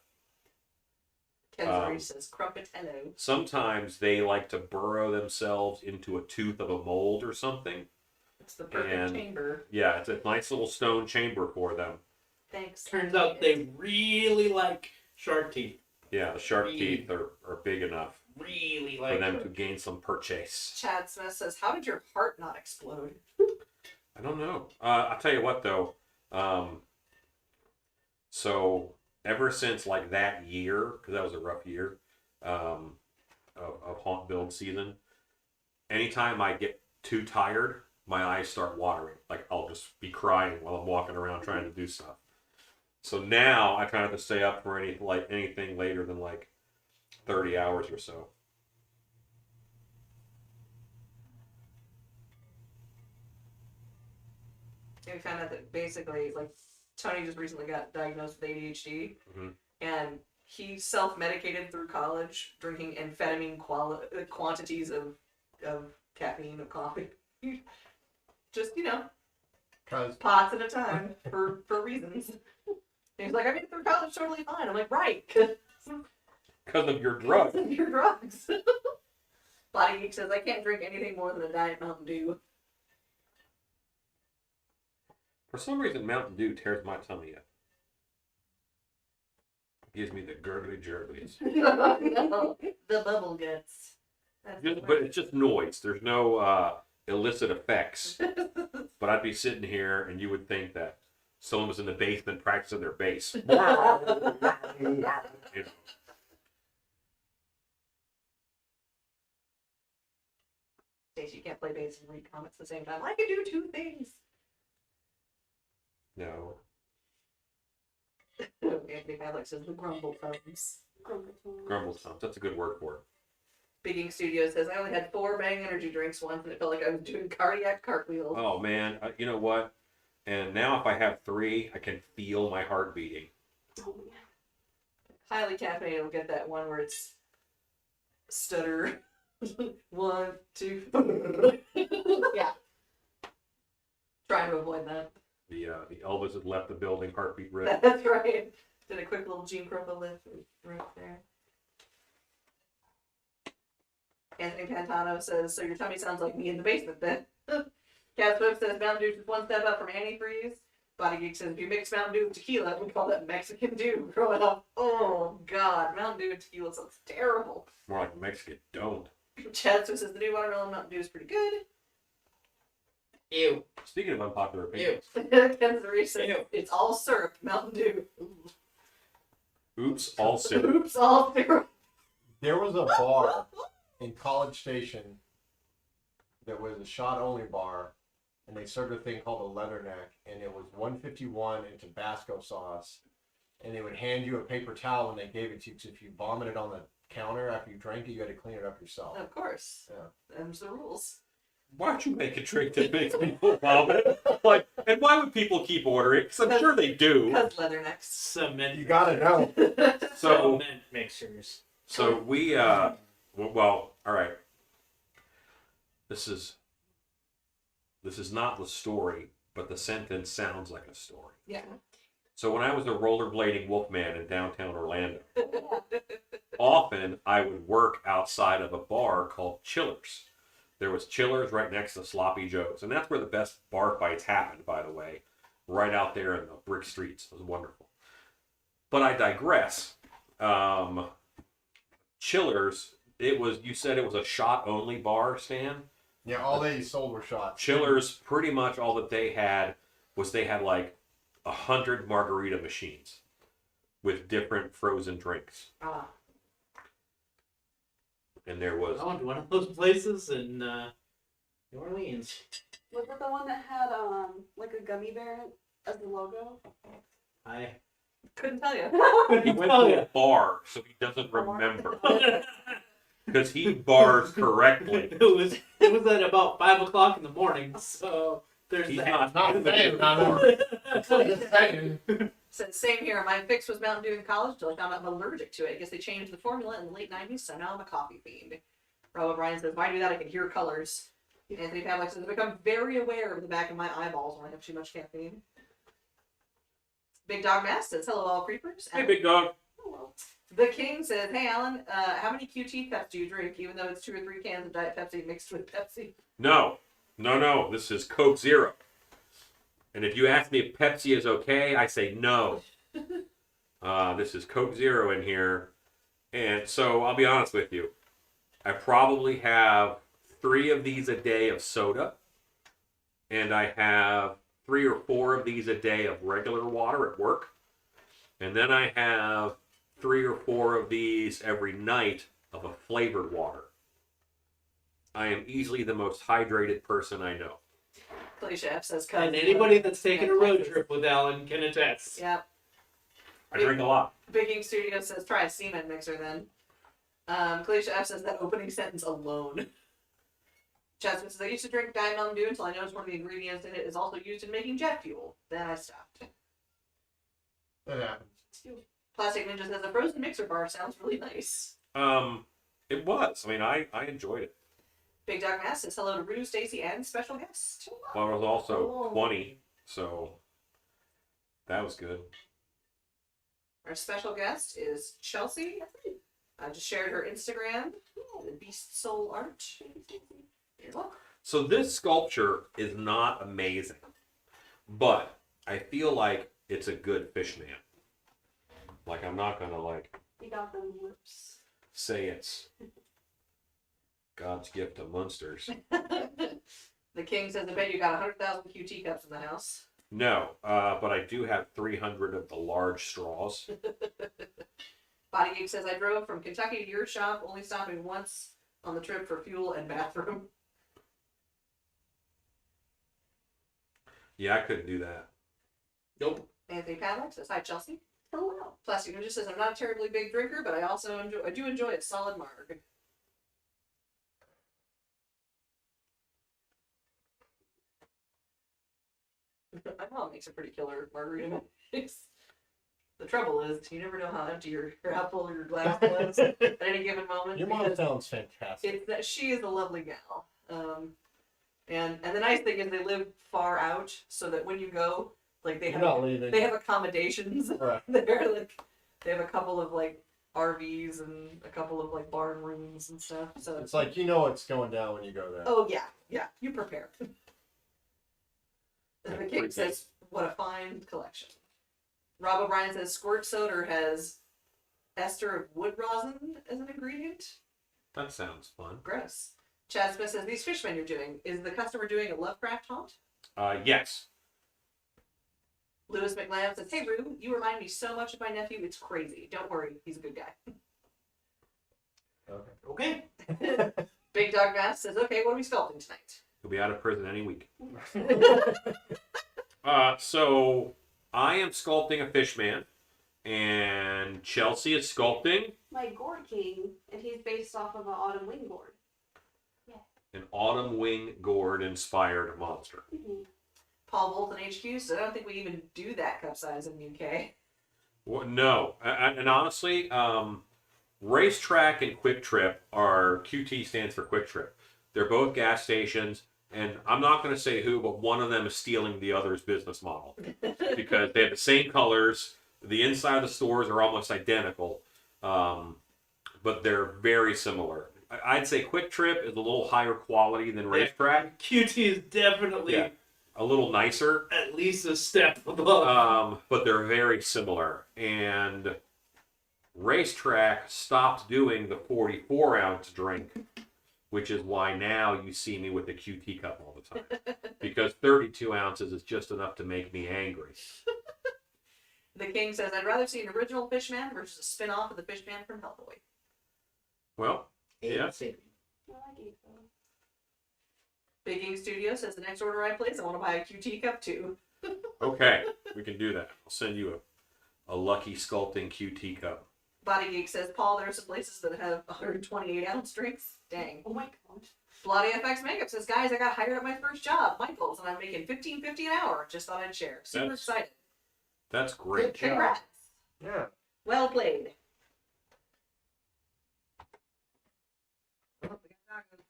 Ken's says, Crumpatello. Sometimes they like to burrow themselves into a tooth of a mold or something. It's the perfect And- chamber. Yeah, it's a nice little stone chamber for them. Thanks. Turns out they really like shark teeth. Yeah, the shark teeth are big enough Really for like them to gain some purchase. Chad Smith says, how did your heart not explode? I don't know. I'll tell you what though. So ever since like that year, because that was a rough year of haunt build season, anytime I get too tired, my eyes start watering. Like I'll just be crying while I'm walking around trying to do stuff. So now I try not to stay up for anything later than like 30 hours or so. And we found out that basically, like, Tony just recently got diagnosed with ADHD, Mhm. and he self-medicated through college, drinking amphetamine quantities of caffeine, of coffee. Just, Cause pots at a time for reasons. And he's like, I made it through college totally fine. I'm like, right, because Because of your drug. of your drugs. Body Geek says, I can't drink anything more than a Diet Mountain Dew. For some reason, Mountain Dew tears my tummy up. Gives me the gurgly jerglies. No, the bubble guts. That's the But it's just noise. There's no illicit effects. But I'd be sitting here and you would think that someone was in the basement practicing their bass. You know. Stacey, you can't play bass and read comics at the same time. I can do 2 things. No. Anthony Pavlik says the grumble thumbs. Grumble Stumps. That's a good word for it. Big Ink Studio says, I only had 4 Bang energy drinks once and it felt like I was doing cardiac cartwheels. Oh, man. You know what? And now if I have 3, I can feel my heart beating. Oh, yeah. Highly caffeinated will get that one where it's stutter. 1, 2. Yeah. Trying to avoid that. The Elvis has left the building, heartbeat rip. That's right. Did a quick little Gene Krupa lift right there. Anthony Pantano says, so your tummy sounds like me in the basement then. Cat Swift says, Mountain Dew is 1 step up from antifreeze. Body Geek says, if you mix Mountain Dew with tequila, we call that Mexican Dew growing up. Oh, God. Mountain Dew and tequila sounds terrible. More like Mexican don't. Chad Swift says, the new watermelon Mountain Dew is pretty good. Ew. Speaking of unpopular opinions. Ken Zarish says, Ew. it's all syrup, Mountain Dew. Oops, all syrup. Oops, all syrup. there was a bar in College Station that was a shot only bar, and they served a thing called a leatherneck, and it was 151 in Tabasco sauce, and they would hand you a paper towel when they gave it to you, because if you vomited on the counter after you drank it, you had to clean it up yourself. Of course. Yeah. Them's the rules. Why don't you make a drink that makes people vomit? Like, and why would people keep ordering? Because I'm sure they do. Because leathernecks. Cement. You gotta know. So, Cement mixers. so we, well, all right. This is not the story, but the sentence sounds like a story. Yeah. So when I was a rollerblading wolfman in downtown Orlando, often I would work outside of a bar called Chillers. There was Chillers right next to Sloppy Joe's, and that's where the best bar fights happened, by the way, right out there in the brick streets. It was wonderful. But I digress. Chillers, you said it was a shot-only bar, Stan? Yeah, all they sold were shots. Chillers, pretty much all that they had was they had like 100 margarita machines with different frozen drinks. Ah. And there was I went to one of those places in New Orleans. Was it the one that had like a gummy bear as the logo? I Couldn't tell you. he went to a bar, so he doesn't remember. Because he bars correctly. it was at about 5 o'clock in the morning, so there's He's that. Not saying, just saying. Said same here. My fix was Mountain Dew in college until I found out I'm allergic to it. I guess they changed the formula in the late 90s, so now I'm a coffee fiend. Rob O'Brien says, why do that? I can hear colors. Anthony Pavlik says, I've become very aware of the back of my eyeballs when I have too much caffeine. Big Dog Mass says, hello, all creepers. Hey, big dog. Hello. The King says, hey, Alan, how many QT Peps do you drink, even though it's 2 or 3 cans of Diet Pepsi mixed with Pepsi? No. This is Coke Zero. And if you ask me if Pepsi is okay, I say no. This is Coke Zero in here. And so I'll be honest with you. I probably have 3 of these a day of soda. And I have 3 or 4 of these a day of regular water at work. And then I have 3 or 4 of these every night of a flavored water. I am easily the most hydrated person I know. Clay Chef says, And anybody that's taken a road trip with Alan can attest. Yep. I drink a lot. Big Ink Studio says, try a semen mixer then. Clay Chef says that opening sentence alone. Chad Smith says, I used to drink Diet Mountain Dew until I noticed one of the ingredients in it is also used in making jet fuel. Then I stopped. That happens. Plastic Ninja says, a frozen mixer bar sounds really nice. It was. I mean, I enjoyed it. Big Dog Mass says, hello to Rue, Stacy, and special guest. Well, it was also Oh. 20, so that was good. Our special guest is Chelsy. I just shared her Instagram, the Beast Soul Art. You're welcome. So this sculpture is not amazing, but I feel like it's a good fishman. Like, I'm not gonna You got them lips. say it's God's gift to monsters. The King says, I bet you got 100,000 QT cups in the house. No, but I do have 300 of the large straws. Body Geek says, I drove from Kentucky to your shop, only stopping once on the trip for fuel and bathroom. Yeah, I couldn't do that. Nope. Anthony Padlock says, hi, Chelsea. Hello. Plastic Ninja says, I'm not a terribly big drinker, but I do enjoy a solid marg. My mom makes a pretty killer margarita mix. The trouble is, you never know how empty or how full your glass was at any given moment. Your mom because sounds fantastic. it's that she is a lovely gal. And the nice thing is they live far out, so that when you go, like You're not leaving. they have accommodations Right. there. Like they have a couple of like RVs and a couple of like barn rooms and stuff. So It's like you know what's going down when you go there. oh yeah, you prepare. And the That's King pretty says, "What a fine collection." Rob O'Brien says, "Squirt soda has ester of wood rosin as an ingredient." That sounds fun. Gross. Chad Smith says, "These fishmen you're doing, is the customer doing a Lovecraft haunt?" Yes. Lewis McLeod says, "Hey Rue, you remind me so much of my nephew. It's crazy. Don't worry, he's a good guy." Okay. Okay. Big Dog Mass says, okay, what are we sculpting tonight? He'll be out of prison any week. So I am sculpting a fishman, and Chelsea is sculpting My Gourd King, and he's based off of an autumn wing gourd. an autumn wing gourd inspired monster. Mm-hmm. Paul Bolton HQ says, I don't think we even do that cup size in the UK. Well, no, and honestly, Racetrack and Quick Trip are QT stands for Quick Trip. They're both gas stations, and I'm not going to say who, but one of them is stealing the other's business model because they have the same colors. The inside of the stores are almost identical, but they're very similar. I'd say Quick Trip is a little higher quality than Racetrack. QT is definitely Yeah. A little nicer, at least a step above. but they're very similar. And Racetrack stopped doing the 44-ounce drink, which is why now you see me with the QT cup all the time. Because 32 ounces is just enough to make me angry. The King says, I'd rather see an original Fishman versus a spin-off of the Fishman from Hellboy. Well, yeah. I like it though. Big King Studio says, the next order I place, I want to buy a QT cup too. Okay, we can do that. I'll send you a lucky sculpting QT cup. Body Geek says, Paul, there are some places that have 128-ounce drinks. Dang. Oh my god. Bloody FX Makeup says, guys, I got hired at my first job, Michael's, and I'm making $15.50 an hour. Just thought I'd share. Super That's excited. That's great. Congrats. Yeah. Well played. Oh, we got doggo.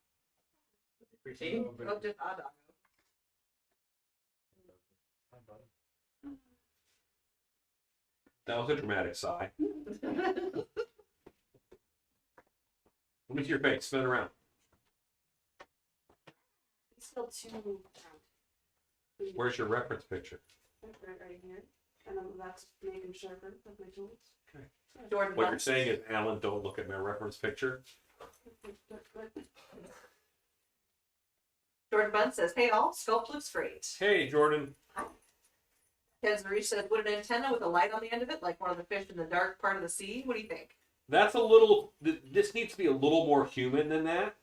Oh, just a doggo. That was a dramatic sigh. Let me see your face. Spin it around. It's still too round. Where's your reference picture? Right here. And then that's making sharper with my tools. Jordan What you're Bunce. saying is, Alan, don't look at my reference picture. Jordan Bunce says, hey all, sculpt looks great. Hey, Jordan. Ken Zarish says, would an antenna with a light on the end of it, like one of the fish in the dark part of the sea? What do you think? That's a little. This needs to be a little more human than that.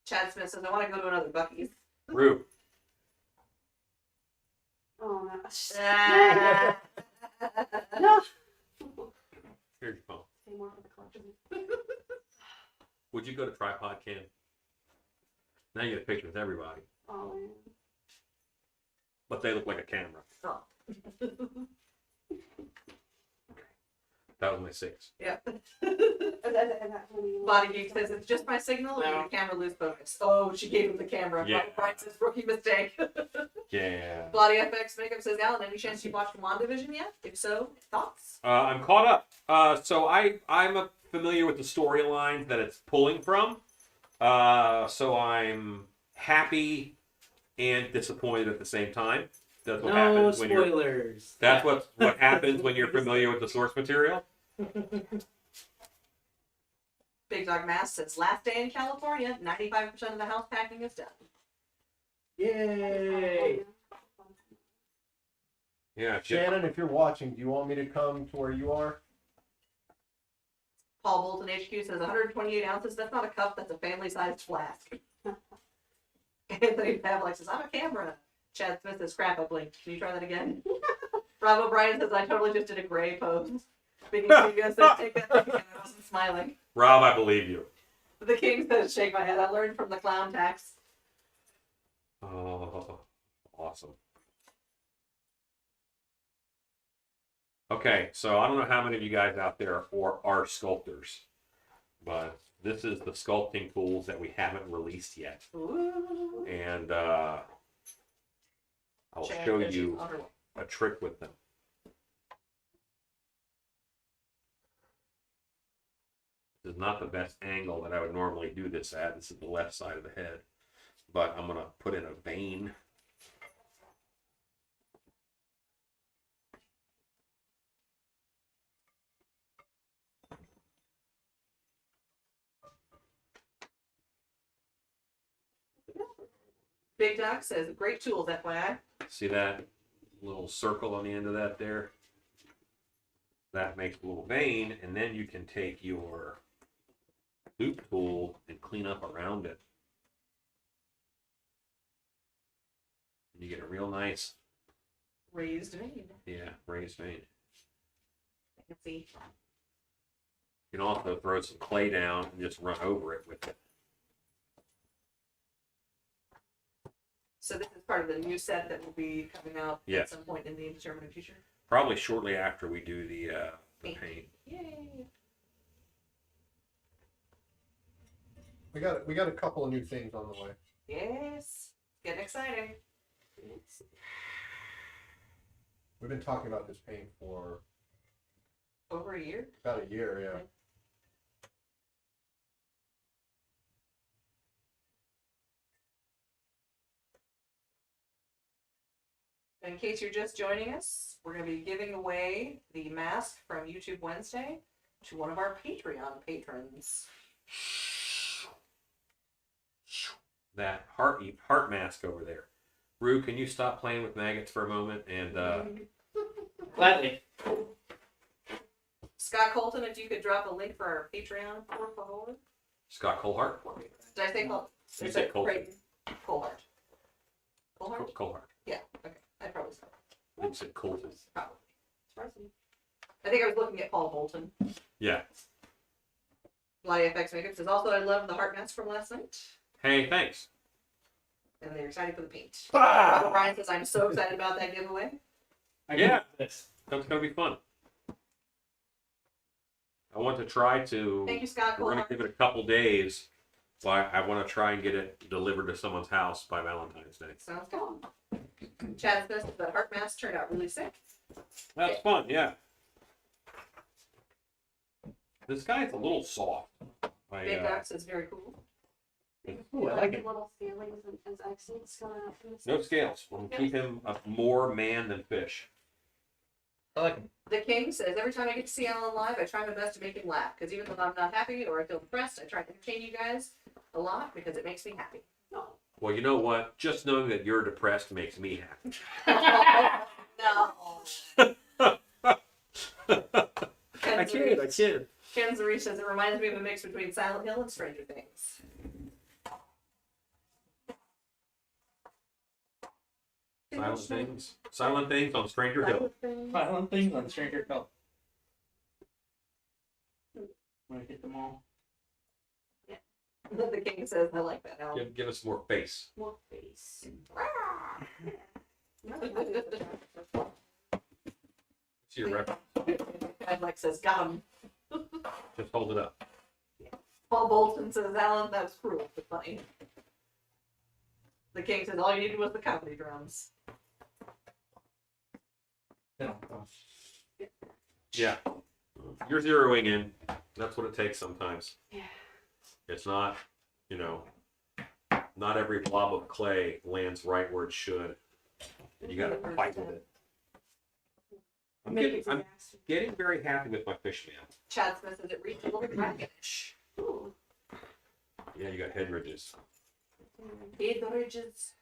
Chad Smith says, I want to go to another Buc-ee's. Rue. Oh no. Ah. No. Here's your phone. Say more for the collection. Would you go to Tripod Cam? Now you get a picture with everybody, Oh man. but they look like a camera. Oh. That was my 6. Yep. And that Body Geek says, it's just my signal and the camera lose focus. Oh, she gave him the camera. Yeah. Brian says, rookie mistake. Yeah. Bloody FX Makeup says, Alan, any chance you've watched WandaVision yet? If so, thoughts? I'm caught up. So I'm familiar with the storyline that it's pulling from. So I'm happy and disappointed at the same time. That's what No happens when you're. spoilers. That's what happens when you're familiar with the source material. Big Dog Mass says, last day in California, 95% of the house packing is done. Yay! Yeah. Shannon, if you're watching, do you want me to come to where you are? Paul Bolton HQ says 128 ounces. That's not a cup. That's a family-sized flask. Anthony Pavlik says, I'm a camera. Chad Smith says, crap, I blinked. Can you try that again? Rob O'Brien says, I totally just did a gray pose. Big Studio says, take that thing again. I wasn't smiling. Rob, I believe you. The King says, shake my head. I learned from the clown tax. Oh, awesome. Okay, so I don't know how many of you guys out there are sculptors, but this is the sculpting tools that we haven't released yet. Ooh. And I'll Chad show says you she's on her way. a trick with them. This is not the best angle that I would normally do this at. This is the left side of the head. But I'm going to put in a vein. Big Doc says, great tools, FYI. See that little circle on the end of that there? That makes a little vein, and then you can take your loop tool and clean up around it. You get a real nice, Raised vein. raised vein. Fancy. You can also throw some clay down and just run over it with it. So this is part of the new set that will be coming out at Yes. some point in the indeterminate future. Probably shortly after we do the paint. Yay! We got a couple of new things on the way. Yes. Getting exciting. We've been talking about this paint for Over a year. about a year, yeah. In case you're just joining us, we're going to be giving away the mask from YouTube Wednesday to one of our Patreon patrons. That heart mask over there. Rue, can you stop playing with maggots for a moment? And Gladly. Scott Colton, if you could drop a link for our Patreon, por favor. Scott Colhart. Did I say Colton? You said Colton. Colhart. Colhart? Colhart. Yeah, okay. I probably said You said Colton. probably. Surprising. I think I was looking at Paul Bolton. Yeah. Lottie FX Makeup says, also, I love the heart mask from last night. Hey, thanks. And they're excited for the paint. Robert Ryan says, I'm so excited about that giveaway. Yeah. This. That's gonna be fun. I want to try to. Thank you, Scott We're gonna Colhart. give it a couple days. So I want to try and get it delivered to someone's house by Valentine's Day. Sounds good. Chad says that the heart mask turned out really sick. That's fun, yeah. This guy's a little soft. Big Doc says, very cool. Ooh, I like it. Little feelings and accents coming out from this. No scales. We'll keep him more man than fish. I like it. The King says, every time I get to see Alan live, I try my best to make him laugh. Because even though I'm not happy or I feel depressed, I try to entertain you guys a lot because it makes me happy. Well, you know what? Just knowing that you're depressed makes me happy. No. I kid. Ken Zarish says, it reminds me of a mix between Silent Hill and Stranger Things. Silent things on Stranger Hill. Violent things on Stranger Hill. Want to get them all? The King says, I like that. Alan. Give us more face. More face. See your reference. Alex says, got him. Just hold it up. Paul Bolton says, Alan, that was cruel but funny. The King says, all you needed was the comedy drums. No. Yeah. You're zeroing in. That's what it takes sometimes. Yeah. It's not, not every blob of clay lands right where it should. And you gotta fight with it. I'm getting very happy with my fishman. Chad Smith says, it reads a little dragonish. Ooh. Yeah, you got head ridges. Head ridges.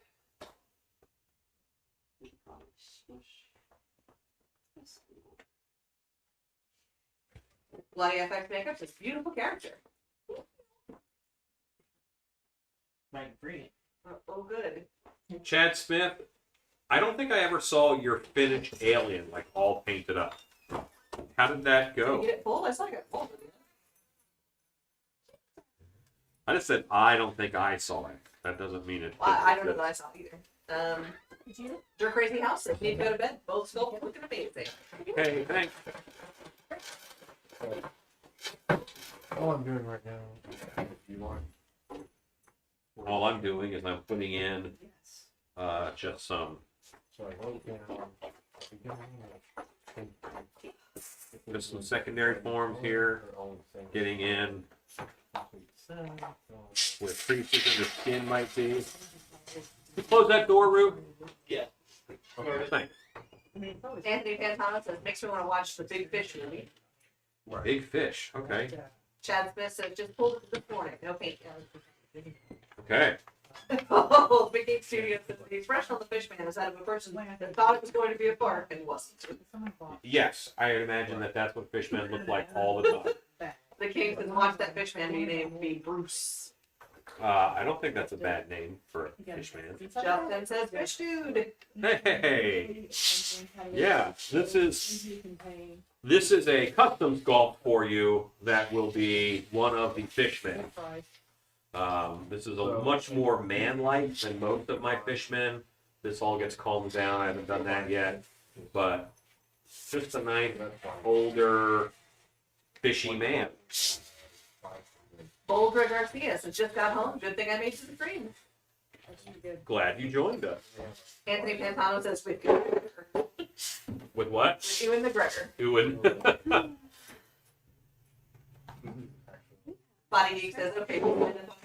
Lottie FX Makeup says, beautiful character. Might bring it. Oh, good. Chad Smith, I don't think I ever saw your finished alien like all painted up. How did that Did you go? get it full? I saw you got it full. I just said I don't think I saw it. That doesn't mean it. Well, I don't know that I saw it either. Did you? Your crazy house says, need to go to bed. Both sculpted looking amazing. Hey, thanks. All I'm doing right now, if you want. All I'm doing is I'm putting in Yes. just some So I wrote down. just some secondary forms here, getting in where creases in the skin might be. You close that door, Rue? Yeah. Okay, thanks. Anthony Pantana says, makes me want to watch the Big Fish movie. Big fish. Okay. Chad Smith says, just pulled it this morning. No paint. Okay. Oh, Big Game Studio says, the expression on the Fishman is that of a person that thought it was going to be a park and wasn't. Yes, I imagine that that's what fishmen look like all the time. The king says, watch that fishman be Bruce. I don't think that's a bad name for a fishman. Justin says, fish dude. Hey, yeah, this is a custom sculpt for you that will be one of the fishmen. This is a much more man-like than most of my fishmen. This all gets calmed down. I haven't done that yet, but just a nice older fishy man. Boldra Garcia says, just got home. Good thing I made it to the stream. Glad you joined us. Anthony Pantano says, with you. With what? With you and McGregor. Doing. Body Geek says, okay.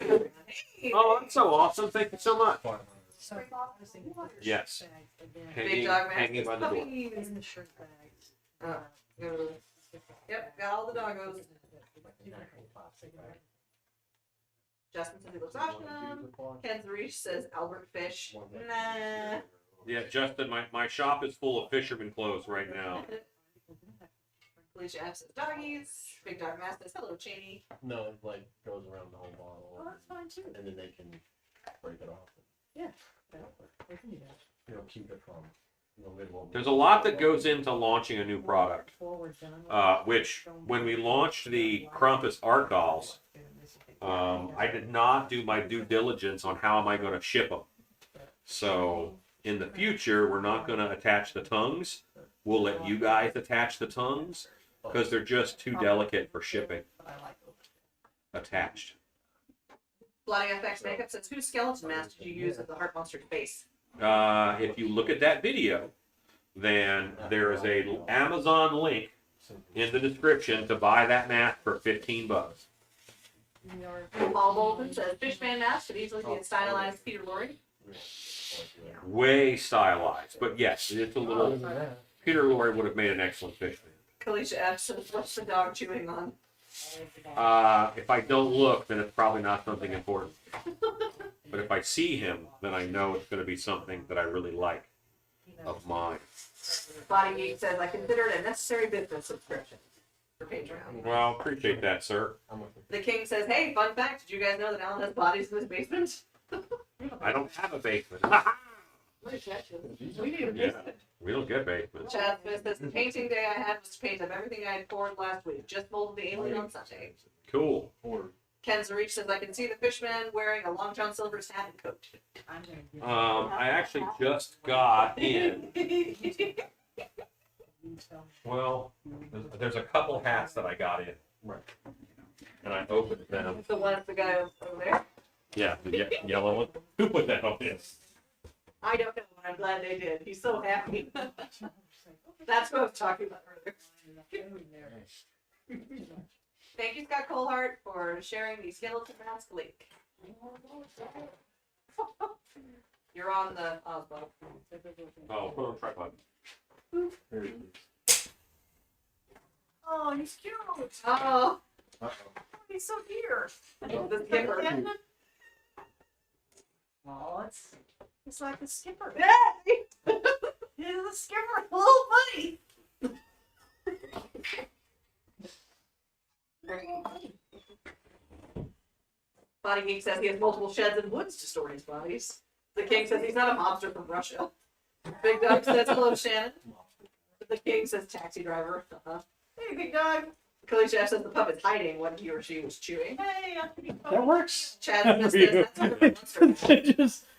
Hey. Oh, that's so awesome. Thank you so much. Yes. Big dog Hanging by the door. puppies. Yep, got all the doggos. Justin says he looks awesome. Ken Zarish says Albert Fish. Nah. Yeah, Justin, my shop is full of fisherman clothes right now. Felicia F says doggies. Big Dog Mass says hello, Cheney. No, it like goes around the whole bottle. Oh, that's fine too. And then they can break it off. Yeah. You know, keep it from the middle. There's a lot that goes into launching a new product. Which, when we launched the Krampus art dolls, I did not do my due diligence on how am I going to ship them. So, in the future, we're not going to attach the tongues. We'll let you guys attach the tongues because they're just too delicate for shipping attached. Bloody FX Makeup says, whose skeleton mask did you use at the Heart Monster's base? If you look at that video, then there is a Amazon link in the description to buy that mask for $15. Paul Bolton says, Fishman mask could easily be a stylized Peter Lorre. Way stylized, but yes, it's a little. Peter Lorre would have made an excellent fishman. Kalisha F says, what's the dog chewing on? If I don't look, then it's probably not something important. But if I see him, then I know it's going to be something that I really like of mine. Body Geek says, I consider it a necessary business subscription for Patreon. Well, appreciate that, sir. The King says, hey, fun fact, did you guys know that Alan has bodies in his basement? I don't have a basement. We need a Yeah, basement. we don't get basements. Chad Smith says, the painting day I had was to paint up everything I had poured last week. Just molded the alien on Sunday. Cool. Ken Zarich says, I can see the fishman wearing a Long John Silver's hat and coat. I actually just got in. Well, there's a couple hats that I got in. Right. And I opened them. The one with the guy over there. Yeah, the yellow one. Who put that on this? I don't know, but I'm glad they did. He's so happy. That's what I was talking about earlier. Thank you, Scott Colehart, for sharing the skeleton mask link. You're on the Osmo. Oh, put on tripod. Oh, he's cute. Oh, He's so dear. the skipper. Oh, it's like the skipper. Hey! He's the skipper, little buddy. Body Geek says he has multiple sheds and woods to store his bodies. The King says he's not a mobster from Russia. Big Dog says hello, Shannon. The King says taxi driver. Hey, big dog. Kalisha F says the pup is hiding what he or she was chewing. Hey, That works. Chad Smith says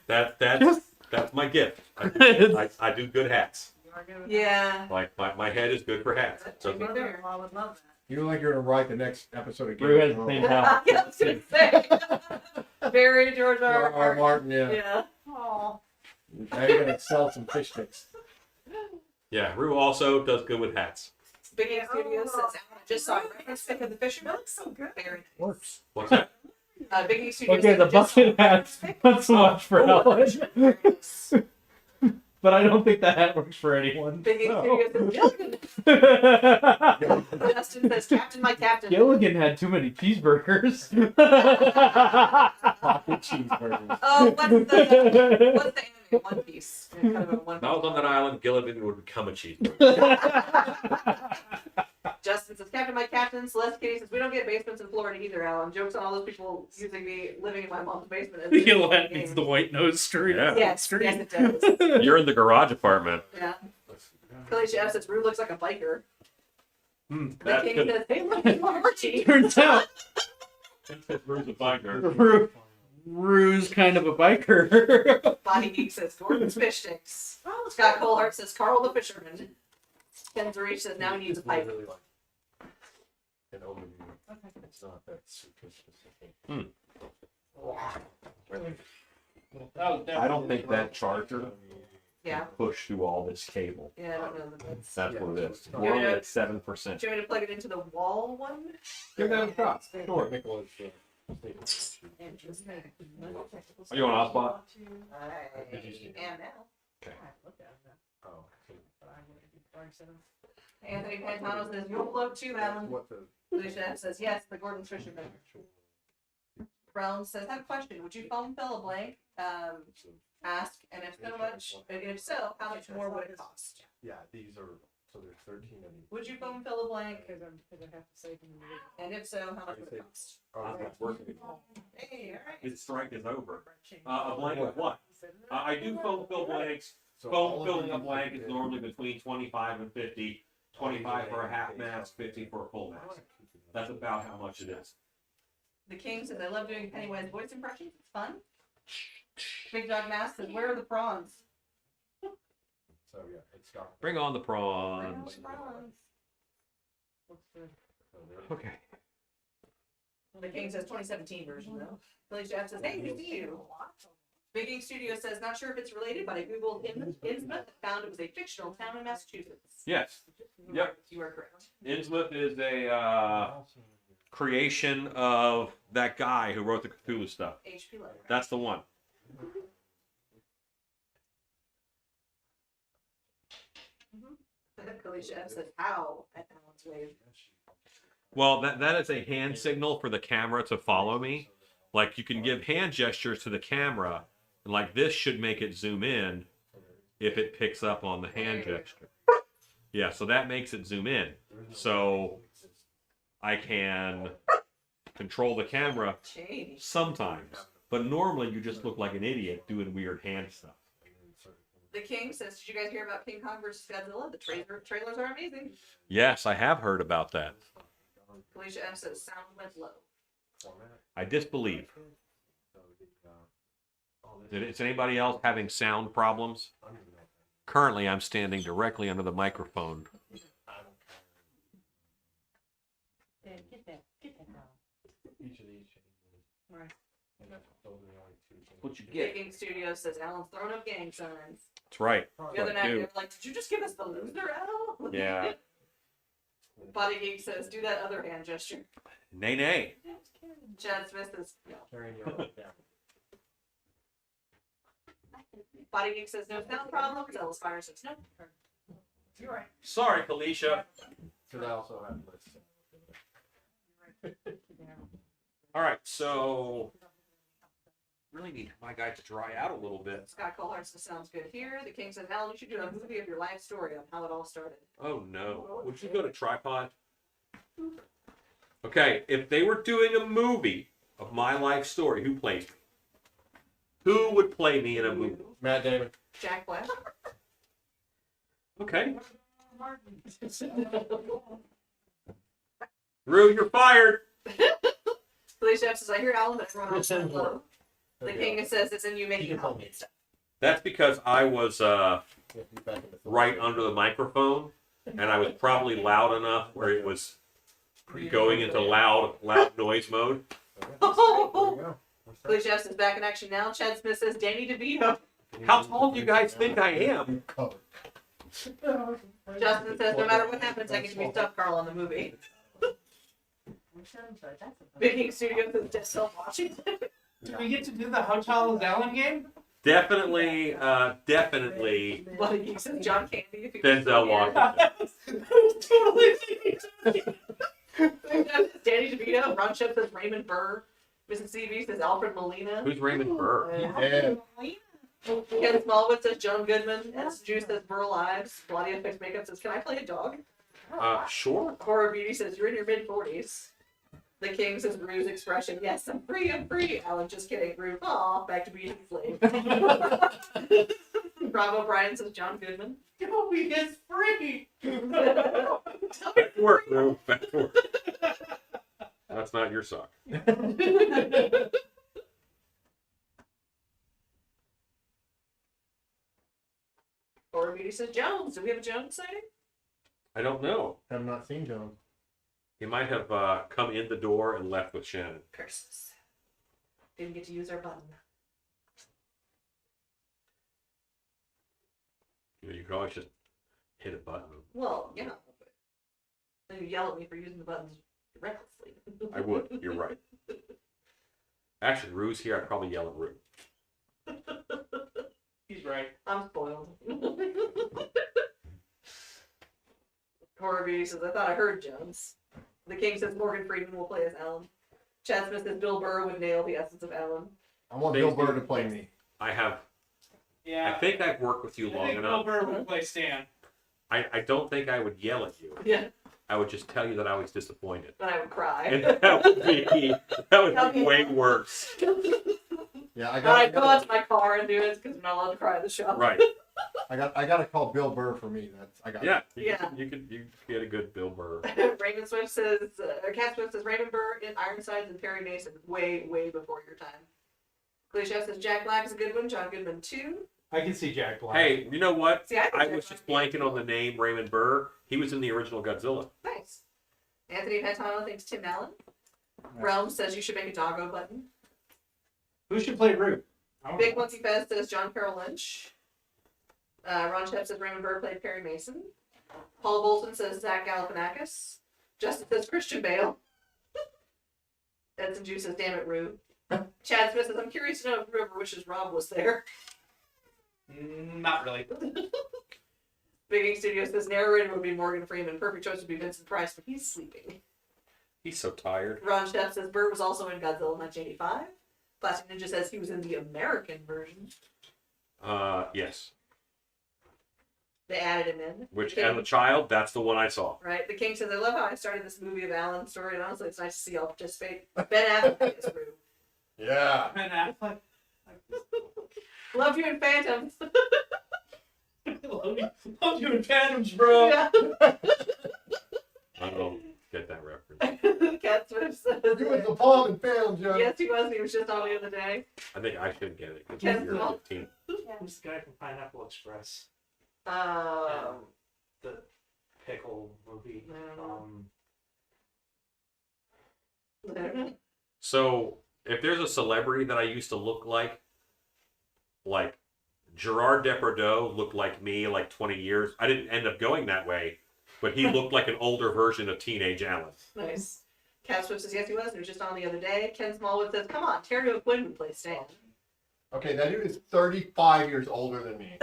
that's a monster. That's my gift. I do good hats. Yeah. Like my head is good for hats. So To be fair. I would love that. You look like you're gonna write the next episode of Brew has Game of the Thrones. same house. Yeah, I was gonna say. Barry George R. R. Martin, yeah. Yeah. Oh, Now you're gonna sell some fish sticks. yeah, Rue also does good with hats. Big Game Studios says I just saw a reference pic of the fisherman. that looks so good. Very Works. What's that? Big Game Studios Okay, says the just bucket saw- hat's not so much for Ellen. But I don't think the hat works for anyone. Big Game so. Studios says Gilligan. Justin says Captain, my captain. Gilligan had too many cheeseburgers. Pocket cheeseburgers. Oh, what's the anime? One Piece. Yeah, kind of a One If I was on that island, Gilligan would become a cheeseburger. Justin says Captain captain, my captain. Celeste Kitty says, we don't get basements in Florida either, Alan. Jokes on all those people using me living in my mom's basement. as a Gillette game. needs the white nose street. Yeah. Yes, yes, it does. You're in the garage apartment. Yeah. Felicia F says, Rue looks like a biker. The That's king good. says, hey, look, it's Archie. Turns out Rue's a biker. Rue's kind of a biker. Body Geek says, Gordon's fish sticks. Scott Colehart says, Carl the fisherman. Ken Zarich says, now he needs a I pipe. really like an overview. It's not that super specific. I don't think that charger Yeah. can push through all this cable. Yeah, I don't know that that's... That's what it is. Yeah. We're only at 7%. Do you want me to plug it into the wall one? Give that a shot. Sure. Technical is, Are you on hotspot? I am now. Okay. oh, Anthony Pantano says, you'll float too, Alan. what the Felicia F says, yes, the Gordon fisherman. Brown says, I have a question. Would you foam fill a blank? Ask, and if so, how much more would it cost? yeah, these are so there's 13 of these. Would you foam fill a blank? Because I have to say And if so, how much would it cost? Oh, It's working. Hey, all right. Its strike is over. A blank of what? I do foam fill blanks. so all Foam of filling a these blank have is been- normally between 25 and 50. 25 for a half mask, 50 for a full mask. That's about how much it is. The King says, I love doing Pennywise voice impressions. It's fun. Big Dog Mask says, where are the prawns? So yeah, it's got. Bring on the Where are prawns. the prawns? So there- Okay. The King says 2017 version though. Felicia F says, hey, good to see you. Big Ink Studio says, not sure if it's related, but I googled Innsmouth and found it was a fictional town in Massachusetts. Yes. Yep. You are correct. Innsmouth is a creation of that guy who wrote the Cthulhu stuff. H.P. Lovecraft. That's the one. Felicia F says, how at Alan's wave. Well, that is a hand signal for the camera to follow me. Like you can give hand gestures to the camera, and like this should make it zoom in if it picks up on the hand gesture. Yeah, so that makes it zoom in. So I can control the camera Change. sometimes, but normally you just look like an idiot doing weird hand stuff. The King says, did you guys hear about King Kong versus Godzilla? The trailers are amazing. Yes, I have heard about that. Felicia F says, sound went low. I disbelieve. Is anybody else having sound problems? Currently, I'm standing directly under the microphone. Get that down. Each of these changes. Right. And that's those are the only two changes. What you Big Ink Studio says, Alan's throwing up gang signs. That's right. The other I night, do. they were like, did you just give us the loser, Al? Yeah. Body Geek says, do that other hand gesture. Nay, nay. Chad Smith says, no. Carrying your own down. Body Geek says, no sound problems. Ellis Fire says, no. You're right. Sorry, Felicia. Because I also have lists. All right, so really need my guy to dry out a little bit. Scott Colehart says, sounds good here. The King says, Alan, you should do a movie of your life story on how it all started. Oh no. Would you go to tripod? Okay, if they were doing a movie of my life story, who plays me? Who would play me in a movie? Matt Damon. Jack Black. Okay. Rue, you're fired. Felicia F says, I hear Alan, but everyone else says low. The King says, it's in you making Alan get stuff. That's because I was Yeah, he's back in the film. right under the microphone, and I was probably loud enough where it was going into loud noise mode. Okay, there we go. Felicia F says, back in action now. Chad Smith says, Danny DeVito. How tall do you guys think I am? Covered. Justin says, no matter what happens, I get to be stuffed Carl in the movie. Big Ink Studio says, Denzel Washington. Do we get to do the How Tall is Alan game? Definitely, definitely Body Geek says, John Candy. If you Denzel Washington. Totally. Danny DeVito. Ron Shep says, Raymond Burr. Mrs. CV says, Alfred Molina. Who's Raymond Burr? Yeah. Ken Smallwood says, Joan Goodman. S. Juice says, Burl Ives. Claudia Fix Makeup says, can I play a dog? Sure. Horror Beauty says, you're in your mid-40s. The King says, Rue's expression, yes, I'm free, I'm free. Alan, just kidding. Rue, aw, back to being a flame. Bravo Brian says, John Goodman. Toby is free. Back to work, Rue. Back to work. That's not your sock. Horror Beauty says, Jones. Do we have a Jones sighting? I don't know. Have not seen Joan. He might have come in the door and left with Shannon. Curses. Didn't get to use our button. You know, you could always just hit a button. Well, yeah. But then you yell at me for using the buttons recklessly. I would. You're right. Actually, Rue's here. I'd probably yell at Rue. He's right. I'm spoiled. Horror Beauty says, I thought I heard Jones. The King says Morgan Freeman will play as Alan. Chad Smith says Bill Burr would nail the essence of Alan. I want Bill Burr to play me. I have. Yeah. I think I've worked with you I long think enough. Bill Burr would play Stan. I don't think I would yell at you. Yeah. I would just tell you that I was disappointed. Then I would cry. And that would be way worse. Yeah, I Then I'd go out got. to my car and do it because I'm not allowed to cry at the show. Right. I got to call Bill Burr for me. That's I got. Yeah. Yeah. You could get a good Bill Burr. Raymond Swift says, Cat Swift says Raymond Burr in Ironsides and Perry Mason, way, way before your time. Cliche says Jack Black is a good one, John Goodman too. I can see Jack Black. Hey, you know what? See, I think I Jack was just Black- blanking on the name Raymond Burr. He was in the original Godzilla. Nice. Anthony Pantano thinks Tim Allen. Realm says you should make a doggo button. Who should play Rue? I don't Big know. Monkey Fez says John Carroll Lynch. Ron Shep says Raymond Burr played Perry Mason. Paul Bolton says Zach Galifianakis. Justin says Christian Bale. Edson Jew says damn it, Rue. Chad Smith says I'm curious to know if Whoever wishes Rob was there. Not really. Big Ink Studio says narrator would be Morgan Freeman. Perfect choice would be Vincent Price, but he's sleeping. He's so tired. Ron Shep says Burr was also in Godzilla 1985. Plastic Ninja says he was in the American version. Yes. They added him in. Which, The as King- a child, that's the one I saw. Right. The King says, I love how I started this movie of Alan's story, and honestly, it's nice to see y'all participate. Ben Affleck is Rue. Yeah. Ben Affleck. Love you in Phantoms. Love you in Phantoms, bro. Yeah. I don't get that reference. Cat Swift says, He was the palm and failed, Joe. yes, he was. He was just on the other day. I think I should get it because Yes, you're well. 15. Who's the guy from Pineapple Express? The pickle movie. I don't know. So, if there's a celebrity that I used to look like Gerard Depardieu looked like me like 20 years. I didn't end up going that way, but he looked like an older version of teenage Alan. Nice. Cat Swift says, yes, he was. He was just on the other day. Ken Smallwood says, come on, Terry O'Quinn would play Stan. Okay, that dude is 35 years older than me.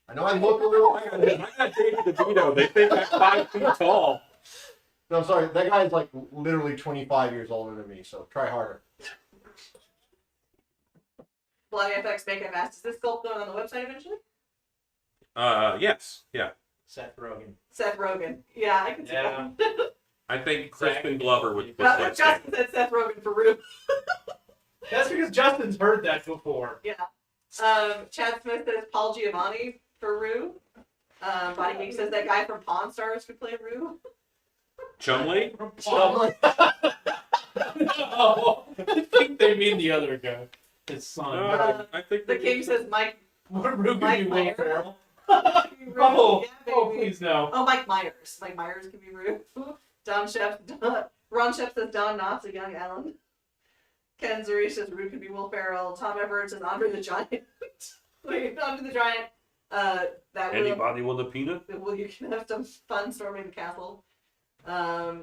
I know I look a little. I got David DeVito. They think I'm 5 feet tall. No, I'm sorry. That guy is like literally 25 years older than me. So try harder. Bloody FX Makeup asked, is this sculpt going on the website eventually? Yes. Yeah. Seth Rogen. Seth Rogen. Yeah, I can see Yeah. that. I think Crispin Glover would No, play Justin Stan. said Seth Rogen for Rube. That's because Justin's heard that before. Yeah. Chad Smith says Paul Giamatti for Rue. Body Geek says that guy from Pawn Stars could play Rue. Chumley? No, I think they mean the other guy. His son. I think The King says Mike. What Ruben Mike Will Myers. Ferrell? Rue. Oh, Yeah, oh, baby. please no. Oh, Mike Myers. Mike Myers can be Rue. Ron Shep says Don Knotts, a young Alan. Ken Zuri says Rue could be Will Ferrell. Tom Everett says Andre the Giant. Wait, Andre the Giant. That will. Anybody want a peanut? Well, you can have some fun storming the castle. think I'm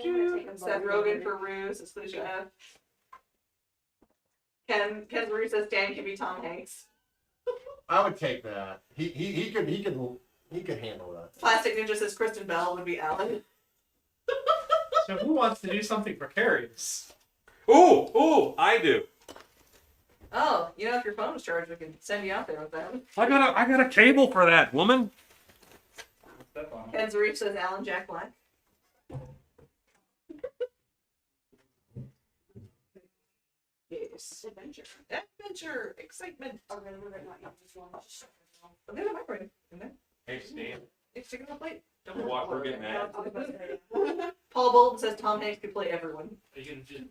gonna take a Seth vote. Rogen for Rue, says Felicia F. Ken Marie says Dan can be Tom Hanks. I would take that. He could handle that. Plastic Ninja says Kristen Bell would be Alan. So who wants to do something precarious? Ooh, I do. Oh, you know, if your phone is charged, we can send you out there with that. I got a cable for that, woman. Step on it. Ken Ken Zarif says Alan Jack Black. Yes. Adventure. Excitement. Okay, we're gonna not use this one. Oh, there's a microwave in there. Hey, Stan. It's sticking on the plate. Don't watch her get mad. Paul Bolton says Tom Hanks could play everyone. Are you gonna just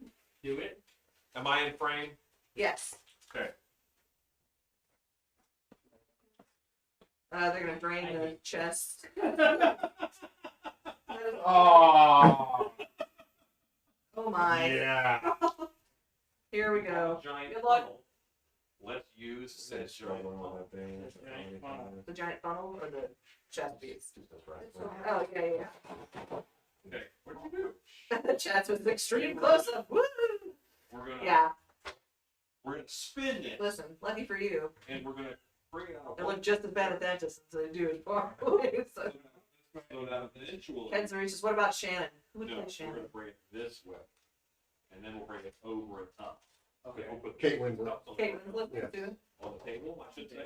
do it? Am I in frame? Yes. Okay. They're gonna drain the chest. Oh. Oh my. Yeah. Here we go. Giant Good luck. funnel. Let's use said giant funnel. The giant funnel or the chest piece? Oh, yeah, yeah. Okay, what'd you do? The chest was extreme close up. Woo! We're gonna Yeah, spin this, listen, lucky for you. and we're gonna bring it out. They look just as bad at dentists as they do as far away. So. So that eventually, Ken Zarif says, what about Shannon? Who would no, play we're Shannon? gonna bring it this way, and then we'll bring it over and up. Okay. We'll put Kate Winslet. cups on Kate Winslet, Yeah. do it. the table, I should say.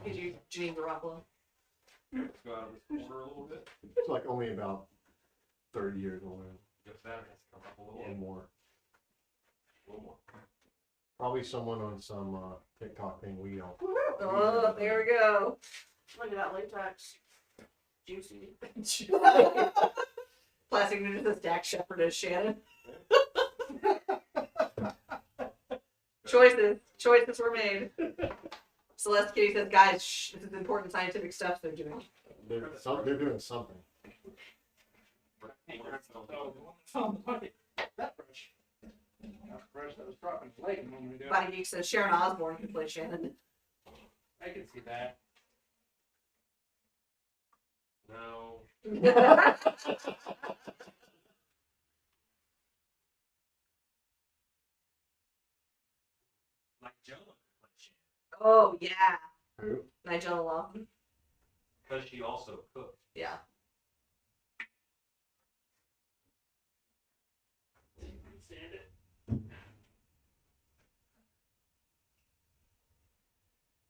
Did you, Janine Garoppolo? Let's go out of this corner a little bit. It's like only about 30 years old Guess that has to come up a little, and more. a little more. Probably someone on some TikTok thing we don't. Oh, there we go. Look at that latex. Juicy. Plastic Ninja says Dak Shepard as Shannon. Choices were made. Celeste Kitty says, guys, shh, this is important scientific stuff they're doing. They're doing something. That brush. That brush that was dropping late a moment ago. Body Geek says Sharon Osbourne can play Shannon. I can see that. No. Like Jonah, Oh, yeah. Who? Nigella Lawson. because she also cooked. Yeah. Sand it.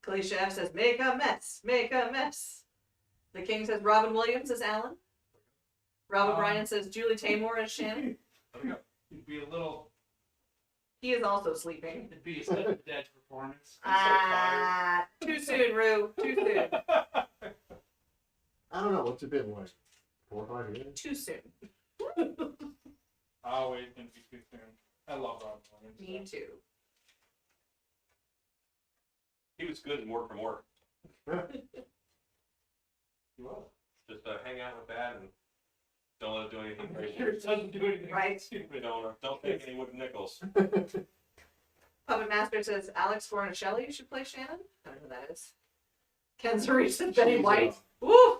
Kalisha F says, make a mess, make a mess. The King says, Robin Williams is Alan. Robin Bryan says, Julie Taymor is Shannon. There we go. It'd be a little. He is also sleeping. It'd be such a dead performance. I'm Too soon, Rue. Too soon. I don't know. What's it been like? 4 or 5 years? Too soon. so tired. Always gonna be too soon. I love Robin Williams. Me too. He was good in Work from Work. He was. Just hang out with that and don't let it do anything I'm crazy. sure it doesn't do anything Right. stupid. Don't take any wooden nickels. Puppet Master says, Alex Guarnaschelli should play Shannon. I don't know who that is. Ken Zarif says, Betty She's, White. Woo!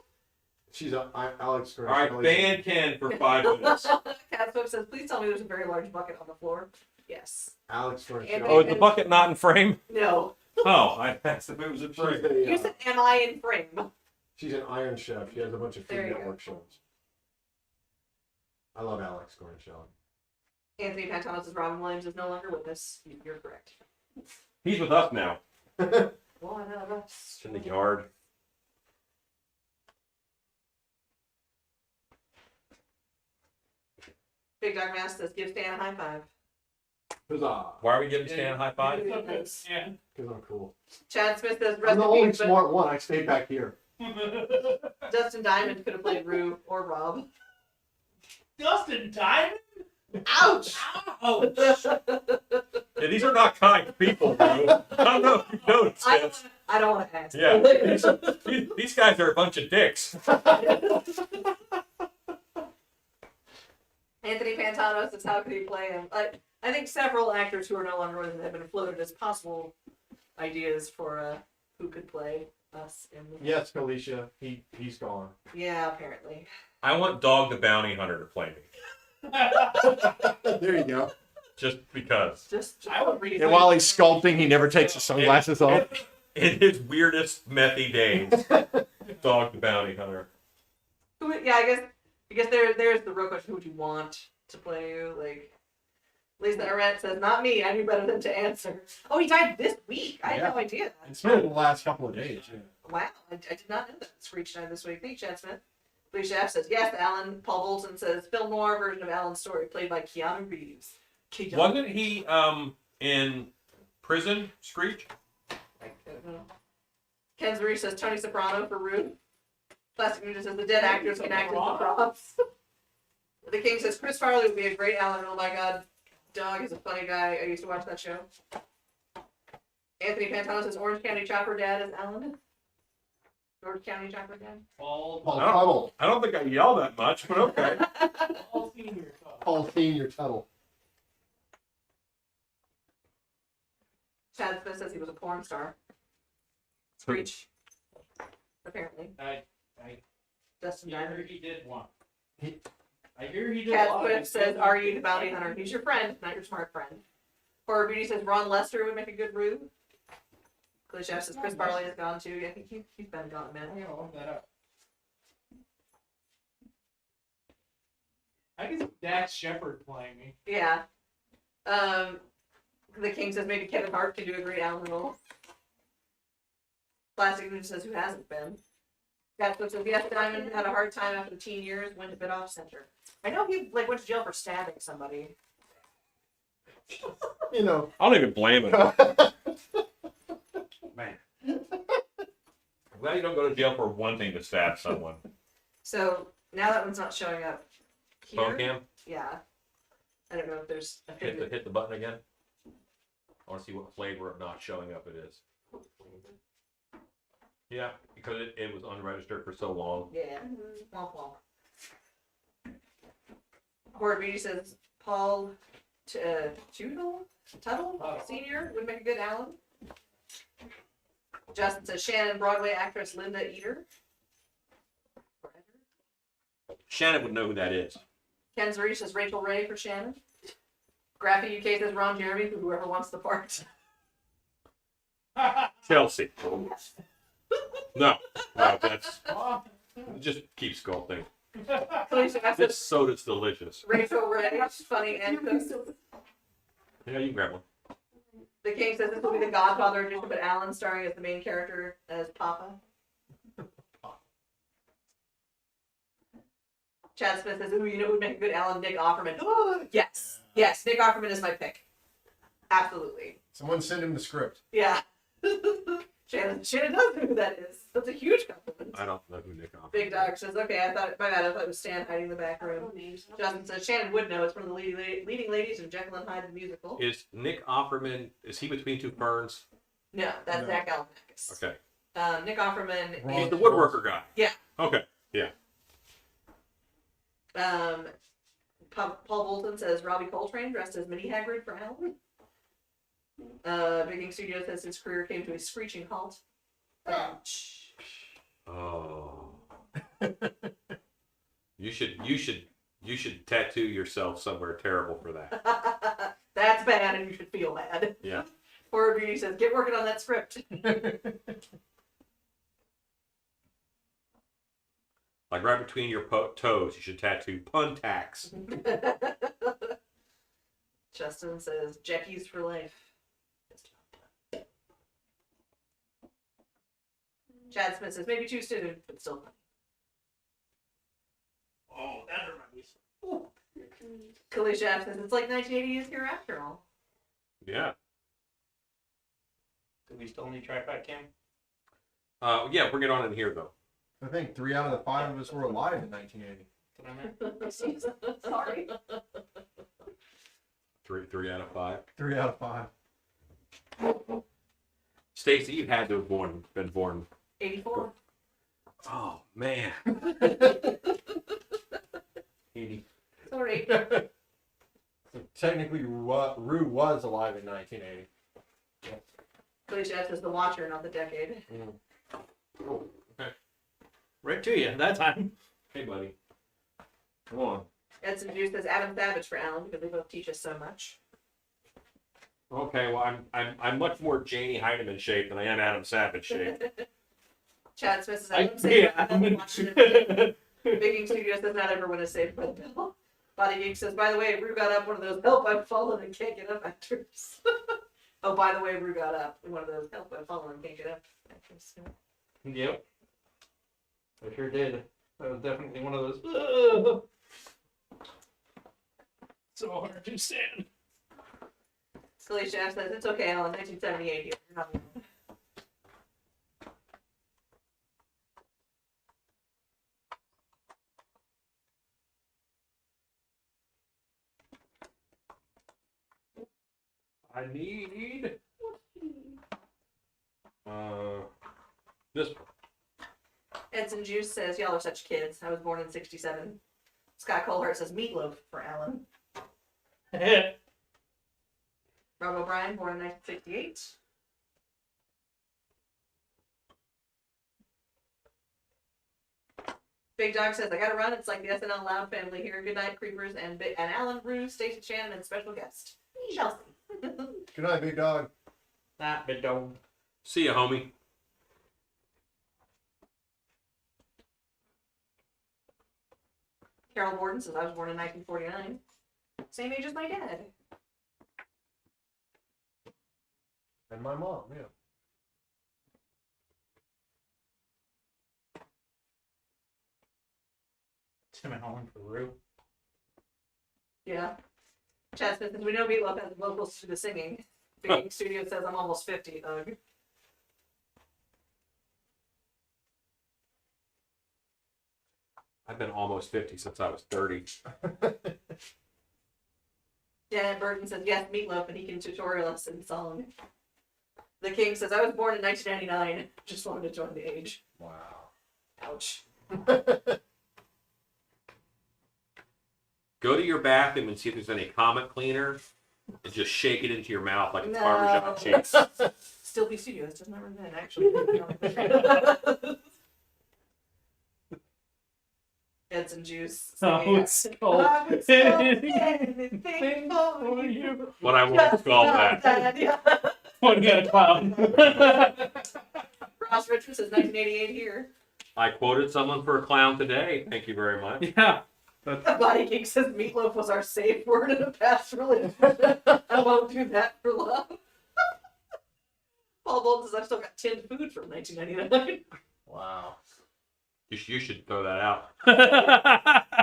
She's Alex. All right, ban Ken for 5 minutes. Catspoke says, please tell me there's a very large bucket on the floor. Yes. Alex for And Oh, is the bucket not in frame? No. Oh, I asked if it was in frame. You said, am I in frame? She's an Iron Chef. She has a bunch of There Food you go. Network shows. I love Alex Guarnaschelli. Anthony Pantanos says, Robin Williams is no longer with us. You're correct. He's with us now. One of us. It's in the yard. Big Dog Mask says, give Stan a high five. Huzzah! Why are we giving Stan a high five? Yeah. Because I'm cool. Chad Smith says, I'm rest the in only peace, but smart one. I stayed back here. Dustin Diamond could have played Rue or Rob. Dustin Diamond? Ouch! Ouch! Yeah, these are not kind people, bro. I don't know if you noticed this. I don't want to ask. Yeah. These guys are a bunch of dicks. Anthony Pantanos is how could he play him? I think several actors who are no longer with him have been floated as possible ideas for who could play us in the... Yes, Kalisha. He's gone. Yeah, apparently. I want Dog the Bounty Hunter to play me. There you go. Just because. Just I would read And while he's sculpting, he never takes his sunglasses off. In his weirdest methy days, Dog the Bounty Hunter. yeah, I guess there's the real question: who would you want to play you? Like, Lisa Arendt says, not me, I knew better than to answer. Oh, he died this week. I had no idea. It's been the last couple of days. Yeah. Wow, I did not know that. Screech died this week. Thank you, Chad Smith. Felicia F says, yes, Alan. Paul Bolton says, film noir version of Alan's story, played by Keanu Reeves. Wasn't he in prison, Screech? I don't know. Ken Zuri says, Tony Soprano for Rue. Plastic Ninja says, the dead actors can act as the props. The King says, Chris Farley would be a great Alan. Oh my god, Dog is a funny guy. I used to watch that show. Anthony Pantano says, Orange County Chopper Dad is Alan. Orange County Chopper Dad. Paul Tuttle. I don't think I yell that much, but okay. Senior. Paul Senior Tuttle. Chad Smith says he was a porn star. Screech. Apparently. I Dustin hear Diamond. he did one. I hear he did Cat a lot. Swift says, are you the bounty hunter? He's your friend, not your smart friend. Horror Beauty says, Ron Lester would make a good Rube. Cliche says, Chris Farley is gone too. Yeah, I think he's been gone a minute. I'm gonna look that up. I can see Dax Shepard playing me. Yeah. The King says maybe Kevin Hart could do a great Alan role. Plastic Ninja says, who hasn't been? Cat Swift says, yes, Diamond had a hard time after 10 years, went to bit off center. I know he went to jail for stabbing somebody. You know. I don't even blame him. Man. I'm glad you don't go to jail for wanting to stab someone. So now that one's not showing up here. Phone cam? Yeah. I don't know if there's a Hit the button again. I want to see what flavor of not showing up it is. Yeah, because it was unregistered for so long. Yeah. Womp womp. Horror Beauty says Paul Tuttle Senior would make a good Alan. Justin says Shannon, Broadway actress Linda Eater. Shannon would know who that is. Ken Zuri says Rachel Ray for Shannon. Graphic UK says Ron Jeremy for whoever wants the part. Chelsea. No, that's just keep sculpting. Felicia F This says soda's delicious. Rachel Ray, funny and cool. Yeah, you can grab one. The King says this will be the Godfather edition, but Alan starring as the main character as Papa. Chad Smith says, ooh, you know who would make a good Alan? Nick Offerman. Oh, yes. Yes, Nick Offerman is my pick. Absolutely. Someone send him the script. Yeah. Shannon does know who that is. That's a huge compliment. I don't know who Nick Offerman Big Dog says, okay, my bad, I thought it was Stan hiding in the back room. Justin says, Shannon would know. It's one of the leading ladies in Jekyll and Hyde the musical. is. Nick Offerman, is he between two ferns? No, that's No. Zach Galifianakis. Okay. Nick Offerman Wrong. He's is the woodworker guy. Yeah. Okay. Yeah. Paul Bolton says Robbie Coltrane dressed as Minnie Hagrid for Alan. Big Ink Studio says his career came to a screeching halt. Oh. You should tattoo yourself somewhere terrible for that. That's bad, and you should feel bad. Yeah. Horror Beauty says, get working on that script. Like right between your toes, you should tattoo pun tax. Justin says, Jackie's for life. Chad Smith says, maybe too soon, but still funny. Oh, that reminds me. Kalisha F says, it's like 1980 is here after all. Yeah. Do we still need tripod cam? Yeah, bring it on in here though. I think 3 out of the 5 of us were alive in 1980. That's what I meant. Sorry. Three out of 5. 3 out of 5. Stacy, you had to have been born. 84. Oh man. 80. Sorry. So technically, Rue was alive in 1980. Kalisha F says, the Watcher, not the decade. Right to you that time. Hey buddy. Come on. Edson Juice says, Adam Savage for Alan, because they both teach us so much. Okay, well I'm much more Janie Heineman shape than I am Adam Savage shape. Chad Smith says, I I don't say yeah, I'm Big Ink Studio says, not everyone is saved by the bell. Body Geek says, by the way, Rue got up one of those help I've fallen and can't get up actors. Oh, by the way, Rue got up one of those help I've fallen and can't get up actors. Yep. I sure did. That was definitely one of those. So hard to stand. Scully Shaft says, it's okay, Alan, 1978 here. You're not alone." I need this one. Edson Juice says, y'all are such kids. I was born in 67. Scott Colhart says, meatloaf for Alan. Rob O'Brien, born in 1968. Big Dog says, I gotta run. It's like the SNL Loud family here. Good night, Creepers, and Alan, Rue, Stacey Shannon, and special guest, Chelsy. Good night, big dog. That bit dog. See ya, homie. Carol Borden says, I was born in 1949. Same age as my dad. And my mom, yeah. Tim and Holland for Rue. Yeah. Chad Smith says, we know Meatloaf has vocals to the singing. Big Studio says, I'm almost 50, Ugh. I've been almost 50 since I was 30. Janet Burton says, yes, Meatloaf, and he can tutorial us in song. The King says, I was born in 1999. Just wanted to join the age. Wow. Ouch. Go to your bathroom and see if there's any Comet cleaner, and just shake it into your mouth like it's Parmesan cheese. Still be Studios, doesn't ever been, actually. Edson Juice. Oh, it's cold. I would stop anything for you. What I won't call that. Yeah. What got a clown? Ross Richards says 1988 here. I quoted someone for a clown today. Thank you very much. Yeah. Body Geek says meatloaf was our safe word in a past relationship. I won't do that for love. Paul Bolton says I've still got tinned food from 1999. Wow. You should throw that out.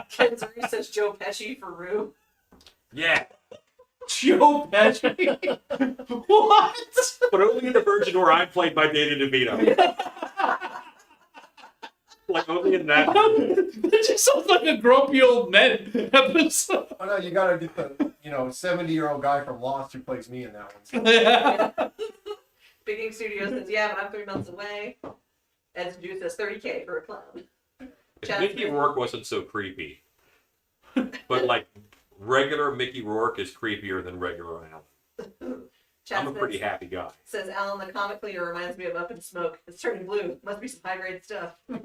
Ken Zuri says Joe Pesci for Rue. Yeah, Joe Pesci. What? but only in the version where I'm played by Danny DeVito. Like only in that. That just sounds like a grumpy old men episode. Oh no, you gotta get the 70-year-old guy from Lost who plays me in that one. Big Ink Studios says yeah, but I'm 3 months away. Edson Juice says 30K for a clown. If Chad Mickey Smith- Rourke wasn't so creepy, but like regular Mickey Rourke is creepier than regular Alan. Chad I'm a Smith pretty happy guy. says Alan the comic cleaner reminds me of Up in Smoke. It's turning blue. Must be some high grade stuff. I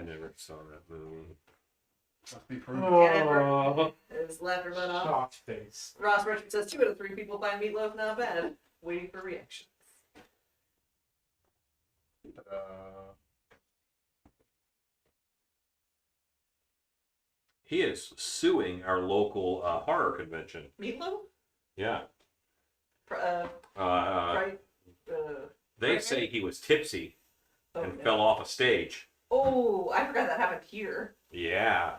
never saw that movie. Must be proven. Oh, His laughter butt off. shocked face. Ross Richards says 2 out of 3 people find meatloaf not bad. Waiting for reaction. He is suing our local horror convention. Meatloaf? Yeah. Right. They say he was tipsy Oh, and no. fell off a stage. Oh, I forgot that happened here. Yeah.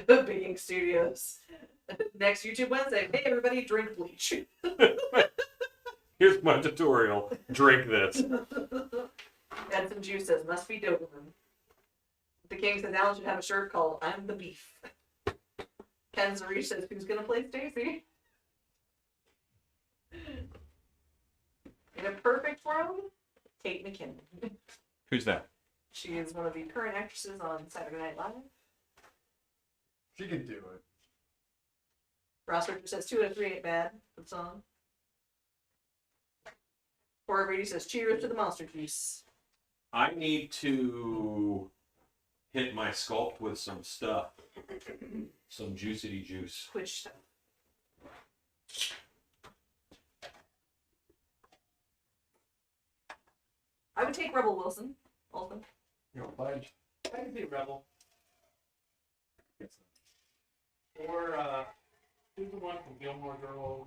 Big Ink Studios. Next YouTube Wednesday. Hey everybody, drink bleach. Here's my tutorial. Drink this. Edson Juice says must be Doberman. The King says Alan should have a shirt called I'm the Beef. Ken Zarish says who's gonna play Stacy? In a perfect world, Kate McKinnon. Who's that? She is one of the current actresses on Saturday Night Live. She can do it. Ross Richter says 2 out of 3 ain't bad. Good song. Cora Brady says cheers to the monster juice. I need to hit my sculpt with some stuff. Some juicy juice. Which stuff? I would take Rebel Wilson. Also. You know, pledge. I can see Rebel. Or who's the one from Gilmore Girls?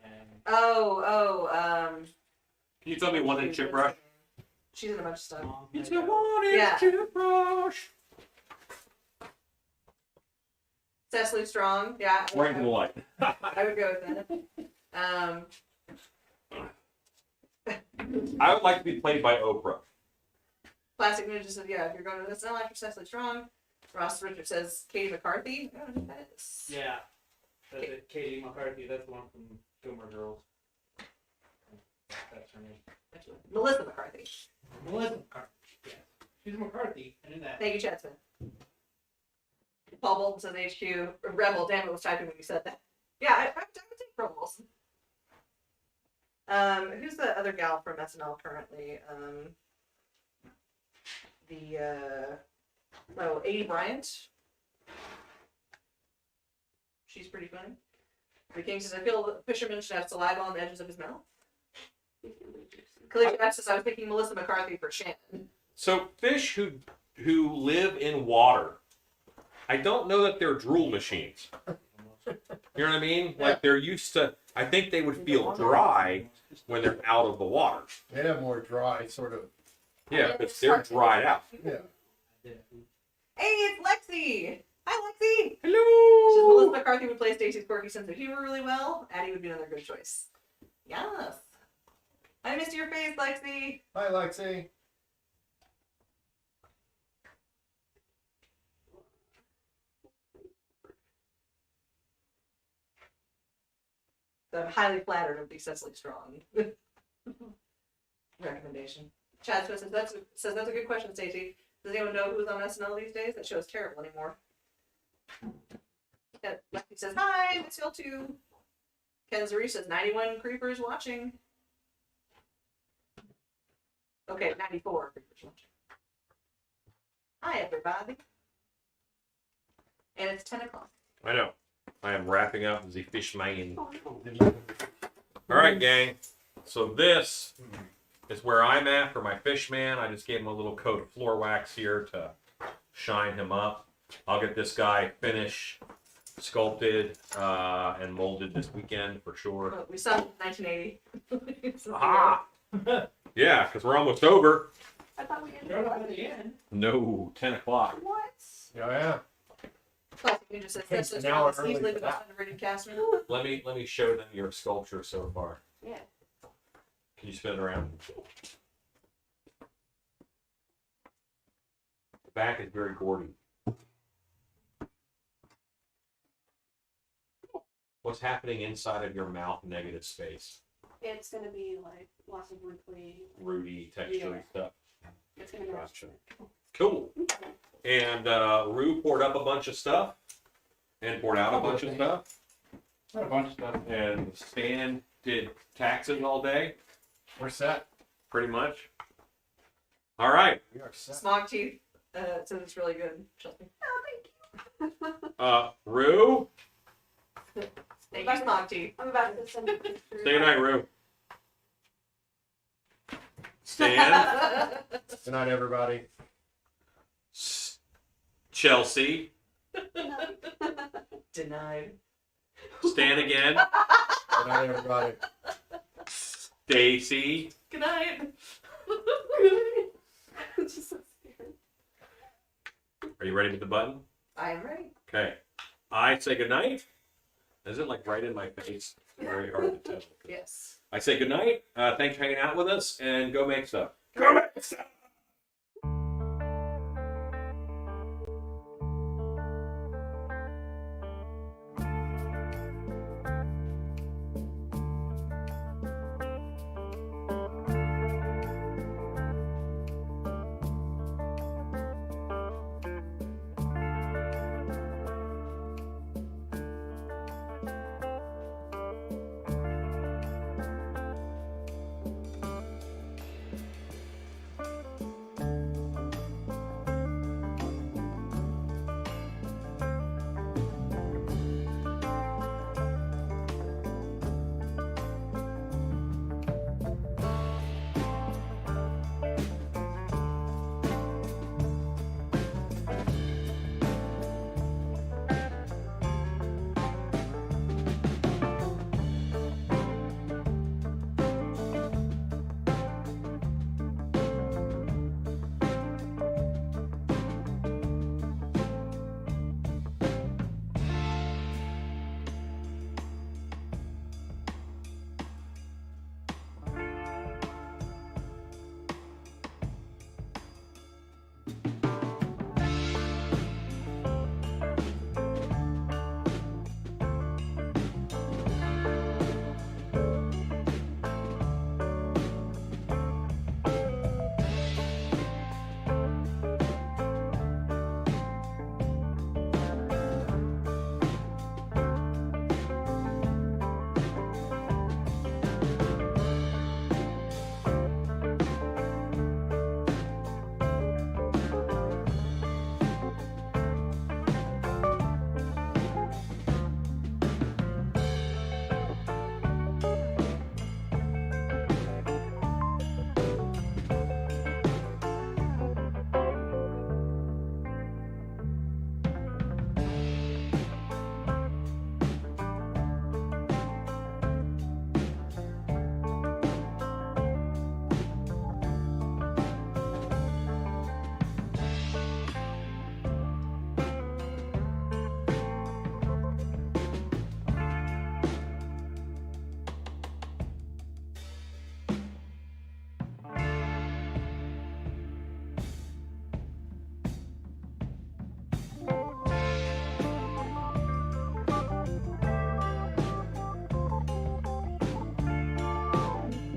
And Can you tell me one in chip brush? She's in a bunch of stuff. It's a one in Yeah. chip brush. Cecily Strong, yeah. Right into the light. I would go with that. I would like to be played by Oprah. Classic Ninja says, yeah, if you're going to this, not after Cecily Strong. Ross Richard says Katie McCarthy. I don't know who that is. yeah, that's it. Katie McCarthy. That's the one from Gilmore Girls. That's her name. Actually, Melissa McCarthy. Melissa McCarthy. Yeah, she's a McCarthy. I knew that. Thank you, Chad Smith. Paul Bolton says HQ. Rebel, damn it, was typing when you said that. Yeah, I would take Rebel Wilson. Who's the other gal from SNL currently? Adi Bryant. She's pretty funny. The King says, I feel the fisherman should have saliva on the edges of his mouth. Collision F says, I was thinking Melissa McCarthy for Shannon. So fish who live in water, I don't know that they're drool machines. You know what I mean? Like they're used to. I think they would feel dry when they're out of the water. They have more dry sort of. Yeah, but they're dried out. Yeah. Hey, it's Lexi! Hi, Lexi! Hello. Says Melissa McCarthy would play Stacey's quirky sense of humor really well. Addie would be another good choice. Yes. I missed your face, Lexi. Hi, Lexi. So I'm highly flattered of the Cecily Strong recommendation. Chad Smith says that's a good question, Stacey. Does anyone know who's on SNL these days? That show is terrible anymore. Yeah, Lexi says, hi, miss y'all too. Ken Zari says 91 creepers watching. Okay, 94 creepers watching. Hi, everybody. And it's 10 o'clock. I know. I am wrapping up the fishman. All right, gang. So this is where I'm at for my fishman. I just gave him a little coat of floor wax here to shine him up. I'll get this guy finished, sculpted, and molded this weekend for sure. Well, we saw it in 1980. Aha! Yeah, because we're almost over. I thought we didn't Right do up at it. the end. No, 10 o'clock. What? Yeah. Classic Ninja says It's that's an hour just easily early the for most that. underrated cast member. Let me show them your sculpture so far. Yeah. Can you spin it around? The back is very Gourdy. What's happening inside of your mouth negative space? It's gonna be like lots of wrinkly. Rudy, texture stuff. It's gonna be Gotcha. Cool. And Rue poured up a bunch of stuff and poured out a bunch of stuff. Not a bunch of stuff. And Stan did taxes all day, We're set. pretty much. All right. We are set. Smog teeth says it's really good. Chelsea. Rue, Thank you, Smog teeth. I'm about to send a picture. say goodnight, Rue. Stan, Good night, everybody. Chelsea, Denied. Stan again, Good night, everybody. Stacy, Good night. It's just so scary. are you ready to hit the button? I am ready. Okay. I say goodnight. Is it like right in my face? Very hard to tell. Yes. I say goodnight. Thanks for hanging out with us and go make stuff. Go make stuff.